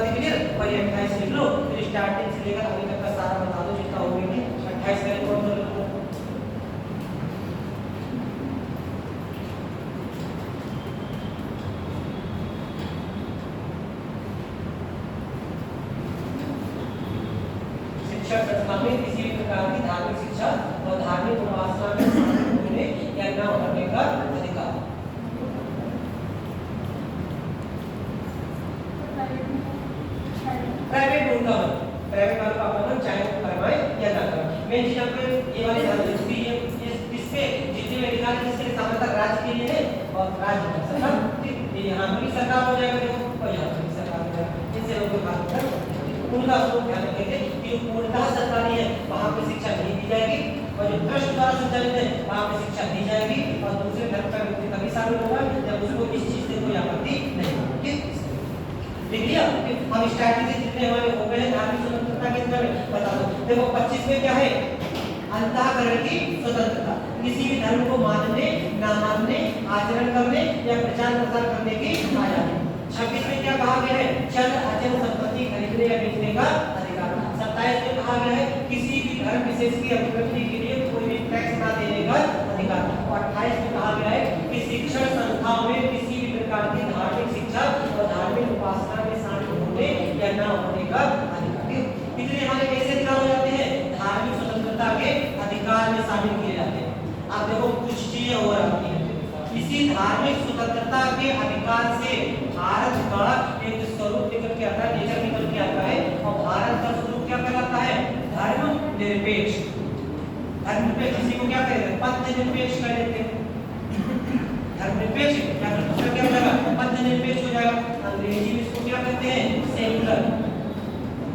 क्लियर, और ये 28 लिख लो, फिर स्टार्टिंग से लेकर अभी तक का सारा बता दो जितना हो गया। 28 का कौन सा लिखो, शिक्षा संस्था में किसी भी प्रकार की धार्मिक शिक्षा और धार्मिक उपासना में शामिल होने या न होने का अधिकार। प्राइवेट ढूंढना हो, प्राइवेट वालों का अपना चाहे तो करवाए या ना करवाए। मेन चीज आपको ये वाली ध्यान रखनी है, इसपे जितने भी अधिकार किसके सामने तक राज्य के लिए है और राज्य सरकार, ये यहाँ पर भी सरकार हो जाएगा, देखो और यहाँ पर भी सरकार जाएगा। इनसे लोगों का उनका स्वरूप ध्यान रखेंगे कि जो पूर्णतः सरकारी है वहाँ पे शिक्षा नहीं दी जाएगी और जो ट्रस्ट द्वारा संचालित है वहाँ पे शिक्षा दी जाएगी और दूसरे धर्म का व्यक्ति तभी शामिल होगा जब उसको इस चीज से कोई आपत्ति नहीं होगी। लिख लिया? हम स्ट्रैटेजी जितने हमारे हो गए हैं धार्मिक स्वतंत्रता के अंदर में बता दो। देखो 25 में क्या है? अंतःकरण की स्वतंत्रता, किसी भी धर्म को मानने ना मानने, आचरण करने या प्रचार प्रसार करने की आजादी। 26 में क्या कहा गया है? चल अचल संपत्ति खरीदने या बेचने का अधिकार। 27 में कहा गया है किसी भी धर्म विशेष की अभिव्यक्ति के लिए कोई भी टैक्स ना देने का अधिकार। और 28 में कहा गया है कि शिक्षण संस्थाओं में किसी भी प्रकार की धार्मिक शिक्षा और धार्मिक उपासना में शामिल होने या न होने का अधिकार। इसलिए हमारे कैसे अधिकार हो जाते हैं? धार्मिक स्वतंत्रता के अधिकार में शामिल किए जाते हैं। अब देखो कुछ चीजें और आती हैं। इसी धार्मिक स्वतंत्रता के अधिकार से भारत का एक स्वरूप निकल के आता है, नेचर निकल के आता है और भारत का स्वरूप क्या कहलाता है? धर्मनिरपेक्ष। धर्मनिरपेक्ष किसी को क्या कहते हैं? पथनिरपेक्ष कह देते हैं। धर्मनिरपेक्ष क्या दूसरा क्या हो जाएगा? पथनिरपेक्ष हो जाएगा। अंग्रेजी में इसको क्या कहते हैं? सेकुलर।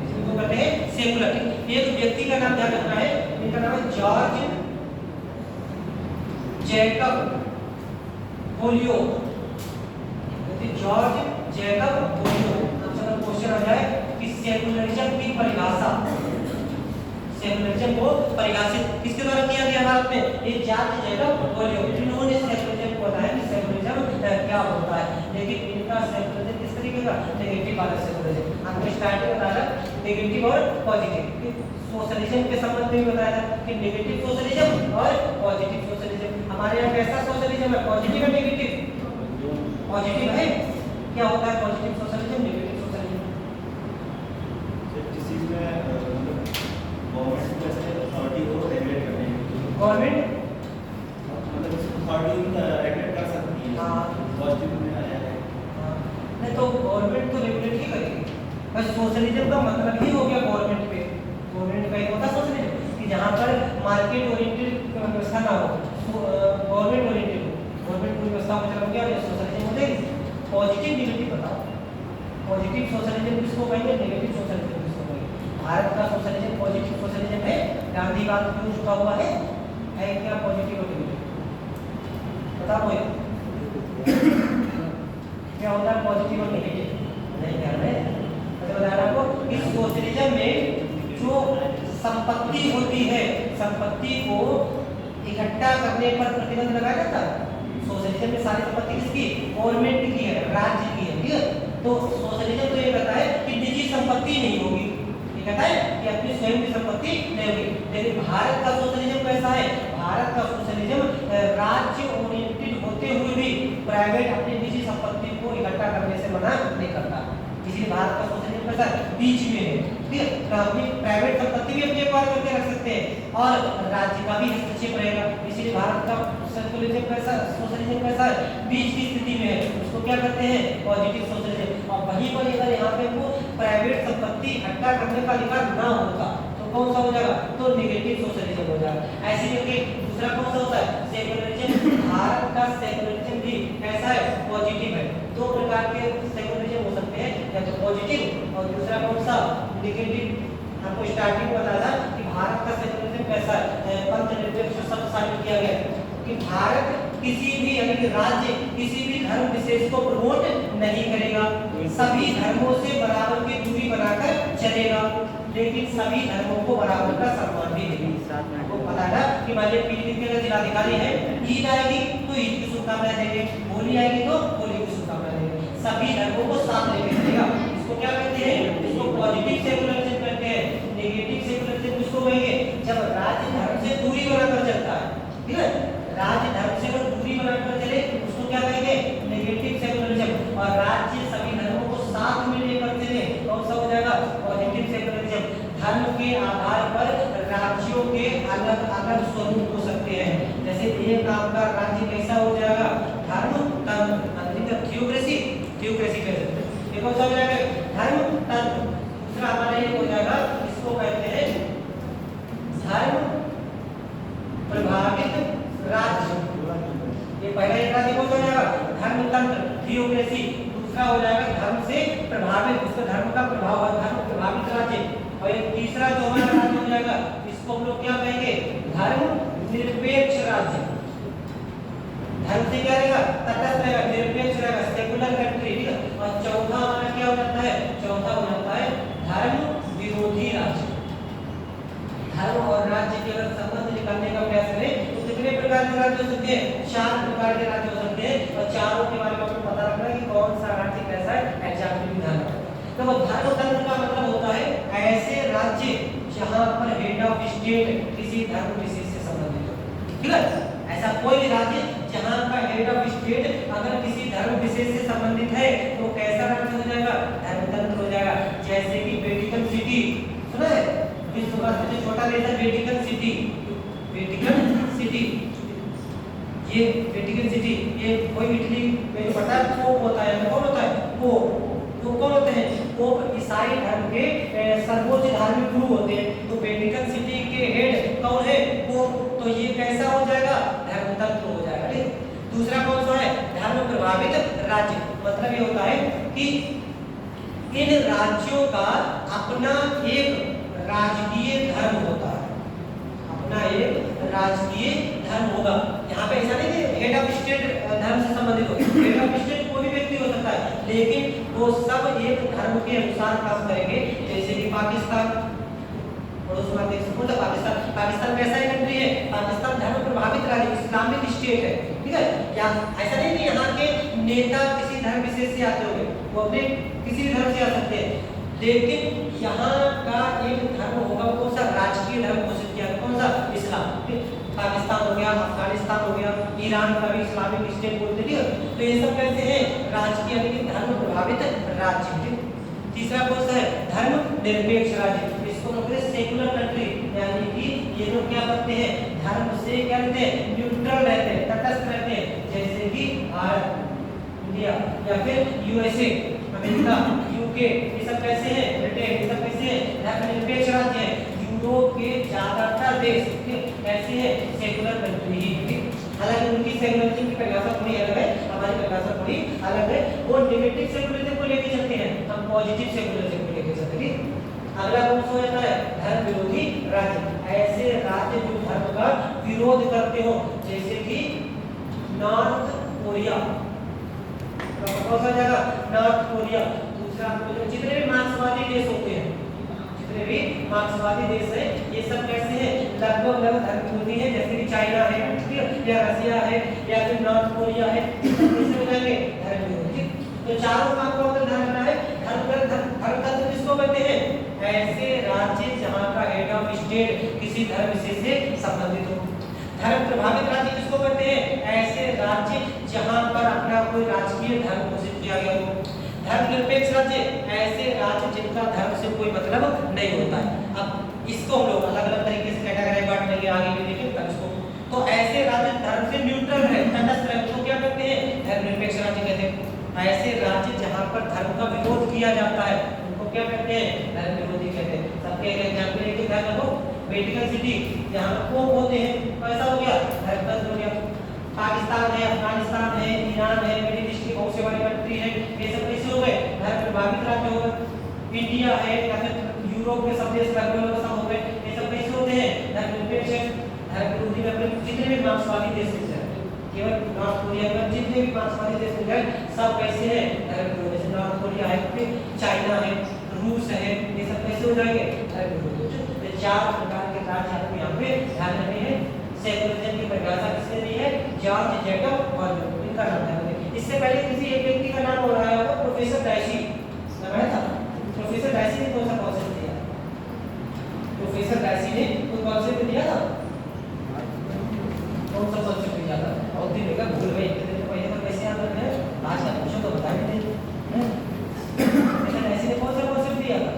इसको कहते हैं सेकुलर। एक व्यक्ति का नाम ध्यान रखना है, इनका नाम है George Jacob Hollioake. George Jacob Hollioake. आपसे अगर क्वेश्चन आ जाए कि सेकुलरिज्म की परिभाषा, सेकुलरिज्म को परिभाषित किसके द्वारा किया गया भारत में? ये जॉर्ज जैकब होलियोक। इन्होंने सेकुलरिज्म को बताया कि सेकुलरिज्म क्या होता है। लेकिन इनका सेकुलरिज्म किस तरीके का? नेगेटिव वाला सेकुलरिज्म। आपने स्टार्टिंग बताया नेगेटिव और पॉजिटिव। सोशलिज्म के संबंध में बताया था कि नेगेटिव सोशलिज्म और पॉजिटिव सोशलिज्म। हमारे यहाँ कैसा सोशलिज्म है? पॉजिटिव और नेगेटिव? पॉजिटिव है। क्या होता है पॉजिटिव सोशलिज्म, नेगेटिव सोशलिज्म? जिस चीज में गवर्नमेंट को ऐसे अथॉरिटी को रेगुलेट करने हैं, गवर्नमेंट मतलब अथॉरिटी रेगुलेट कर सकती है। हाँ। पॉजिटिव में आ जाएगा। नहीं तो गवर्नमेंट तो रेगुलेट ही करेगी। बस सोशलिज्म का मतलब ही हो गया गवर्नमेंट पे। गवर्नमेंट का एक होता सोशलिज्म कि जहाँ पर मार्केट ओरिएंटेड व्यवस्था ना हो, गवर्नमेंट ओरिएंटेड हो, गवर्नमेंट पूरी व्यवस्था में चला गया, सोशलिज्म हो जाएगी। पॉजिटिव नेगेटिव बताओ। पॉजिटिव सोशलिज्म किसको कहेंगे? नेगेटिव सोशलिज्म किसको कहेंगे? भारत का सोशलिज्म पॉजिटिव सोशलिज्म है। गांधीवाद क्यों झुका हुआ है क्या पॉजिटिव और नेगेटिव? बताओ क्या होता है पॉजिटिव और नेगेटिव? नहीं ध्यान है। मतलब बता रहा आपको इस सोशलिज्म में जो संपत्ति होती है, संपत्ति को इकट्ठा करने पर प्रतिबंध लगाया जाता है। सोशलिज्म में सारी संपत्ति किसकी? गवर्नमेंट की है, राज्य की है। ठीक है? तो सोशलिज्म तो ये कहता है कि निजी संपत्ति नहीं होगी, ये कहता है कि अपनी स्वयं की संपत्ति नहीं होगी। लेकिन भारत का सोशलिज्म कैसा है? भारत का सोशलिज्म राज्य ओरिएंटेड होते हुए भी प्राइवेट अपनी निजी संपत्ति को इकट्ठा करने से मना नहीं करता। इसलिए भारत का सोशलिज्म कैसा है? बीच में है। ठीक है? तो अपनी प्राइवेट संपत्ति भी अपने एक्वायर करके रख सकते हैं और राज्य का भी हस्तक्षेप रहेगा। इसीलिए भारत का सेकुलरिज्म कैसा, सोशलिज्म कैसा है? बीच की स्थिति में है। उसको क्या करते हैं? Positive socialism. और वहीं पर अगर यहाँ पे वो प्राइवेट संपत्ति इकट्ठा करने का अधिकार ना होता तो कौन सा हो जाएगा? तो नेगेटिव सोशलिज्म हो जाएगा। ऐसे करके दूसरा कौन सा होता है? सेकुलरिज्म। भारत का सेकुलरिज्म भी कैसा है? पॉजिटिव है। दो प्रकार के सेकुलरिज्म हो सकते हैं, या तो पॉजिटिव और दूसरा कौन सा? नेगेटिव। आपको स्टार्टिंग में बताया था कि भारत का सेकुलरिज्म कैसा है? पंथनिरपेक्ष शब्द शामिल किया गया है कि भारत किसी भी यानी कि राज्य किसी भी धर्म विशेष को प्रमोट नहीं करेगा, सभी धर्मों से बराबर की दूरी बनाकर चलेगा, लेकिन सभी धर्मों को बराबर का सम्मान भी देगा। आपको पता है कि मान लीजिए पीलीभीत के जिलाधिकारी है, ईद आएगी तो ईद की शुभकामनाएं देंगे, होली आएगी तो होली की शुभकामनाएं देंगे, सभी धर्मों को साथ लेकर चलेगा। इसको क्या कहते हैं? इसको पॉजिटिव सेकुलरिज्म कहते हैं। नेगेटिव सेकुलरिज्म किसको कहेंगे? जब राज्य धर्म से दूरी बनाकर चलता है। ठीक है? राज्य धर्म से अगर दूरी बनाकर चले उसको क्या कहेंगे? Negative secularism. और राज्य सभी धर्मों को साथ में लेकर चले कौन सा हो जाएगा? Positive secularism. धर्म के आधार पर राज्यों के अलग अलग स्वरूप हो सकते हैं। जैसे एक आपका राज्य कैसा हो जाएगा? धर्म तंत्र, थियोक्रेसी, थियोक्रेसी कह सकते हैं। ये कौन सा हो जाएगा? धर्म तंत्र। दूसरा हमारा ये हो जाएगा, इसको कहते हैं धर्म प्रभावित राज्य। ये पहला एक राज्य कौन सा हो जाएगा? धर्म तंत्र, थियोक्रेसी। दूसरा हो जाएगा धर्म से प्रभावित, उसका धर्म का प्रभाव है, धर्म प्रभावित राज्य। और एक तीसरा जो हमारा राज्य हो जाएगा इसको हम लोग क्या कहेंगे, धर्म निरपेक्ष राज्य। धर्म से क्या रहेगा, तटस्थ रहेगा, निरपेक्ष रहेगा, सेकुलर कंट्री, ठीक है। और चौथा हमारा क्या हो जाता है, चौथा हो जाता है धर्म विरोधी राज्य। धर्म और राज्य के अगर संबंध निकालने का प्रयास करें तो कितने प्रकार के राज्य हो सकते हैं, 4 प्रकार के राज्य हो सकते हैं। और चारों के बारे में आपको पता रखना है कि कौन सा राज्य कैसा है, एग्जैक्टली ध्यान रखना। तो धर्म तंत्र का मतलब होता है ऐसे राज्य जहां पर हेड ऑफ स्टेट किसी धर्म विशेष से संबंधित हो, ठीक है। ऐसा कोई भी राज्य जहां का हेड ऑफ स्टेट अगर किसी धर्म विशेष से संबंधित है तो कैसा राज्य हो जाएगा, धर्म तंत्र हो जाएगा। जैसे कि वेटिकन सिटी, सुना है, विश्व का सबसे छोटा देश है वेटिकन सिटी। वेटिकन सिटी, ये वेटिकन सिटी, ये कोई इटली में पता है पोप होता है, कौन होता है, पोप। तो कौन होते हैं, पोप ईसाई धर्म के सर्वोच्च धार्मिक गुरु होते हैं। तो वेटिकन सिटी के हेड कौन है, पोप। तो ये कैसा हो जाएगा, धर्म तंत्र हो जाएगा, ठीक। दूसरा कौन सा है, धर्म प्रभावित राज्य। मतलब ये होता है कि इन राज्यों का अपना एक राजकीय धर्म होता है, अपना एक राजकीय धर्म होगा। यहाँ पे ऐसा नहीं कि हेड ऑफ स्टेट धर्म से संबंधित हो, हेड ऑफ स्टेट कोई भी व्यक्ति हो सकता है, लेकिन वो सब एक धर्म के अनुसार काम करेंगे। जैसे कि पाकिस्तान, पड़ोस में देख सकते हो पाकिस्तान, पाकिस्तान कैसा है कंट्री है, पाकिस्तान धर्म प्रभावित राज्य, इस्लामिक स्टेट है, ठीक है। या ऐसा नहीं कि यहाँ के नेता किसी धर्म विशेष से आते होंगे, वो अपने किसी भी धर्म से आ सकते हैं, लेकिन यहाँ का एक धर्म होगा, कौन सा, राजकीय धर्म घोषित किया, कौन सा, इस्लाम। पाकिस्तान हो गया, अफगानिस्तान हो गया, ईरान का भी इस्लामिक स्टेट बोलते, ठीक है। तो ये सब कैसे हैं, राजकीय यानी धर्म प्रभावित राज्य। तीसरा कौन सा है, धर्म निरपेक्ष राज्य। इसको कहते हैं सेकुलर कंट्री, यानी कि ये लोग क्या करते हैं, धर्म से क्या रहते हैं, न्यूट्रल रहते हैं, तटस्थ रहते हैं। जैसे कि भारत, इंडिया, या फिर यूएसए, अमेरिका, यूके, ये सब कैसे हैं, ब्रिटेन, ये सब कैसे हैं, धर्म निरपेक्ष राज्य हैं। यूरोप के ज्यादातर देश ऐसे हैं, सेकुलर कंट्री ही, ठीक। हालांकि उनकी सेकुलरिज्म की परिभाषा थोड़ी अलग है, हमारी परिभाषा थोड़ी अलग है। वो नेगेटिव सेकुलरिज्म को लेके चलते हैं, हम पॉजिटिव सेकुलरिज्म को लेके चलते हैं, ठीक। अगला कौन सा होता है, धर्म विरोधी राज्य। ऐसे राज्य जो धर्म का विरोध करते हो, जैसे कि नॉर्थ कोरिया, कौन सा जगह, नॉर्थ कोरिया। दूसरा जितने भी मार्क्सवादी देश होते हैं, जितने भी मार्क्सवादी देश है, ये सब कैसे हैं, लगभग धर्म विरोधी है। जैसे कि चाइना है, या रसिया है, या फिर नॉर्थ कोरिया है, इसमें हो जाएंगे धर्म विरोधी। तो चारों का आपको अगर ध्यान रखना है, धर्म तंत्र किसको कहते हैं, ऐसे राज्य जहाँ का हेड ऑफ स्टेट किसी धर्म विशेष से संबंधित हो। धर्म प्रभावित राज्य किसको कहते हैं, ऐसे राज्य जहाँ पर अपना कोई राजकीय धर्म घोषित किया गया हो। धर्म निरपेक्ष राज्य, ऐसे राज्य जिनका धर्म से कोई मतलब नहीं होता है। अब इसको हम लोग अलग अलग तरीके से कैटेगराइज बांट लेंगे, आगे भी देखेंगे तब इसको। तो ऐसे राज्य धर्म से न्यूट्रल है, तटस्थ है, उसको क्या कहते हैं, धर्म निरपेक्ष राज्य कहते हैं। ऐसे राज्य जहाँ पर धर्म का विरोध किया जाता है उनको क्या कहते हैं, धर्म विरोधी कहते हैं। सबके एग्जांपल एक ध्यान रखो, वेटिकन सिटी जहाँ पोप होते हैं, कैसा हो गया, धर्म तंत्र हो गया। पाकिस्तान है, अफगानिस्तान है, ईरान है, मिडिल ईस्ट की बहुत से बड़ी कंट्री है, ये सब कैसे हो गए, धर्म प्रभावित राज्य हो गए। इंडिया है, या फिर यूरोप के सब देश लगभग सब हो गए, ये सब कैसे होते हैं, धर्म निरपेक्ष है। धर्म विरोधी में जितने भी मार्क्सवादी देश मिल जाए, केवल नॉर्थ कोरिया में जितने भी मार्क्सवादी देश मिल जाए, सब कैसे हैं, धर्म विरोधी। जैसे नॉर्थ कोरिया है, चाइना है, रूस है, ये सब कैसे हो जाएंगे, धर्म विरोधी। तो 4 प्रकार के राज्य आपको यहाँ पे ध्यान रखने हैं। सेकुलरिज्म की परिभाषा किसने दी है, जॉर्ज जैकब ऑर्वेल, इनका नाम ध्यान रखें। इससे पहले किसी एक व्यक्ति का नाम हो रहा है होगा, प्रोफेसर डाइसी, लगाया था। प्रोफेसर डाइसी ने कौन सा कॉन्सेप्ट दिया, प्रोफेसर डाइसी ने कोई कॉन्सेप्ट दिया था, कौन सा कॉन्सेप्ट दिया था, बहुत दिन लेकर भूल गए, इतने दिन पहले तो कैसे याद रखना है, आज का क्वेश्चन तो बता ही नहीं। प्रोफेसर डाइसी ने कौन सा कॉन्सेप्ट दिया था,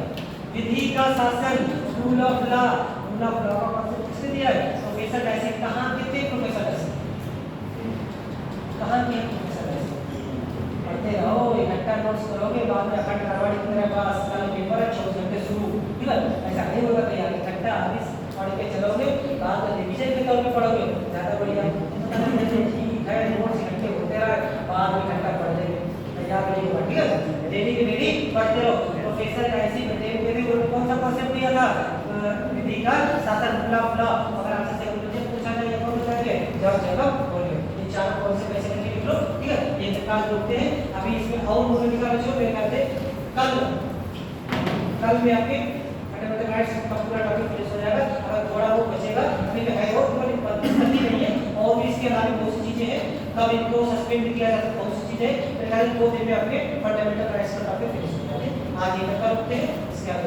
विधि का शासन, rule of law, rule of law का कॉन्सेप्ट किसने दिया है, प्रोफेसर डाइसी। कहाँ के थे प्रोफेसर डाइसी, कहाँ के प्रोफेसर डाइसी, पढ़ते रहो, इकट्ठा नोट्स करोगे, बाद में अखंड रावण की तरह बस कल पेपर है, 24 घंटे शुरू, ठीक है, ऐसा नहीं होगा। तैयार इकट्ठा आदि पढ़ के चलोगे, बाद में रिवीजन के तौर पे पढ़ोगे, ज़्यादा बढ़िया। ठीक है, नोट्स इकट्ठे होते रहे, बाद में इकट्ठा पढ़ लेंगे, तैयार नहीं होगा। ठीक है डेली की डेली पढ़ते रहो। प्रोफेसर कैसी कौन सा कॉन्सेप्ट दिया था विधि का शासन खुला खुला, अगर आपसे सेकंड पूछा जाए ये कौन बताएंगे जब जगह बोलिए, ये चार कॉन्सेप्ट ऐसे करके लिख लो, ठीक है। ये निकाल देते हैं अभी इसमें और नोट निकालो जो मेरे ख्याल से कल में आपके फंडामेंटल राइट्स का पूरा टॉपिक फिनिश हो जाएगा। अगर थोड़ा वो बचेगा अभी मैं है और पद्धति नहीं है और भी इसके अलावा बहुत सी चीजें हैं, कब इनको सस्पेंड किया जाता है, बहुत सी चीजें मेरे ख्याल से 2 दिन में आपके फंडामेंटल राइट्स का टॉपिक फिनिश हो जाएगा। आज ये तक रखते हैं, इसके आगे